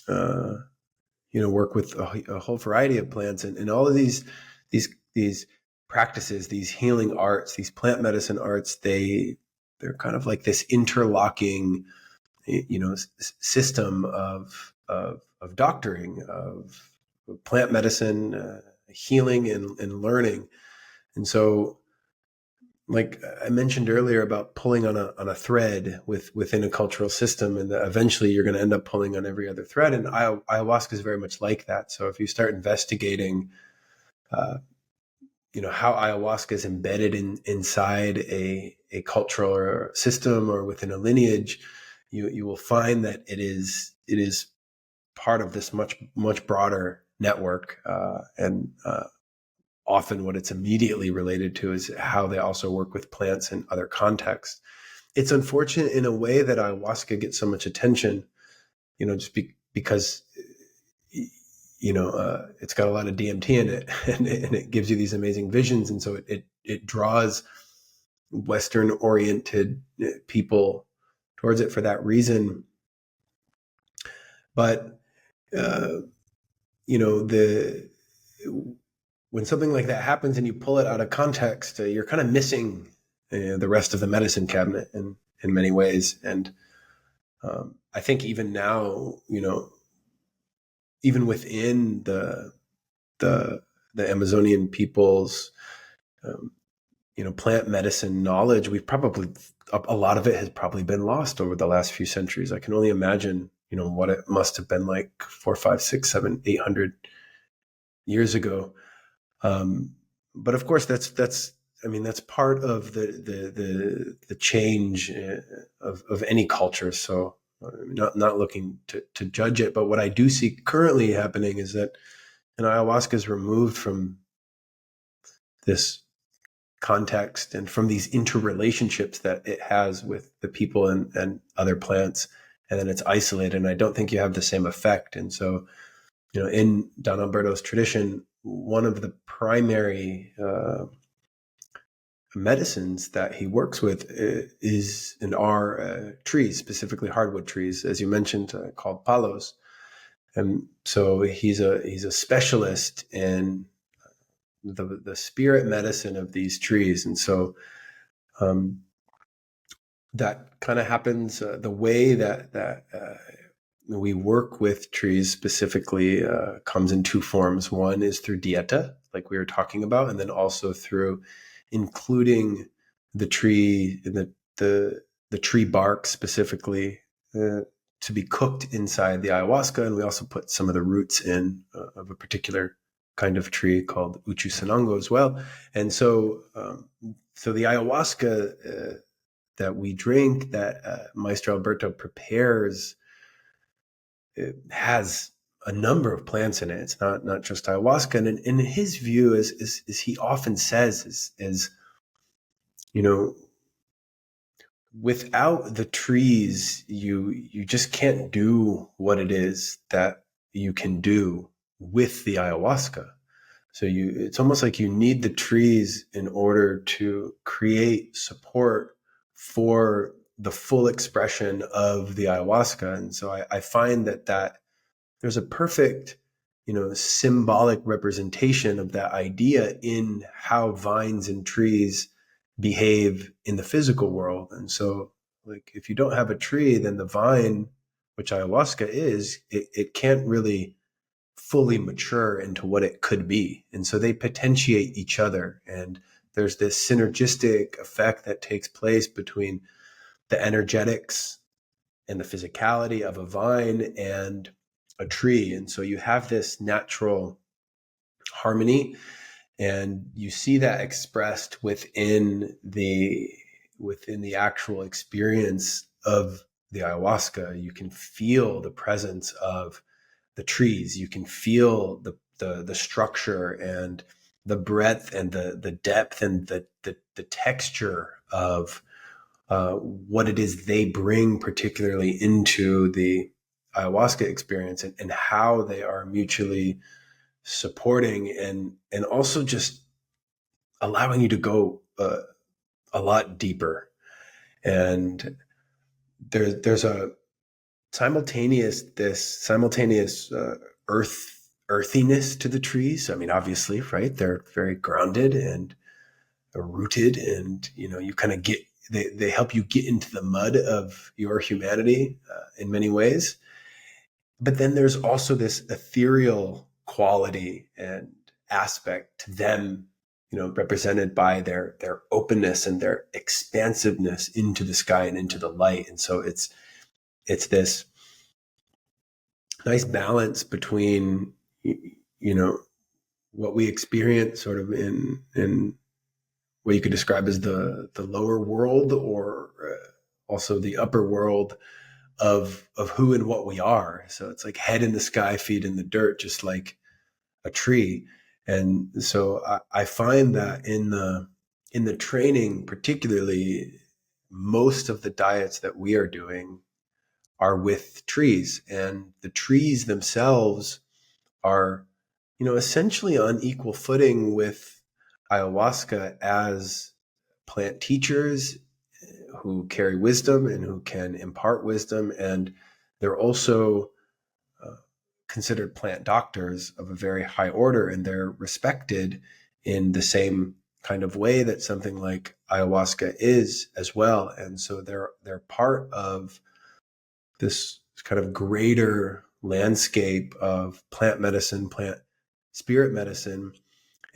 uh, work with a whole variety of plants, and all of these practices, these healing arts, these plant medicine arts, they're kind of like this interlocking, system of doctoring, of plant medicine, healing, and learning. And so, like I mentioned earlier about pulling on a thread within a cultural system, and that eventually you're going to end up pulling on every other thread. And ayahuasca is very much like that. So if you start investigating, uh, how ayahuasca is embedded inside a cultural or system or within a lineage, you will find that it is part of this much broader network, and often what it's immediately related to is how they also work with plants in other contexts. It's unfortunate in a way that ayahuasca gets so much attention, just because, it's got a lot of DMT in it, and it gives you these amazing visions. And so it draws Western oriented people towards it for that reason. But, uh, the when something like that happens and you pull it out of context, you're kind of missing the rest of the medicine cabinet in many ways. And I think even now, even within the Amazonian people's, um, plant medicine knowledge, we've probably a lot of it has probably been lost over the last few centuries. I can only imagine, what it must have been like 4, 5, 6, 7, 800 years ago. But of course, that's part of the change of any culture. So not looking to judge it, but what I do see currently happening is that ayahuasca is removed from this context and from these interrelationships that it has with the people and other plants, and then it's isolated. And I don't think you have the same effect. And so, in Don Alberto's tradition, one of the primary medicines that he works with is and are trees, specifically hardwood trees, as you mentioned, called palos. And so he's a specialist in the spirit medicine of these trees. And so um, that kind of happens the way that we work with trees specifically comes in two forms. One is through dieta, like we were talking about, and then also through including the tree, the tree bark specifically, to be cooked inside the ayahuasca. And we also put some of the roots in of a particular kind of tree called uchusanongo as well. And so, so the ayahuasca that we drink, that Maestro Alberto prepares, it has a number of plants in it. It's not just ayahuasca. And in his view, as he often says, is you know without the trees, you just can't do what it is that you can do with the ayahuasca. So it's almost like you need the trees in order to create support for the full expression of the ayahuasca. And so I find that there's a perfect, symbolic representation of that idea in how vines and trees behave in the physical world. And so, like, if you don't have a tree, then the vine, which ayahuasca is, it can't really fully mature into what it could be. And so they potentiate each other. And there's this synergistic effect that takes place between the energetics and the physicality of a vine and a tree. And so you have this natural harmony, and you see that expressed within the actual experience of the ayahuasca. You can feel the presence of the trees. You can feel the structure and the breadth and the depth and the texture of what it is they bring particularly into the ayahuasca experience, and how they are mutually supporting and also just allowing you to go a lot deeper. And there's a simultaneous earthiness to the trees. I mean, obviously, right? They're very grounded and rooted, and you kind of they help you get into the mud of your humanity in many ways. But then there's also this ethereal quality and aspect to them, represented by their openness and their expansiveness into the sky and into the light. And so it's this nice balance between, what we experience sort of in what you could describe as the lower world, or also the upper world of who and what we are. So it's like head in the sky, feet in the dirt, just like a tree. And so I find that in the training, particularly, most of the diets that we are doing are with trees, and the trees themselves are, essentially on equal footing with ayahuasca as plant teachers who carry wisdom and who can impart wisdom. And they're also considered plant doctors of a very high order, and they're respected in the same kind of way that something like ayahuasca is as well. And so they're part of this kind of greater landscape of plant medicine, plant spirit medicine.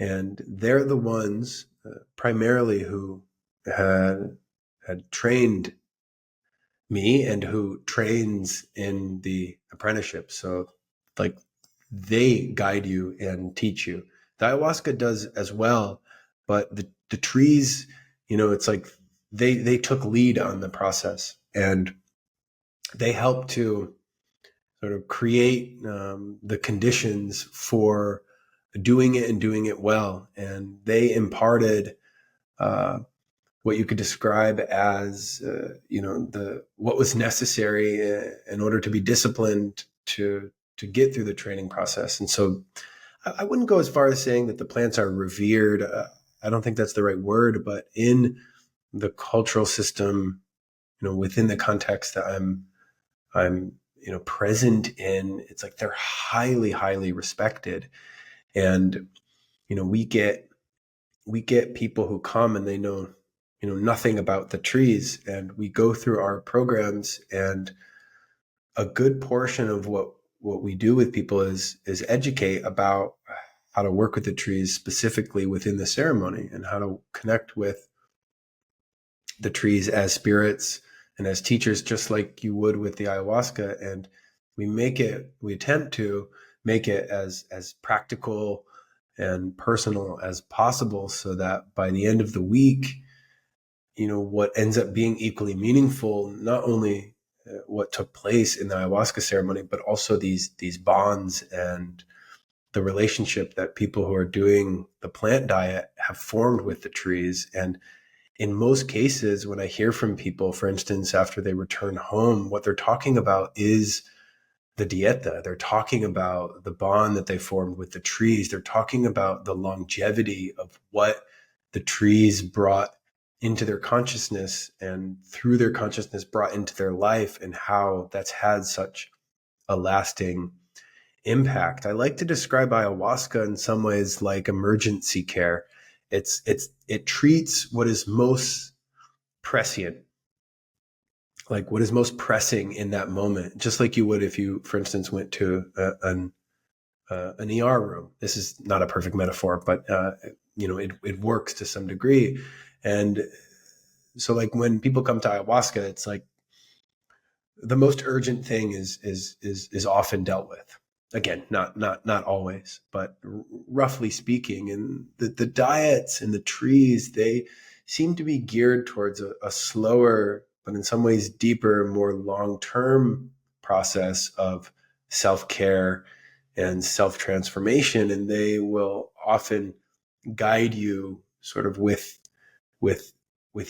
And they're the ones primarily who had trained me and who trains in the apprenticeship. So, like, they guide you and teach you. The ayahuasca does as well, but the trees, it's like they took lead on the process, and they help to sort of create the conditions for doing it and doing it well. And they imparted what you could describe as, what was necessary in order to be disciplined to get through the training process. And so I wouldn't go as far as saying that the plants are revered. I don't think that's the right word, but in the cultural system, within the context that I'm present in, it's like they're highly, highly respected. And, we get people who come and they know, nothing about the trees, and we go through our programs, and a good portion of what we do with people is educate about how to work with the trees specifically within the ceremony, and how to connect with the trees as spirits and as teachers, just like you would with the ayahuasca. And we attempt to make it as practical and personal as possible, so that by the end of the week, what ends up being equally meaningful, not only what took place in the ayahuasca ceremony, but also these bonds and the relationship that people who are doing the plant diet have formed with the trees. And in most cases, when I hear from people, for instance, after they return home, what they're talking about is the dieta. They're talking about the bond that they formed with the trees. They're talking about the longevity of what the trees brought into their consciousness and through their consciousness brought into their life, and how that's had such a lasting impact. I like to describe ayahuasca in some ways like emergency care. It treats what is most prescient, like what is most pressing in that moment, just like you would if you, for instance, went to an ER room. This is not a perfect metaphor, but it works to some degree. And so, like when people come to ayahuasca, it's like the most urgent thing is often dealt with. Again, not always, but roughly speaking. And the diets and the trees, they seem to be geared towards a slower, but in some ways deeper, more long-term process of self-care and self-transformation. And they will often guide you sort of with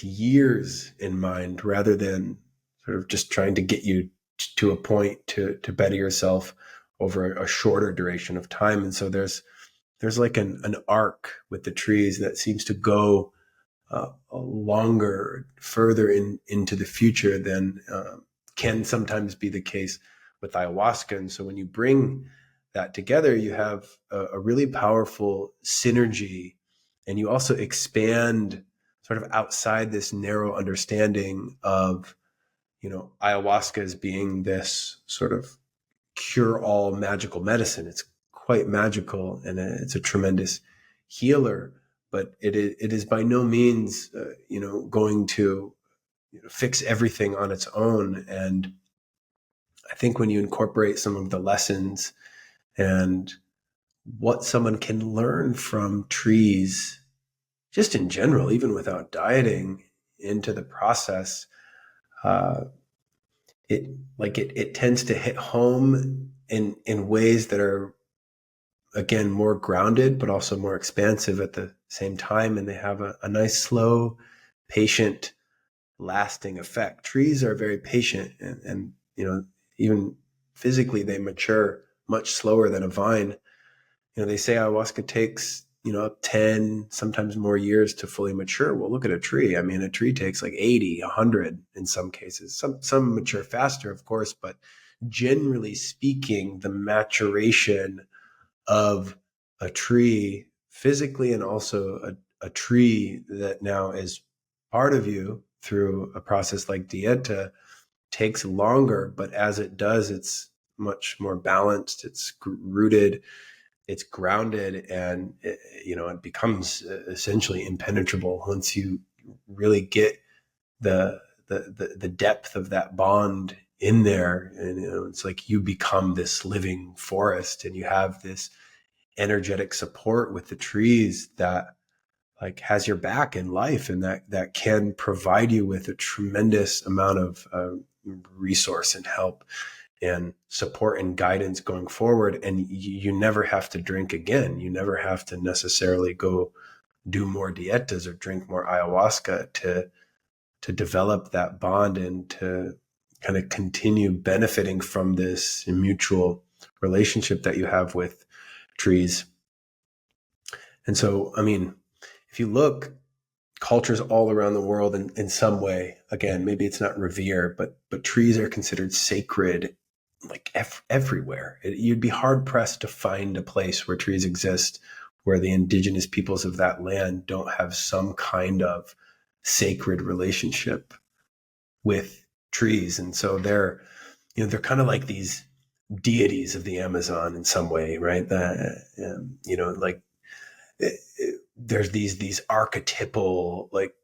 years in mind, rather than sort of just trying to get you to a point to better yourself over a shorter duration of time. And so there's like an arc with the trees that seems to go longer, further into the future than can sometimes be the case with ayahuasca. And so when you bring that together, you have a really powerful synergy, and you also expand sort of outside this narrow understanding of, ayahuasca as being this sort of cure-all magical medicine. It's quite magical, and it's a tremendous healer, but it is by no means, going to fix everything on its own. And I think when you incorporate some of the lessons and what someone can learn from trees, just in general, even without dieting, into the process, it tends to hit home in ways that are, again, more grounded, but also more expansive at the same time. And they have a nice, slow, patient, lasting effect. Trees are very patient, and even physically, they mature much slower than a vine. They say ayahuasca takes 10, sometimes more years to fully mature. Well, look at a tree. I mean, a tree takes like 80, 100 in some cases. Some mature faster, of course, but generally speaking, the maturation of a tree physically, and also a tree that now is part of you through a process like dieta, takes longer. But as it does, it's much more balanced, it's rooted, it's grounded, and it becomes essentially impenetrable once you really get the depth of that bond in there. And it's like you become this living forest, and you have this energetic support with the trees that like has your back in life, and that can provide you with a tremendous amount of resource and help and support and guidance going forward. And you never have to drink again. You never have to necessarily go do more dietas or drink more ayahuasca to develop that bond and to kind of continue benefiting from this mutual relationship that you have with trees. And so, I mean, if you look, cultures all around the world in some way, again, maybe it's not revere, but trees are considered sacred, like everywhere. You'd be hard pressed to find a place where trees exist where the indigenous peoples of that land don't have some kind of sacred relationship with trees. And so they're kind of like these deities of the Amazon in some way, right? There's these archetypal, like,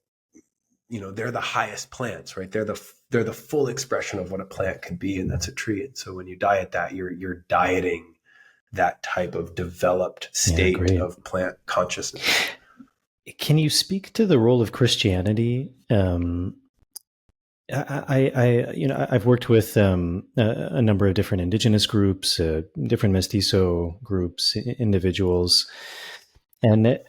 they're the highest plants, right? They're the full expression of what a plant could be, and that's a tree. And so when you diet that, you're dieting that type of developed state of plant consciousness. Can you speak to the role of Christianity? I've worked with a number of different indigenous groups, different mestizo groups, individuals, and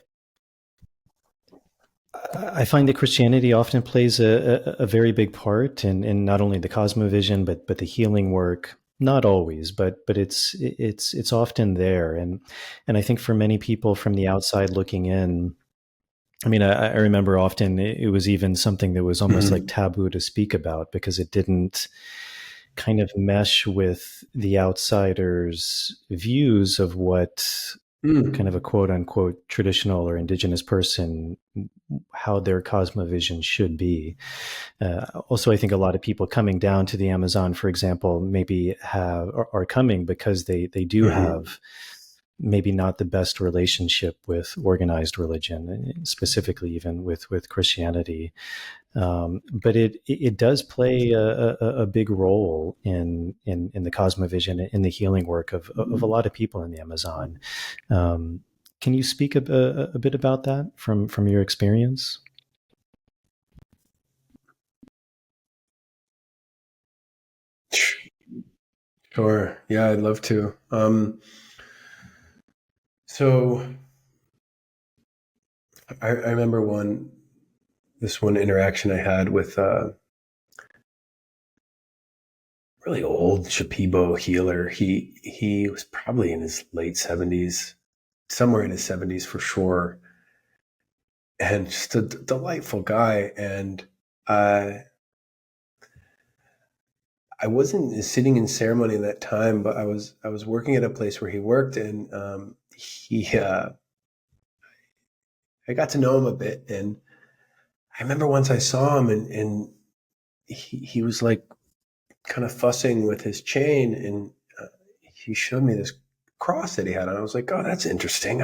I find that Christianity often plays a very big part in not only the cosmovision, but the healing work. Not always, but it's often there, and I think for many people from the outside looking in, I mean, I remember often it was even something that was almost like Mhm. taboo to speak about because it didn't kind of mesh with the outsiders' views of what kind of a Mm. quote unquote traditional or indigenous person, how their cosmovision should be. Also, I think a lot of people coming down to the Amazon, for example, maybe are coming because they do Mhm. have maybe not the best relationship with organized religion, specifically even with Christianity. But it does play a big role in the cosmovision, in the healing work of a lot of people in the Amazon. Um, can you speak a bit about that from your experience? Sure. Yeah, I'd love to. So I remember this one interaction I had with a really old Shipibo healer. He was probably in his late 70s, somewhere in his 70s for sure, and just a delightful guy. And I wasn't sitting in ceremony at that time, but I was working at a place where he worked, and he I got to know him a bit, and I remember once I saw him, and he was like kind of fussing with his chain, and he showed me this cross that he had, and I was like, oh, that's interesting.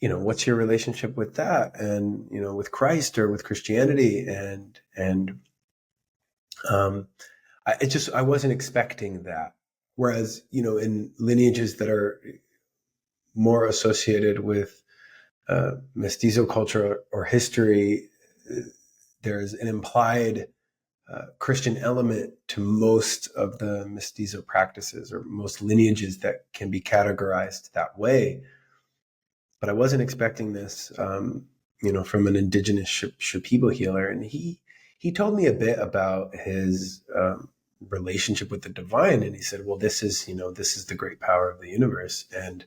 What's your relationship with that, and with Christ or with Christianity, and um, I wasn't expecting that. Whereas, in lineages that are more associated with mestizo culture or history, there's an implied Christian element to most of the mestizo practices or most lineages that can be categorized that way. But I wasn't expecting this, from an indigenous Shipibo healer, and he told me a bit about his relationship with the divine, and he said, "Well, this is the great power of the universe." And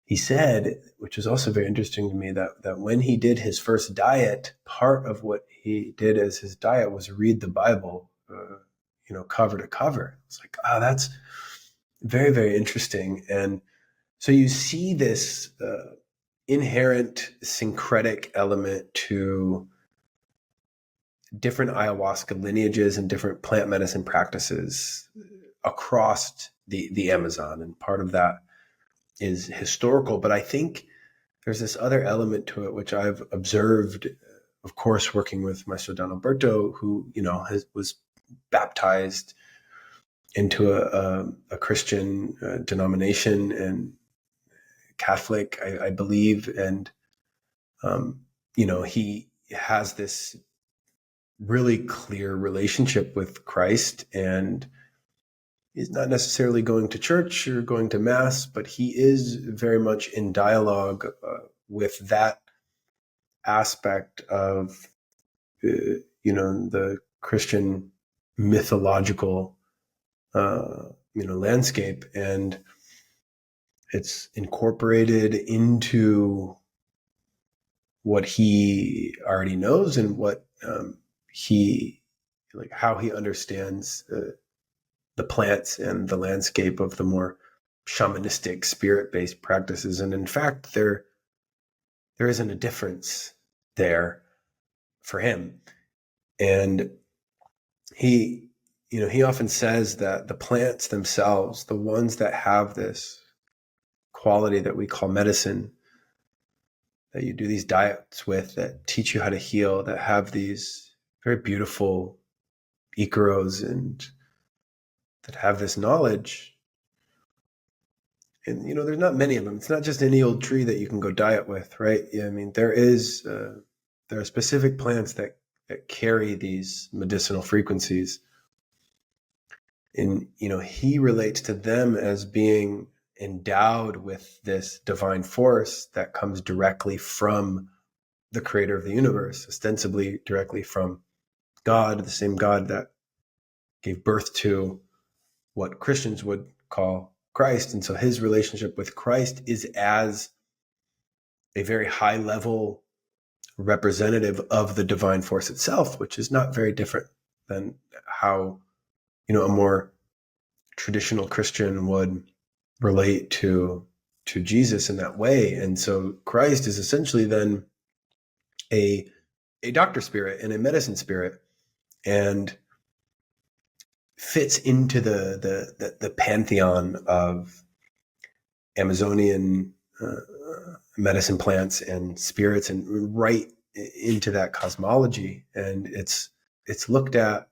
he said, which was also very interesting to me, that when he did his first diet, part of what he did as his diet was read the Bible, cover to cover. It's like, oh, that's very, very interesting. And so you see this inherent syncretic element to different ayahuasca lineages and different plant medicine practices across the Amazon. And part of that is historical, but I think there's this other element to it, which I've observed, of course, working with Maestro Alberto, who, was baptized into a Christian denomination and Catholic, I believe. And, he has this really clear relationship with Christ, and he's not necessarily going to church or going to mass, but he is very much in dialogue with that aspect of the Christian mythological landscape, and it's incorporated into what he already knows and what he like how he understands the plants and the landscape of the more shamanistic spirit-based practices. And in fact, there isn't a difference there for him. And he he often says that the plants themselves, the ones that have this quality that we call medicine, that you do these diets with, that teach you how to heal, that have these very beautiful icaros and that have this knowledge. And there's not many of them. It's not just any old tree that you can go diet with, right? I mean, there are specific plants that carry these medicinal frequencies, and he relates to them as being endowed with this divine force that comes directly from the creator of the universe, ostensibly directly from God, the same God that gave birth to what Christians would call Christ. And so his relationship with Christ is as a very high level representative of the divine force itself, which is not very different than how, a more traditional Christian would relate to Jesus in that way. And so Christ is essentially then a doctor spirit and a medicine spirit, and fits into the pantheon of Amazonian medicine plants and spirits, and right into that cosmology. And it's looked at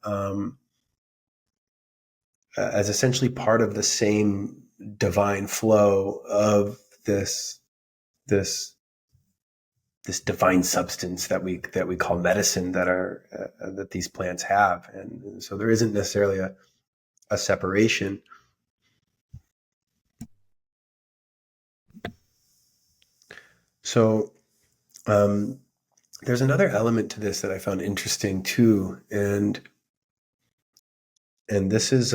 as essentially part of the same divine flow of this divine substance that we call medicine, that these plants have. And so there isn't necessarily a separation. So there's another element to this that I found interesting too, and this is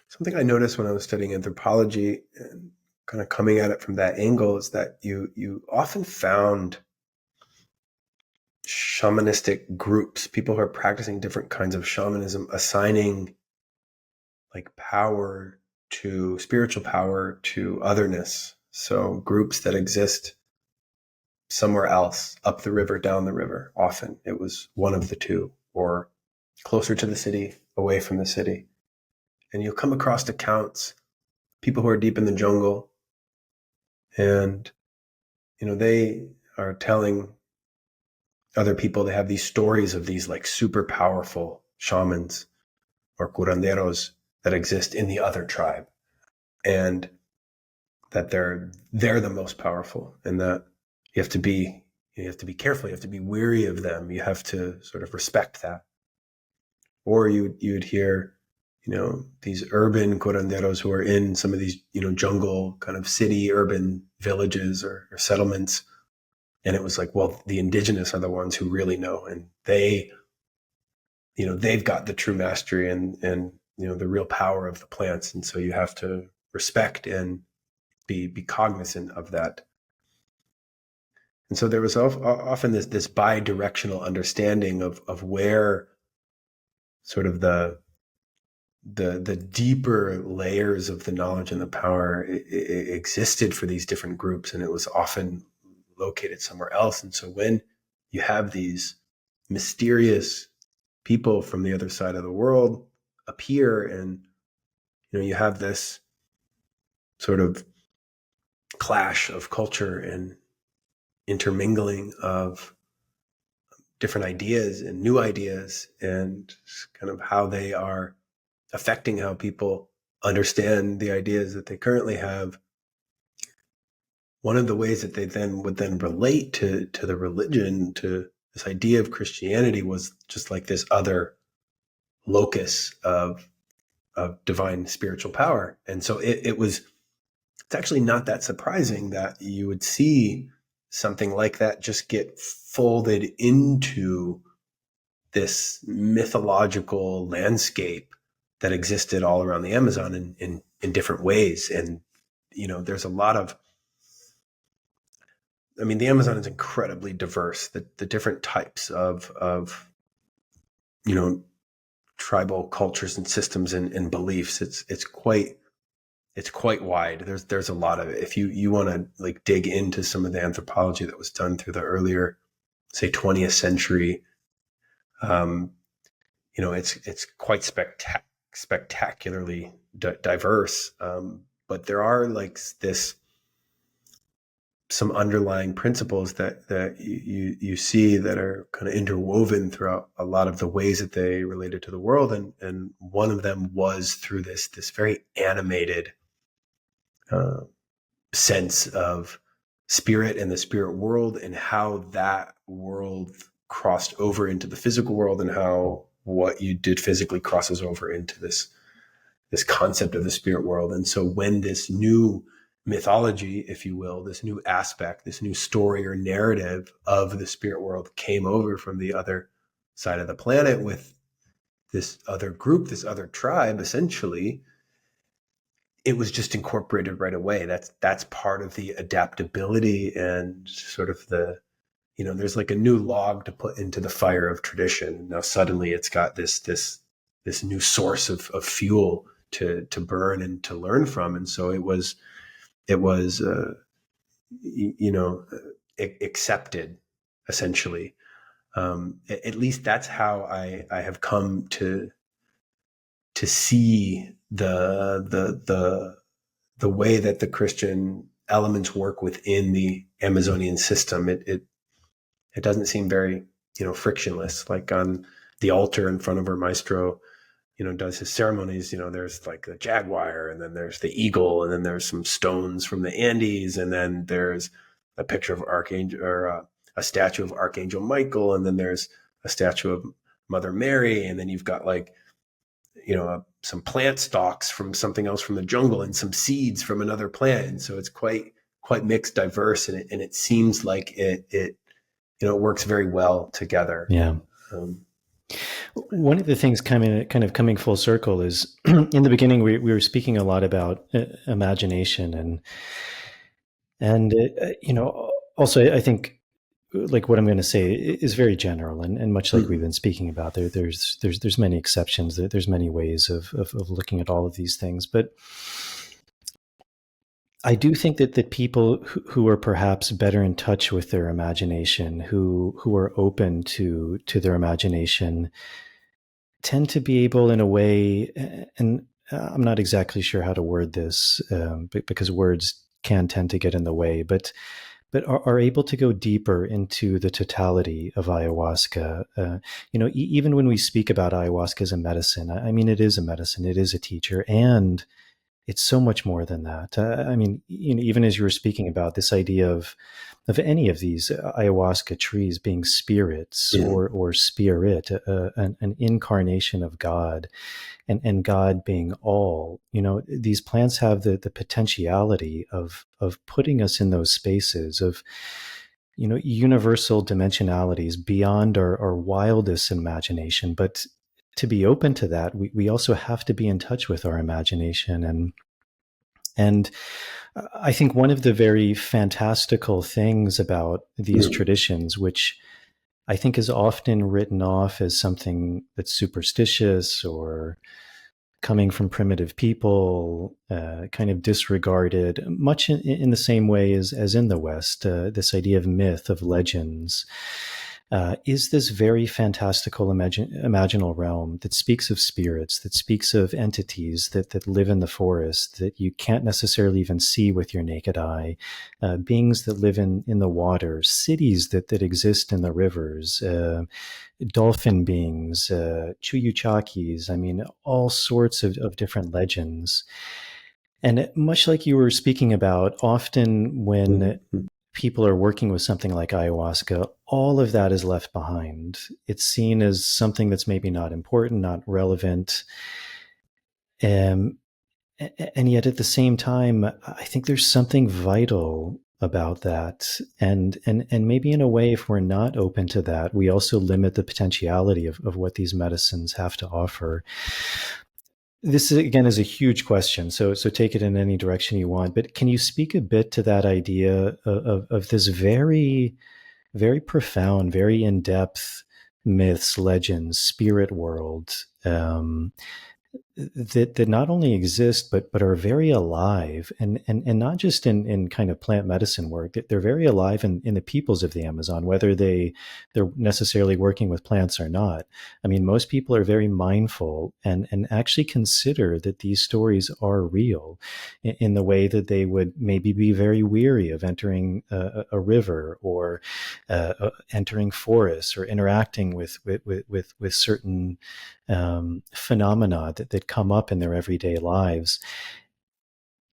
something I noticed when I was studying anthropology, and kind of coming at it from that angle, is that you often found shamanistic groups, people who are practicing different kinds of shamanism, assigning like spiritual power to otherness. So groups that exist somewhere else, up the river, down the river. Often it was one of the two, or closer to the city, away from the city. And you'll come across accounts, people who are deep in the jungle, and they are telling other people, they have these stories of these like super powerful shamans or curanderos that exist in the other tribe, and that they're the most powerful, and that you have to be careful, you have to be wary of them, you have to sort of respect that. Or you'd hear these urban curanderos who are in some of these jungle kind of city urban villages or settlements, and it was like, well, the indigenous are the ones who really know, and they've got the true mastery and the real power of the plants, and so you have to respect and be cognizant of that. And so there was often this bi-directional understanding of where sort of the deeper layers of the knowledge and the power existed for these different groups, and it was often located somewhere else. And so when you have these mysterious people from the other side of the world appear, and you have this sort of clash of culture and intermingling of different ideas and new ideas, and kind of how they are affecting how people understand the ideas that they currently have. One of the ways that they would relate to the religion, to this idea of Christianity, was just like this other locus of divine spiritual power. And so it's actually not that surprising that you would see something like that just get folded into this mythological landscape that existed all around the Amazon in different ways. And there's a lot of, the Amazon is incredibly diverse. The different types of tribal cultures and systems and beliefs, it's quite wide. There's a lot of it. If you want to like dig into some of the anthropology that was done through the earlier, say, 20th century, it's quite spectacularly diverse. But there are like some underlying principles that you see that are kind of interwoven throughout a lot of the ways that they related to the world. And one of them was through this very animated sense of spirit and the spirit world, and how that world crossed over into the physical world, and how what you did physically crosses over into this concept of the spirit world. And so when this new mythology, if you will, this new aspect, this new story or narrative of the spirit world came over from the other side of the planet with this other group, this other tribe, essentially, it was just incorporated right away. That's part of the adaptability and sort of the, there's like a new log to put into the fire of tradition. Now suddenly it's got this new source of fuel to burn and to learn from. And so it was accepted, essentially. At least that's how I have come to see the way that the Christian elements work within the Amazonian system. It doesn't seem very, frictionless. Like on the altar in front of our Maestro, does his ceremonies, there's like the jaguar, and then there's the eagle, and then there's some stones from the Andes, and then there's a picture of Archangel, or a statue of Archangel Michael, and then there's a statue of Mother Mary, and then you've got like, some plant stalks from something else from the jungle and some seeds from another plant. And so it's quite mixed, diverse, and it seems like it works very well together. Yeah. One of the things kind of coming full circle is in the beginning, we were speaking a lot about imagination and also I think like what I'm going to say is very general and much like we've been speaking about there's many exceptions. There's many ways of looking at all of these things, but I do think that people who are perhaps better in touch with their imagination, who are open to their imagination, tend to be able in a way, and I'm not exactly sure how to word this because words can tend to get in the way, but are able to go deeper into the totality of ayahuasca. Even when we speak about ayahuasca as a medicine, I mean, it is a medicine, it is a teacher, and it's so much more than that. Even as you were speaking about this idea of any of these ayahuasca trees being spirits or spirit, an incarnation of God, and God being all, these plants have the potentiality of putting us in those spaces of, universal dimensionalities beyond our wildest imagination. But to be open to that, we also have to be in touch with our imagination. And I think one of the very fantastical things about these traditions, which I think is often written off as something that's superstitious or coming from primitive people, kind of disregarded, much in the same way as in the West, this idea of myth, of legends, is this very fantastical imaginal realm that speaks of spirits, that speaks of entities that live in the forest that you can't necessarily even see with your naked eye, beings that live in the water, cities that exist in the rivers, dolphin beings, chuyuchakis, all sorts of different legends. And much like you were speaking about, often when people are working with something like ayahuasca, all of that is left behind. It's seen as something that's maybe not important, not relevant. And yet at the same time, I think there's something vital about that. And maybe in a way, if we're not open to that, we also limit the potentiality of what these medicines have to offer. This again is a huge question, so take it in any direction you want. But can you speak a bit to that idea of this very, very profound, very in-depth myths, legends, spirit world that not only exist but are very alive, and not just in kind of plant medicine work. They're very alive in the peoples of the Amazon, whether they're necessarily working with plants or not. Most people are very mindful and actually consider that these stories are real in the way that they would maybe be very weary of entering a river or entering forests or interacting with certain phenomena that come up in their everyday lives.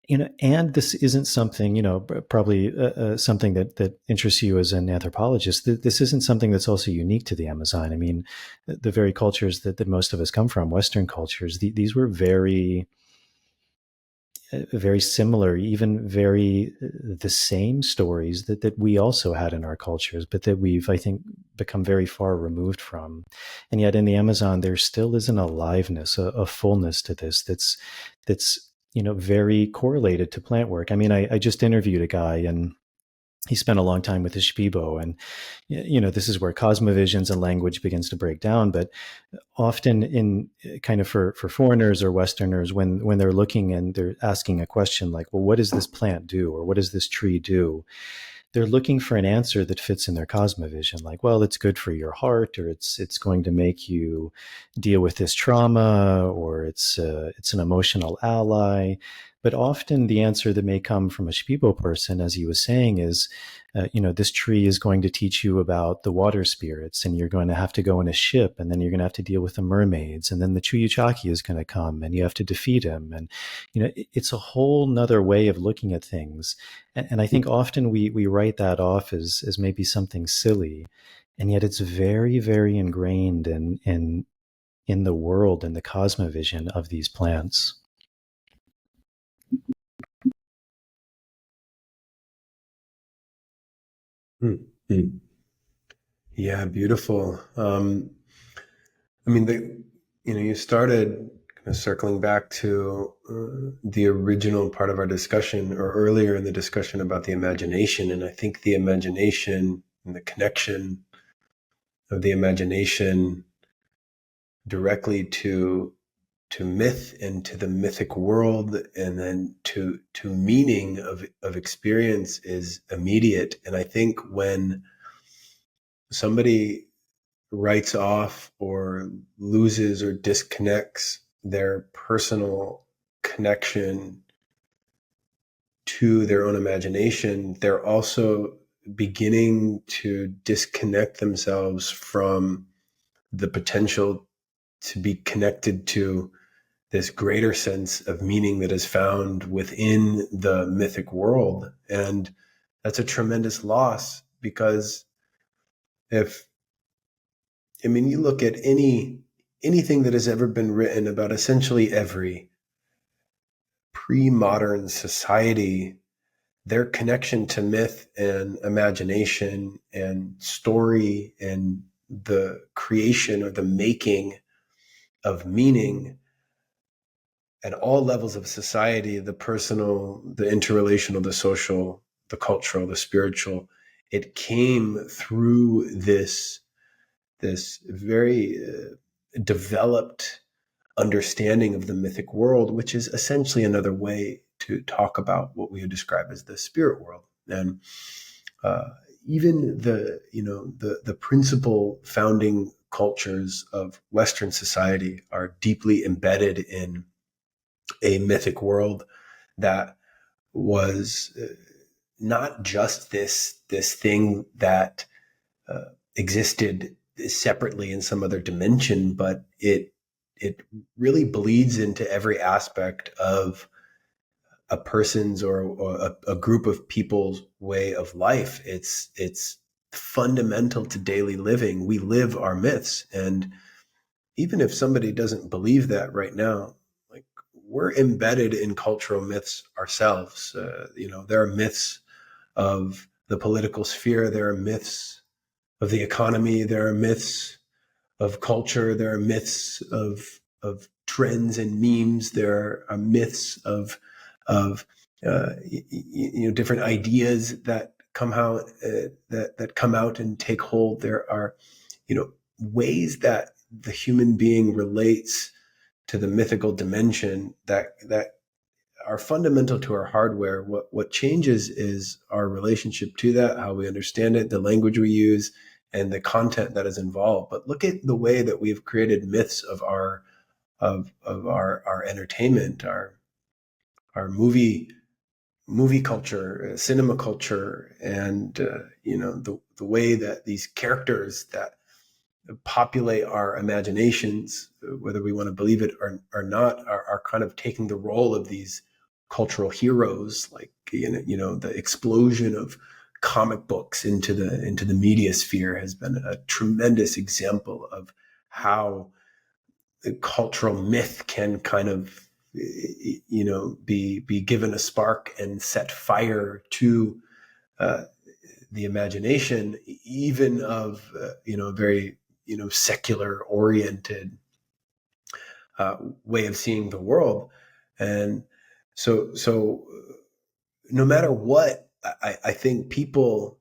And this isn't something, probably something that interests you as an anthropologist. This isn't something that's also unique to the Amazon. The very cultures that most of us come from, Western cultures, these were very, very similar, even very the same stories that we also had in our cultures, but that we've, I think, become very far removed from. And yet in the Amazon, there still is an aliveness, a fullness to this that's very correlated to plant work. I mean, I just interviewed a guy, and he spent a long time with the Shipibo, and this is where cosmovisions and language begins to break down. But often in kind of for foreigners or Westerners, when they're looking and they're asking a question like, well, what does this plant do? Or what does this tree do? They're looking for an answer that fits in their cosmovision, like, well, it's good for your heart, or it's going to make you deal with this trauma, or it's an emotional ally. But often the answer that may come from a Shipibo person, as he was saying, is, this tree is going to teach you about the water spirits, and you're going to have to go in a ship, and then you're going to have to deal with the mermaids, and then the Chuyuchaki is going to come, and you have to defeat him. And, it's a whole nother way of looking at things. And I think often we write that off as maybe something silly, and yet it's very, very ingrained in the world and the cosmovision of these plants. Mm-hmm. Yeah, beautiful. I mean, you started kind of circling back to the original part of our discussion, or earlier in the discussion, about the imagination. And I think the imagination and the connection of the imagination directly to myth and to the mythic world, and then to meaning of experience, is immediate. And I think when somebody writes off or loses or disconnects their personal connection to their own imagination, they're also beginning to disconnect themselves from the potential to be connected to this greater sense of meaning that is found within the mythic world. And that's a tremendous loss, because you look at anything that has ever been written about essentially every pre-modern society, their connection to myth and imagination and story and the creation or the making of meaning at all levels of society, the personal, the interrelational, the social, the cultural, the spiritual, it came through this very developed understanding of the mythic world, which is essentially another way to talk about what we would describe as the spirit world. And even the principal founding cultures of Western society are deeply embedded in a mythic world that was not just this thing that existed separately in some other dimension, but it really bleeds into every aspect of a person's or a group of people's way of life. It's fundamental to daily living. We live our myths, and even if somebody doesn't believe that right now, like, we're embedded in cultural myths ourselves. There are myths of the political sphere. There are myths of the economy. There are myths of culture. There are myths of trends and memes. There are myths of different ideas that come out that come out and take hold. There are ways that the human being relates to the mythical dimension that are fundamental to our hardware. What changes is our relationship to that, how we understand it, the language we use, and the content that is involved. But look at the way that we've created myths of our entertainment, our movie culture, cinema culture, and the way that these characters that populate our imaginations, whether we want to believe it or not, are kind of taking the role of these cultural heroes. Like the explosion of comic books into the media sphere has been a tremendous example of how the cultural myth can kind of be given a spark and set fire to the imagination, even of a very secular oriented way of seeing the world. And so no matter what, I think people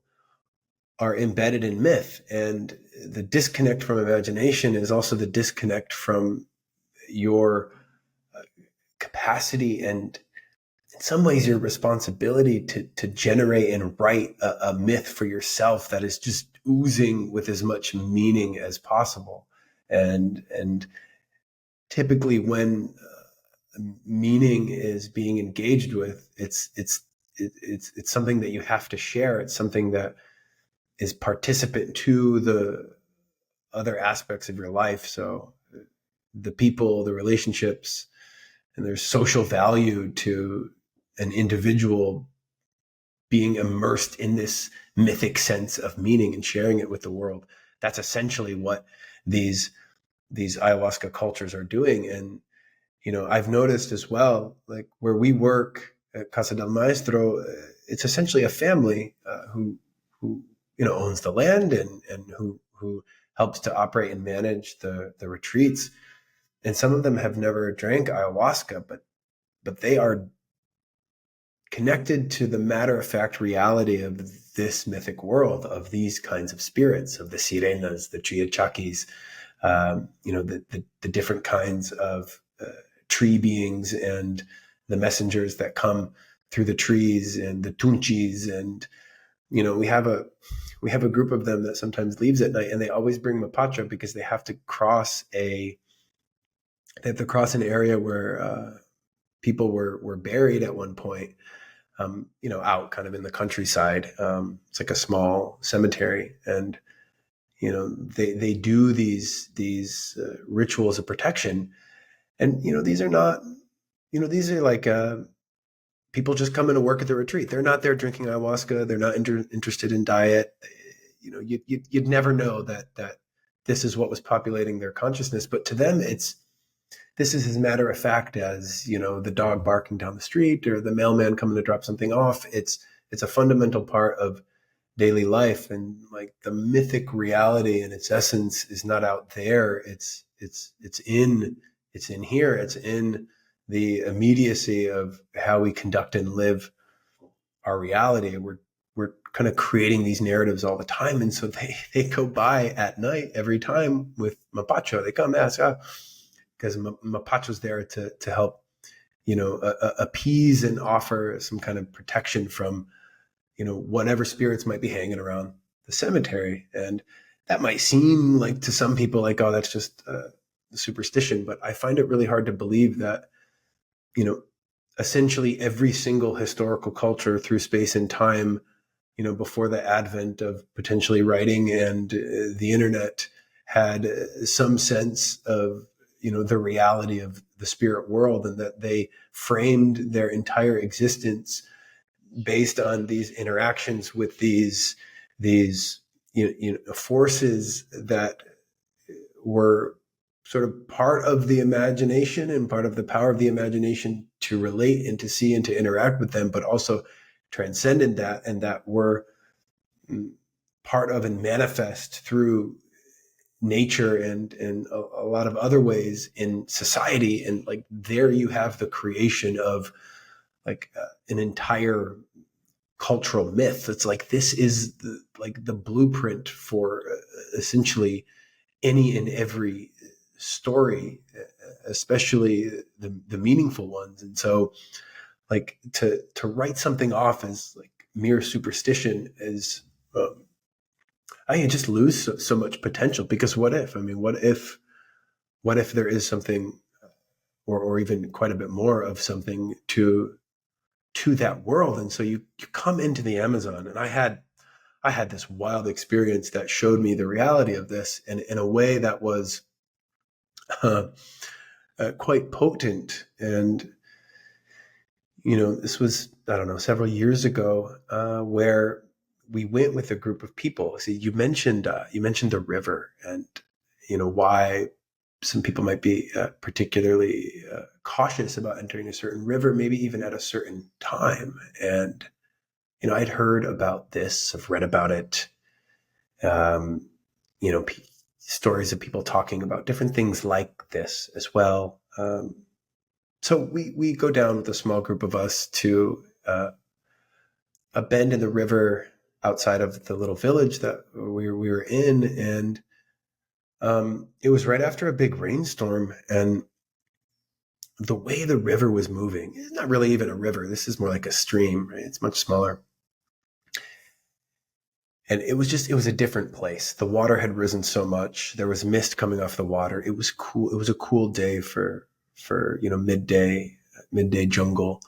are embedded in myth, and the disconnect from imagination is also the disconnect from your capacity and, in some ways, your responsibility to generate and write a myth for yourself that is just oozing with as much meaning as possible. And typically, when meaning is being engaged with, it's something that you have to share. It's something that is participant to the other aspects of your life. So the people, the relationships, and there's social value to an individual being immersed in this mythic sense of meaning and sharing it with the world. That's essentially what these ayahuasca cultures are doing. And, I've noticed as well, like where we work at Casa del Maestro, it's essentially a family who owns the land and who helps to operate and manage the retreats. And some of them have never drank ayahuasca, but they are connected to the matter-of-fact reality of this mythic world, of these kinds of spirits, of the sirenas, the chiachakis, the different kinds of tree beings, and the messengers that come through the trees, and the tunchis. And we have a group of them that sometimes leaves at night, and they always bring mapacho because they have to cross an area where people were buried at one point, out kind of in the countryside. It's like a small cemetery, and they do these rituals of protection. And these are not, these are like people just coming to work at the retreat. They're not there drinking ayahuasca. They're not interested in diet. You'd never know that this is what was populating their consciousness. But to them, this is as matter of fact as, the dog barking down the street or the mailman coming to drop something off. It's a fundamental part of daily life. And like the mythic reality in its essence is not out there. It's in here. It's in the immediacy of how we conduct and live our reality. We're kind of creating these narratives all the time. And so they go by at night every time with mapacho. They come ask, because mapacho's there to help, appease and offer some kind of protection from, whatever spirits might be hanging around the cemetery. And that might seem like to some people like, oh, that's just superstition. But I find it really hard to believe that, essentially every single historical culture through space and time, before the advent of potentially writing and the internet, had some sense of, the reality of the spirit world, and that they framed their entire existence based on these interactions with these forces that were sort of part of the imagination and part of the power of the imagination to relate and to see and to interact with them, but also transcended that, and that were part of and manifest through nature and a lot of other ways in society. And like there you have the creation of like an entire cultural myth. It's like this is the blueprint for essentially any and every story, especially the meaningful ones. And so like to write something off as like mere superstition is I just lose so much potential, because what if there is something or even quite a bit more of something to that world. And so you come into the Amazon, and I had this wild experience that showed me the reality of this, and in a way that was quite potent. And this was, I don't know, several years ago, where we went with a group of people. See, you mentioned the river, and why some people might be particularly cautious about entering a certain river, maybe even at a certain time. And, I'd heard about this, I've read about it, stories of people talking about different things like this as well. So we go down with a small group of us to a bend in the river outside of the little village that we were in. And it was right after a big rainstorm, and the way the river was moving, it's not really even a river. This is more like a stream, right? It's much smaller. And it was a different place. The water had risen so much. There was mist coming off the water. It was cool. It was a cool day for midday jungle.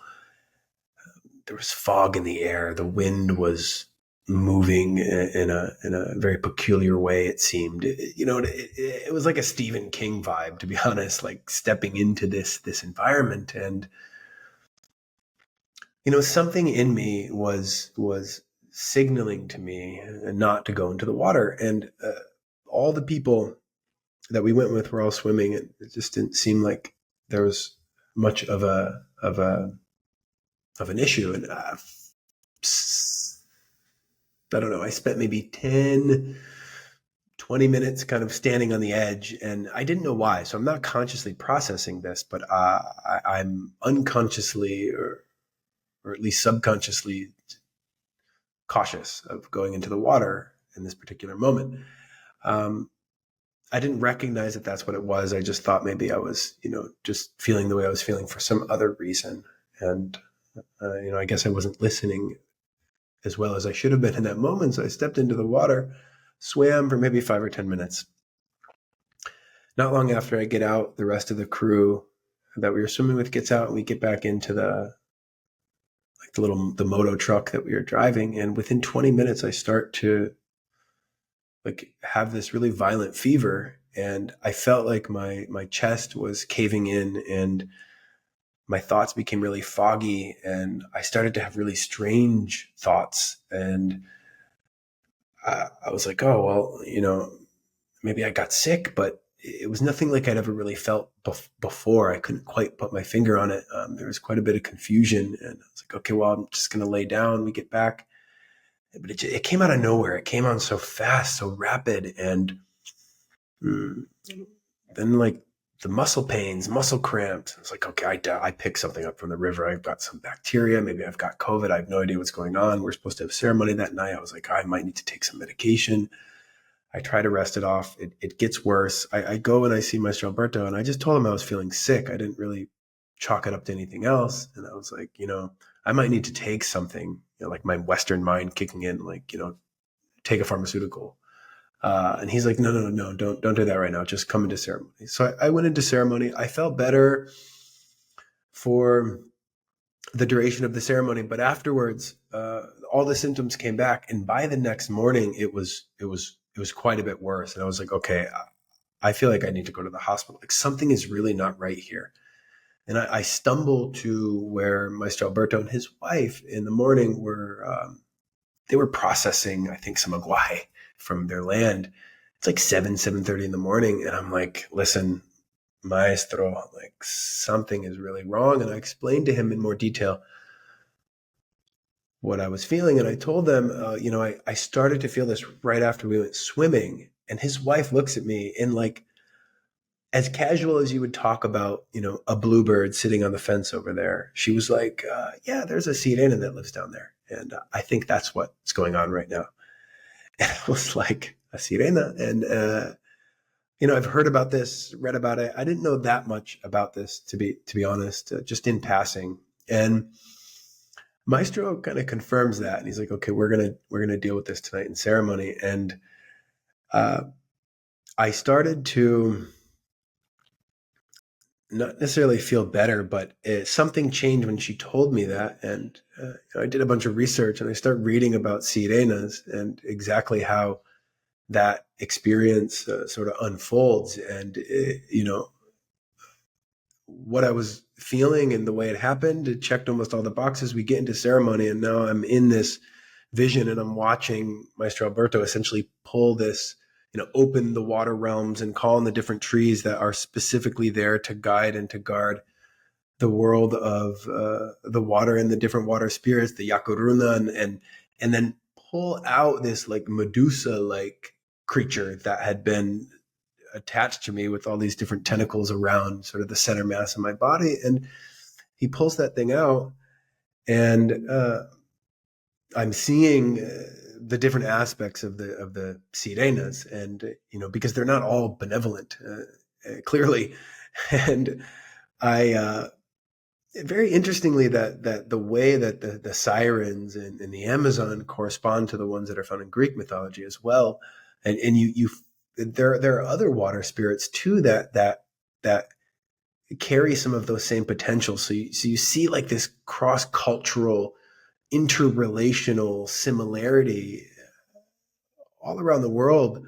There was fog in the air. The wind was moving in a very peculiar way. It seemed, it was like a Stephen King vibe, to be honest, like stepping into this environment. And, something in me was signaling to me not to go into the water. And all the people that we went with were all swimming, and it just didn't seem like there was much of an issue. And I don't know, I spent maybe 10, 20 minutes kind of standing on the edge, and I didn't know why. So I'm not consciously processing this, but I'm unconsciously or at least subconsciously cautious of going into the water in this particular moment. I didn't recognize that that's what it was. I just thought maybe I was, just feeling the way I was feeling for some other reason. And, I guess I wasn't listening as well as I should have been in that moment. So I stepped into the water, swam for maybe 5 or 10 minutes. Not long after I get out, the rest of the crew that we were swimming with gets out, and we get back into the moto truck that we were driving. And within 20 minutes, I start to have this really violent fever. And I felt like my chest was caving in, and my thoughts became really foggy, and I started to have really strange thoughts. And I was like, oh, well, maybe I got sick, but it was nothing like I'd ever really felt before. I couldn't quite put my finger on it. There was quite a bit of confusion, and I was like, okay, well, I'm just going to lay down. We get back, but it came out of nowhere. It came on so fast, so rapid. And then the muscle pains, muscle cramps. I was like, okay, I picked something up from the river. I've got some bacteria. Maybe I've got COVID. I have no idea what's going on. We're supposed to have ceremony that night. I was like, I might need to take some medication. I try to rest it off. It gets worse. I go and I see Maestro Alberto, and I just told him I was feeling sick. I didn't really chalk it up to anything else. And I was like, I might need to take something, like my Western mind kicking in, take a pharmaceutical. And he's like, no, don't do that right now. Just come into ceremony. So I went into ceremony. I felt better for the duration of the ceremony, but afterwards, all the symptoms came back. And by the next morning, it was quite a bit worse. And I was like, okay, I feel like I need to go to the hospital. Like something is really not right here. And I stumbled to where Maestro Alberto and his wife in the morning they were processing, I think, some aguay from their land. It's like 7:30 in the morning. And I'm like, listen, Maestro, something is really wrong. And I explained to him in more detail what I was feeling. And I told them, I started to feel this right after we went swimming. And his wife looks at me and as casual as you would talk about, a bluebird sitting on the fence over there, she was like, yeah, there's a sirena that lives down there. And I think that's what's going on right now. And I was like, a sirena? And, I've heard about this, read about it. I didn't know that much about this, to be honest, just in passing. And Maestro kind of confirms that. And he's like, okay, we're going to deal with this tonight in ceremony. And I started to not necessarily feel better, but something changed when she told me that. And I did a bunch of research, and I started reading about sirenas and exactly how that experience sort of unfolds. And, what I was feeling and the way it happened, it checked almost all the boxes. We get into ceremony, and now I'm in this vision, and I'm watching Maestro Alberto essentially pull this, open the water realms and call on the different trees that are specifically there to guide and to guard the world of the water and the different water spirits, the Yakuruna, and then pull out this like Medusa like creature that had been attached to me with all these different tentacles around sort of the center mass of my body. And he pulls that thing out, and I'm seeing the different aspects of the sirenas, and because they're not all benevolent, clearly, and I very interestingly that the way that the sirens in the Amazon correspond to the ones that are found in Greek mythology as well, and you there are other water spirits too that carry some of those same potentials. So you see like this cross-cultural interrelational similarity all around the world,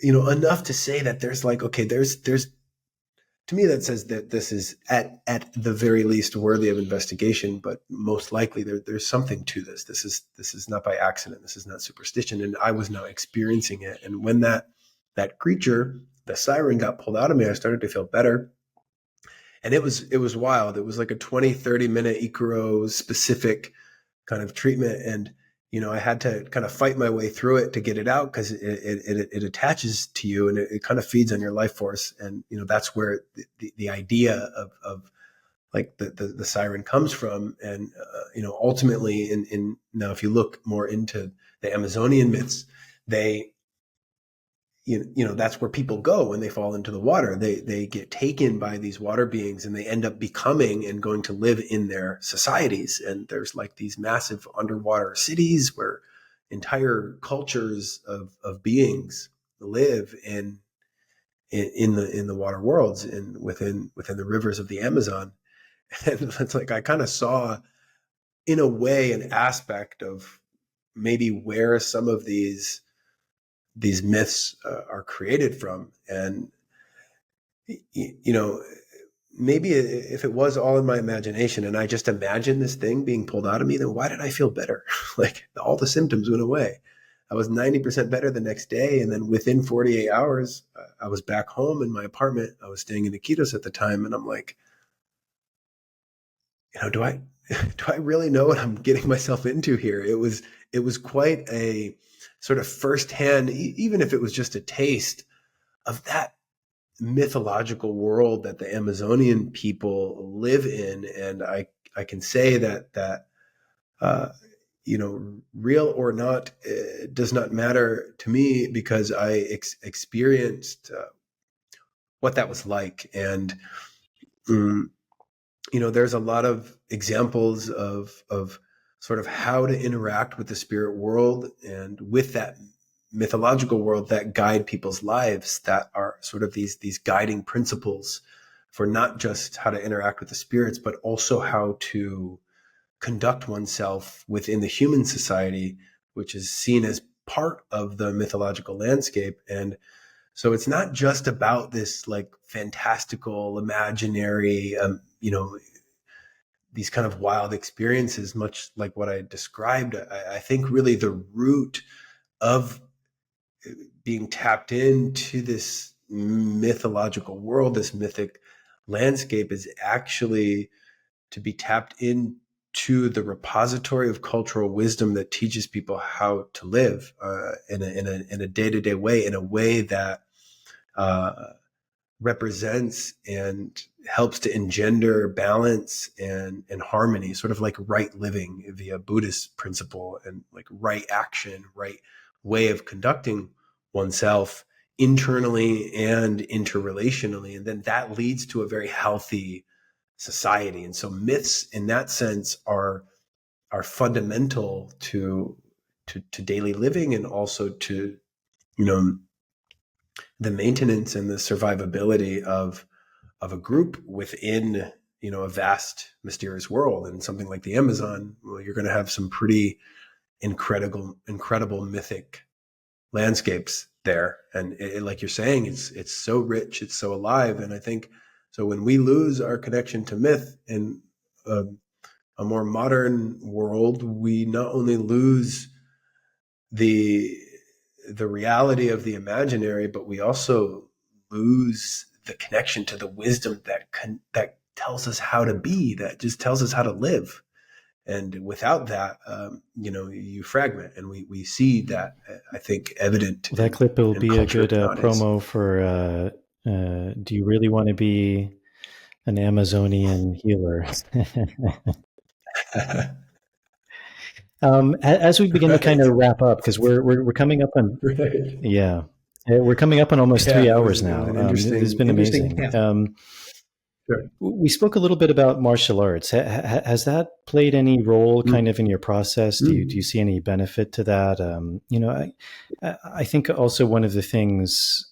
enough to say that there's like, okay, there's to me that says that this is at the very least worthy of investigation, but most likely there's something to this. This is not by accident. This is not superstition. And I was now experiencing it. And when that creature, the siren, got pulled out of me, I started to feel better. And it was wild. It was like a 20-30 minute Ikaro specific kind of treatment. And, I had to kind of fight my way through it to get it out, because it attaches to you, and it kind of feeds on your life force. And, that's where the idea of like the siren comes from. And, ultimately in now, if you look more into the Amazonian myths, they, that's where people go when they fall into the water. They get taken by these water beings, and they end up becoming and going to live in their societies. And there's like these massive underwater cities where entire cultures of beings live in the water worlds and within the rivers of the Amazon. And it's like I kind of saw, in a way, an aspect of maybe where some of these myths are created from. And maybe if it was all in my imagination and I just imagined this thing being pulled out of me, then why did I feel better? Like all the symptoms went away. I was 90% better the next day, and then within 48 hours I was back home in my apartment. I was staying in Iquitos at the time, and I'm like, do I really know what I'm getting myself into here? It was quite a sort of firsthand, even if it was just a taste of that mythological world that the Amazonian people live in. And I can say that real or not, does not matter to me, because I experienced what that was like. And there's a lot of examples of sort of how to interact with the spirit world and with that mythological world that guide people's lives, that are sort of these guiding principles for not just how to interact with the spirits, but also how to conduct oneself within the human society, which is seen as part of the mythological landscape. And so it's not just about this like fantastical, imaginary, these kind of wild experiences, much like what I described. I think really the root of being tapped into this mythological world, this mythic landscape, is actually to be tapped into the repository of cultural wisdom that teaches people how to live in a day-to-day way, in a way that represents and helps to engender balance and harmony, sort of like right living via Buddhist principle, and like right action, right way of conducting oneself internally and interrelationally. And then that leads to a very healthy society. And so myths in that sense are fundamental to daily living, and also to, the maintenance and the survivability of a group within, a vast, mysterious world. And something like the Amazon, well, you're going to have some pretty incredible mythic landscapes there. And like you're saying, it's so rich, it's so alive. And I think so when we lose our connection to myth in a more modern world, we not only lose the the reality of the imaginary, but we also lose the connection to the wisdom that tells us how to be, that just tells us how to live. And without that, you fragment, and we see that, I think, evident. Well, that clip will be a good nowadays. promo for. Do you really want to be an Amazonian healer? As we begin to kind of wrap up, because we're coming up on Right. yeah, we're coming up on almost 3 hours It now. was an This has been amazing. Yeah. Sure. We spoke a little bit about martial arts. Has that played any role kind of in your process? Do you see any benefit to that? I think also one of the things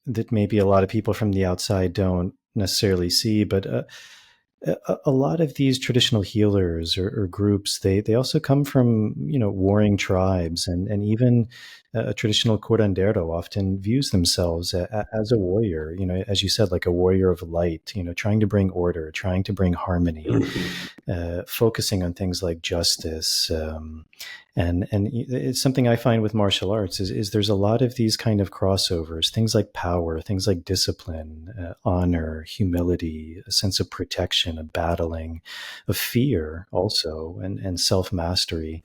that maybe a lot of people from the outside don't necessarily see, but a lot of these traditional healers or groups, they also come from, warring tribes, and even a traditional curandero often views themselves as a warrior, as you said, like a warrior of light, trying to bring order, trying to bring harmony, focusing on things like justice. And it's something I find with martial arts is there's a lot of these kind of crossovers, things like power, things like discipline, honor, humility, a sense of protection, of battling, of fear also, and self-mastery.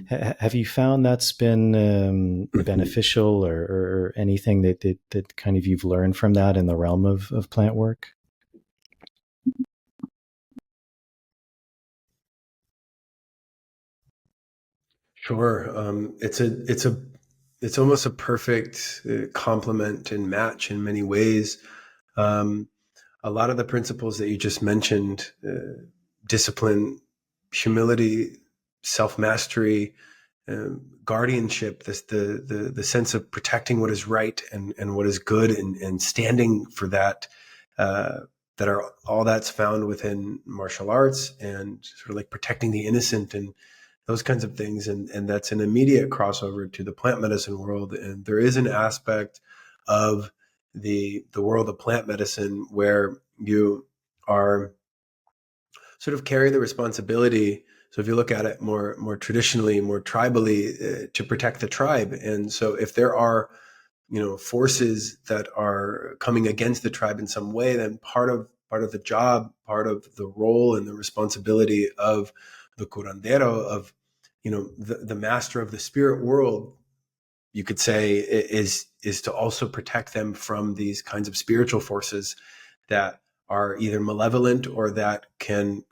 Have you found that's been beneficial, or anything that kind of you've learned from that in the realm of plant work? Sure. It's almost a perfect complement and match in many ways. A lot of the principles that you just mentioned, discipline, humility, self-mastery, guardianship, the sense of protecting what is right and what is good, and standing for that, that are all that's found within martial arts, and sort of like protecting the innocent and those kinds of things. And that's an immediate crossover to the plant medicine world. And there is an aspect of the world of plant medicine where you are sort of carry the responsibility. So if you look at it more traditionally, more tribally, to protect the tribe. And so if there are, forces that are coming against the tribe in some way, then part of the job, part of the role and the responsibility of the curandero, of, the master of the spirit world, you could say, is to also protect them from these kinds of spiritual forces that are either malevolent or that can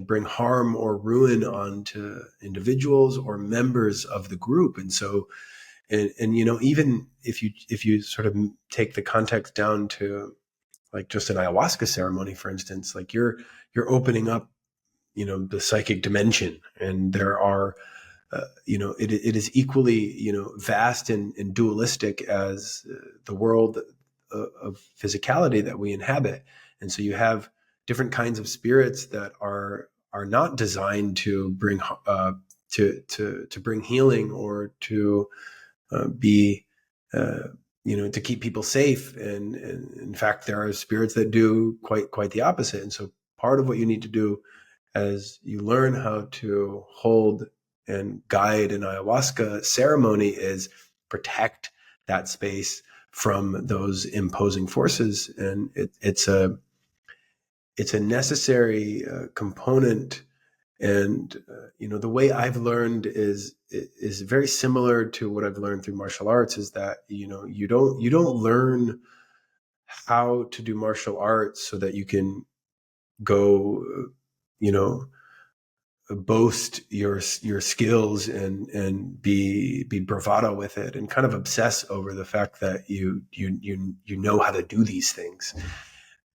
bring harm or ruin onto individuals or members of the group. And so, and even if you sort of take the context down to like just an ayahuasca ceremony, for instance, like you're opening up, the psychic dimension, and there are, it is equally, vast and dualistic as the world of physicality that we inhabit. And so you have different kinds of spirits that are not designed to bring to bring healing, or to be to keep people safe. And in fact, there are spirits that do quite the opposite. And so part of what you need to do as you learn how to hold and guide an ayahuasca ceremony is protect that space from those imposing forces. And it's a necessary component. And the way I've learned is very similar to what I've learned through martial arts, is that you don't learn how to do martial arts so that you can go boast your skills and be bravado with it, and kind of obsess over the fact that you know how to do these things.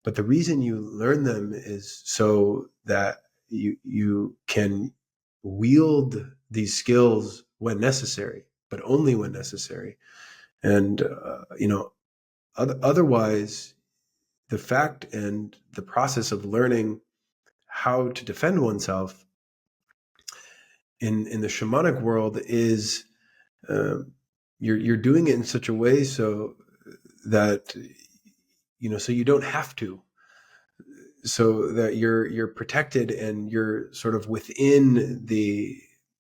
But the reason you learn them is so that you can wield these skills when necessary, but only when necessary. And otherwise, the fact and the process of learning how to defend oneself in the shamanic world is, you're doing it in such a way so that so you don't have to, so that you're protected, and you're sort of within the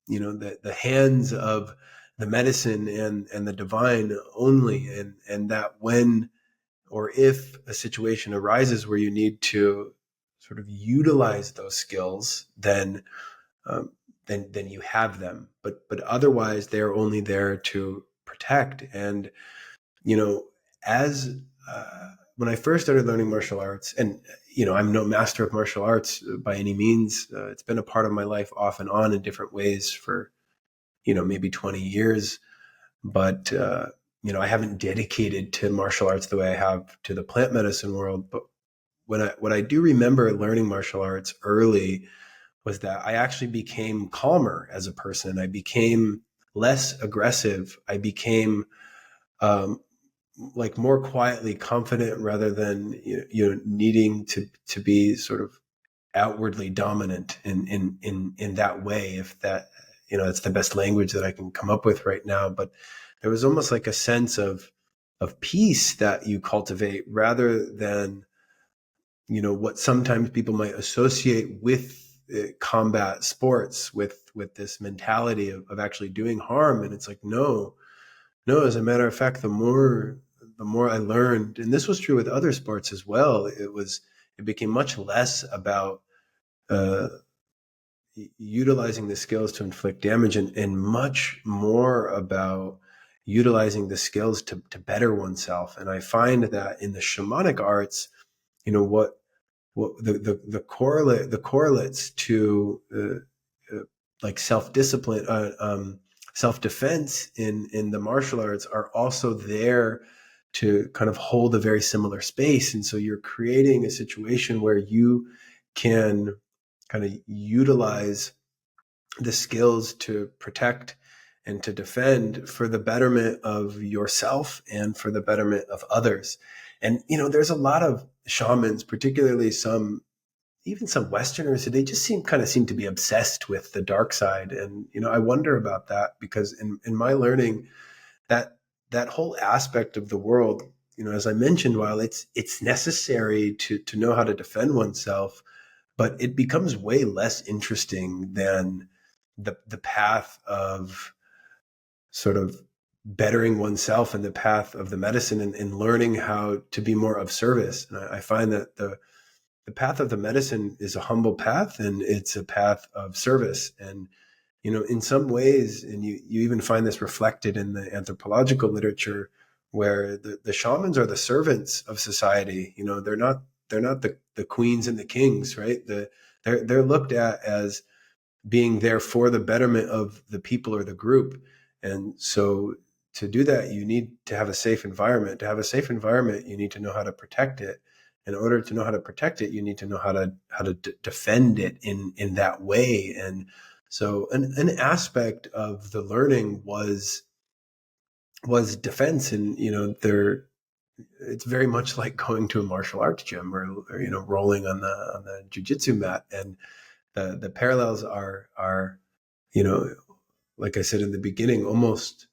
the hands of the medicine and the divine only, and that when or if a situation arises where you need to sort of utilize those skills, um, then you have them. But otherwise, they're only there to protect. And as when I first started learning martial arts, and I'm no master of martial arts by any means. It's been a part of my life off and on in different ways for maybe 20 years. But I haven't dedicated to martial arts the way I have to the plant medicine world. But what I do remember learning martial arts early was that I actually became calmer as a person. I became less aggressive. I became like more quietly confident rather than needing to be sort of outwardly dominant in that way. If that it's the best language that I can come up with right now. But there was almost like a sense of peace that you cultivate rather than what sometimes people might associate with combat sports with this mentality of actually doing harm. And it's like, no, as a matter of fact, the more I learned, and this was true with other sports as well, it became much less about uh, utilizing the skills to inflict damage and much more about utilizing the skills to better oneself. And I find that in the shamanic arts, what the correlates to like self-discipline, self-defense in the martial arts are also there to kind of hold a very similar space. And so you're creating a situation where you can kind of utilize the skills to protect and to defend for the betterment of yourself and for the betterment of others. And, there's a lot of shamans, particularly even some Westerners, they just seem to be obsessed with the dark side. And, I wonder about that because in my learning, that whole aspect of the world, as I mentioned, while it's necessary to know how to defend oneself, but it becomes way less interesting than the path of sort of bettering oneself and the path of the medicine and learning how to be more of service. And I find that the path of the medicine is a humble path, and it's a path of service. And, in some ways, and you even find this reflected in the anthropological literature, where the shamans are the servants of society. They're not the queens and the kings, right? They're looked at as being there for the betterment of the people or the group. And so to do that, you need to have a safe environment. To have a safe environment, you need to know how to protect it. In order to know how to protect it, you need to know how to defend it in that way. And so an aspect of the learning was defense. And, it's very much like going to a martial arts gym or rolling on the jiu-jitsu mat. And the parallels are, like I said in the beginning, almost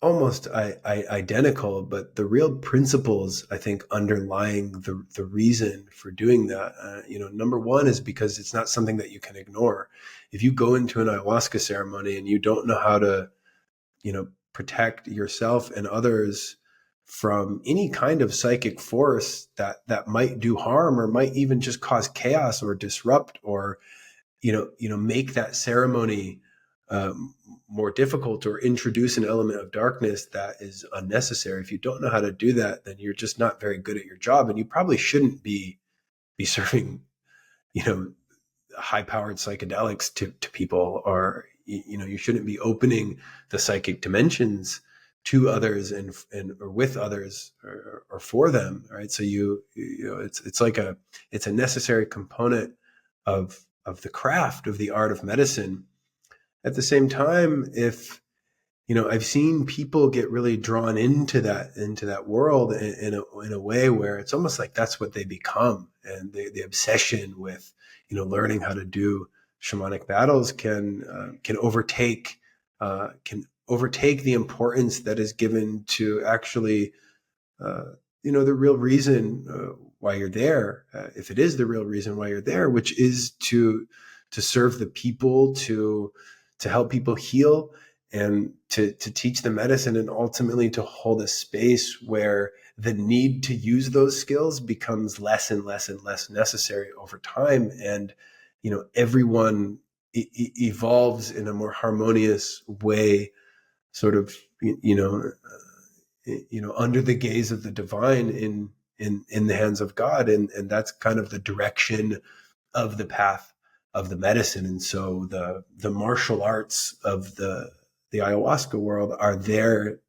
identical, but the real principles, I think, underlying the reason for doing that, number one is because it's not something that you can ignore. If you go into an ayahuasca ceremony and you don't know how to, protect yourself and others from any kind of psychic force that might do harm or might even just cause chaos or disrupt or, make that ceremony more difficult or introduce an element of darkness that is unnecessary. If you don't know how to do that, then you're just not very good at your job, and you probably shouldn't be serving, high-powered psychedelics to people, or you shouldn't be opening the psychic dimensions to others and or with others or for them, right? So it's a necessary component of the craft of the art of medicine. At the same time, if I've seen people get really drawn into that world in a way where it's almost like that's what they become, and the obsession with learning how to do shamanic battles can overtake the importance that is given to actually the real reason why you're there, if it is the real reason why you're there, which is to serve the people, to help people heal, and to teach the medicine, and ultimately to hold a space where the need to use those skills becomes less and less and less necessary over time. And, everyone evolves in a more harmonious way, sort of, under the gaze of the divine in the hands of God. And that's kind of the direction of the path of the medicine. And so the martial arts of the ayahuasca world are there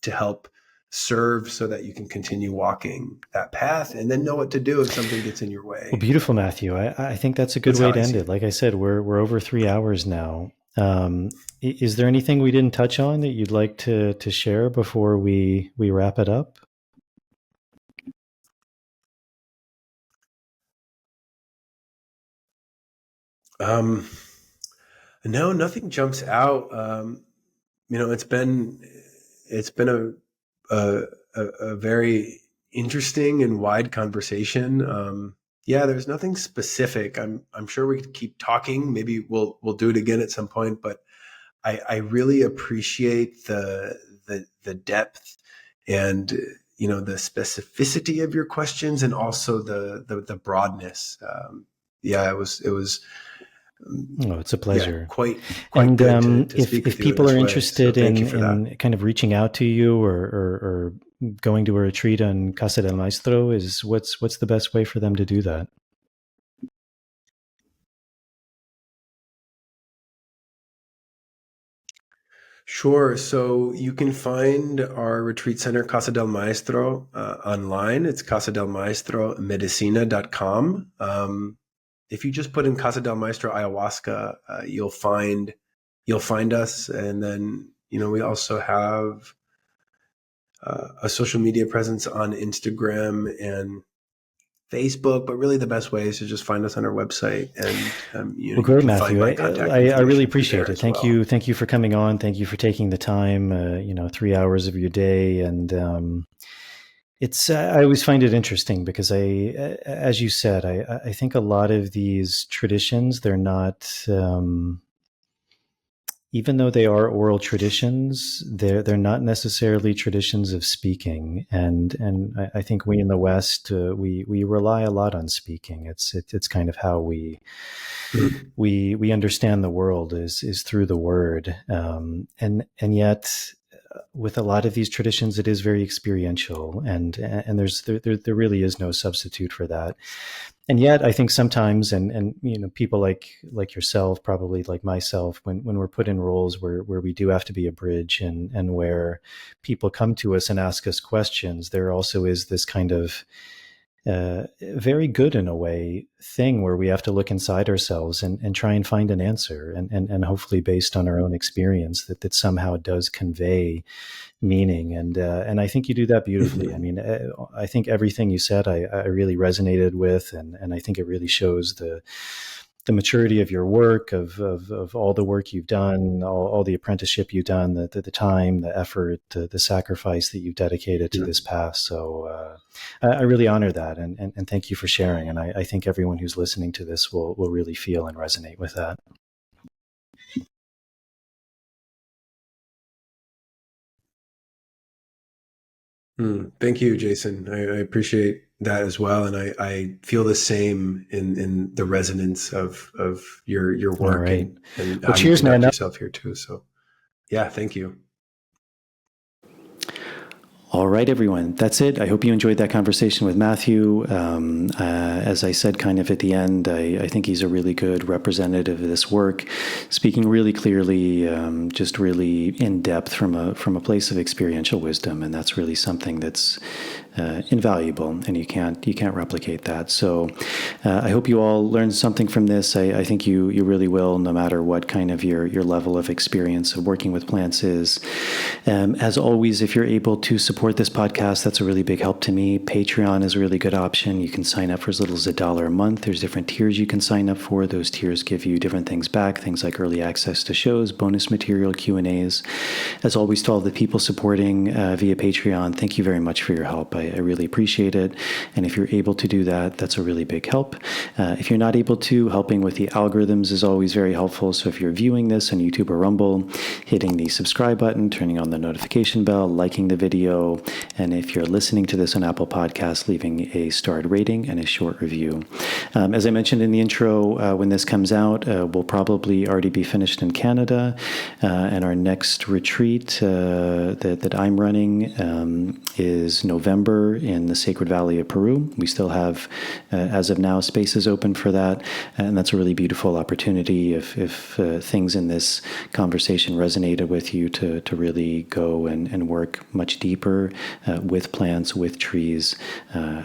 to help serve so that you can continue walking that path and then know what to do if something gets in your way. Well, beautiful, Matthew. I think that's a good way to end it. Like I said, we're over 3 hours now. Is there anything we didn't touch on that you'd like to share before we wrap it up? No, nothing jumps out. It's been a very interesting and wide conversation. There's nothing specific. I'm sure we could keep talking. Maybe we'll do it again at some point, but I really appreciate the depth and, the specificity of your questions, and also the broadness. It was. Oh, it's a pleasure. Yeah, quite and good to speak if with you people are way. interested So in kind of reaching out to you or going to a retreat on Casa del Maestro, what's the best way for them to do that? Sure. So you can find our retreat center, Casa del Maestro, online. It's casadelmaestromedicina.com. If you just put in Casa del Maestro Ayahuasca, you'll find us. And then, we also have a social media presence on Instagram and Facebook, but really the best way is to just find us on our website. And well, great, Matthew. I really appreciate it. Thank you for coming on. Thank you for taking the time. 3 hours of your day, and I always find it interesting because as you said, I think a lot of these traditions, they're not. Even though they are oral traditions, they're not necessarily traditions of speaking, and I think we in the West we rely a lot on speaking. It's kind of how we understand the world is through the word, and yet with a lot of these traditions, it is very experiential, and there really is no substitute for that. And yet, I think sometimes, and people like yourself, probably like myself, when we're put in roles where we do have to be a bridge, and where people come to us and ask us questions, there also is this kind of very good, in a way, thing where we have to look inside ourselves and try and find an answer, and hopefully based on our own experience that somehow does convey meaning. And I think you do that beautifully. I mean, I think everything you said, I really resonated with, and I think it really shows the maturity of your work, of all the work you've done, all the apprenticeship you've done, the time, the effort, the sacrifice that you've dedicated to this path. So I really honor that, and thank you for sharing. And I think everyone who's listening to this will really feel and resonate with that. Thank you, Jason. I appreciate that as well, and I feel the same in the resonance of your work. All right. And well, cheers, man. Yourself here too. So, yeah, thank you. All right, everyone. That's it. I hope you enjoyed that conversation with Matthew. As I said kind of at the end, I think he's a really good representative of this work, speaking really clearly, just really in depth from a place of experiential wisdom. And that's really something that's invaluable, and you can't replicate that. So I hope you all learned something from this. I think you really will, no matter what kind of your level of experience of working with plants is. As always, if you're able to support support this podcast, that's a really big help to me. Patreon is a really good option. You can sign up for as little as $1 a month. There's different tiers you can sign up for. Those tiers give you different things back, things like early access to shows, bonus material, Q&As. As always, to all the people supporting via Patreon, thank you very much for your help. I really appreciate it. And if you're able to do that, that's a really big help. If you're not able to, helping with the algorithms is always very helpful. So if you're viewing this on YouTube or Rumble, hitting the subscribe button, turning on the notification bell, liking the video, and if you're listening to this on Apple Podcasts, leaving a starred rating and a short review. As I mentioned in the intro, when this comes out, we'll probably already be finished in Canada, and our next retreat that I'm running is November in the Sacred Valley of Peru. We still have, as of now, spaces open for that, and that's a really beautiful opportunity if things in this conversation resonated with you to really go and work much deeper with plants, with trees,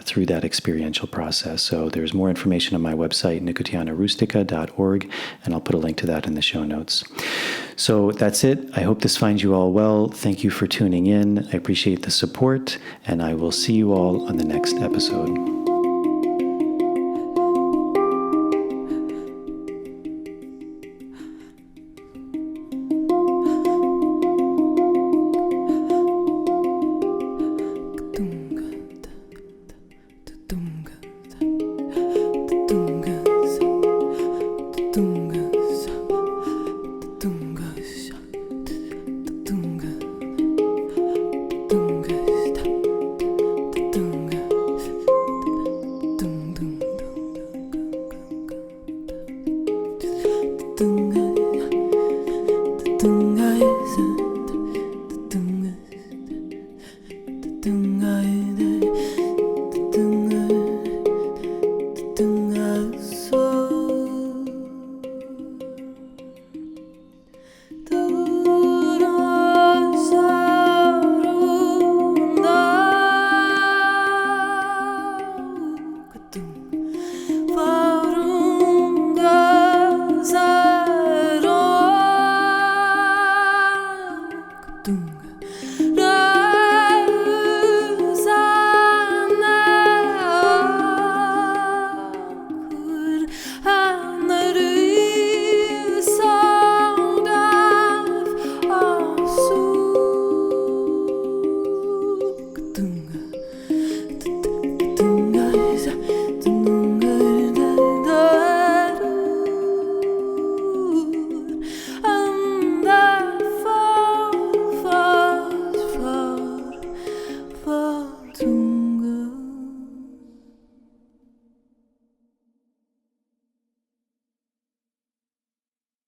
through that experiential process. So there's more information on my website, nicotianarustica.org, and I'll put a link to that in the show notes. So that's it. I hope this finds you all well. Thank you for tuning in. I appreciate the support, and I will see you all on the next episode.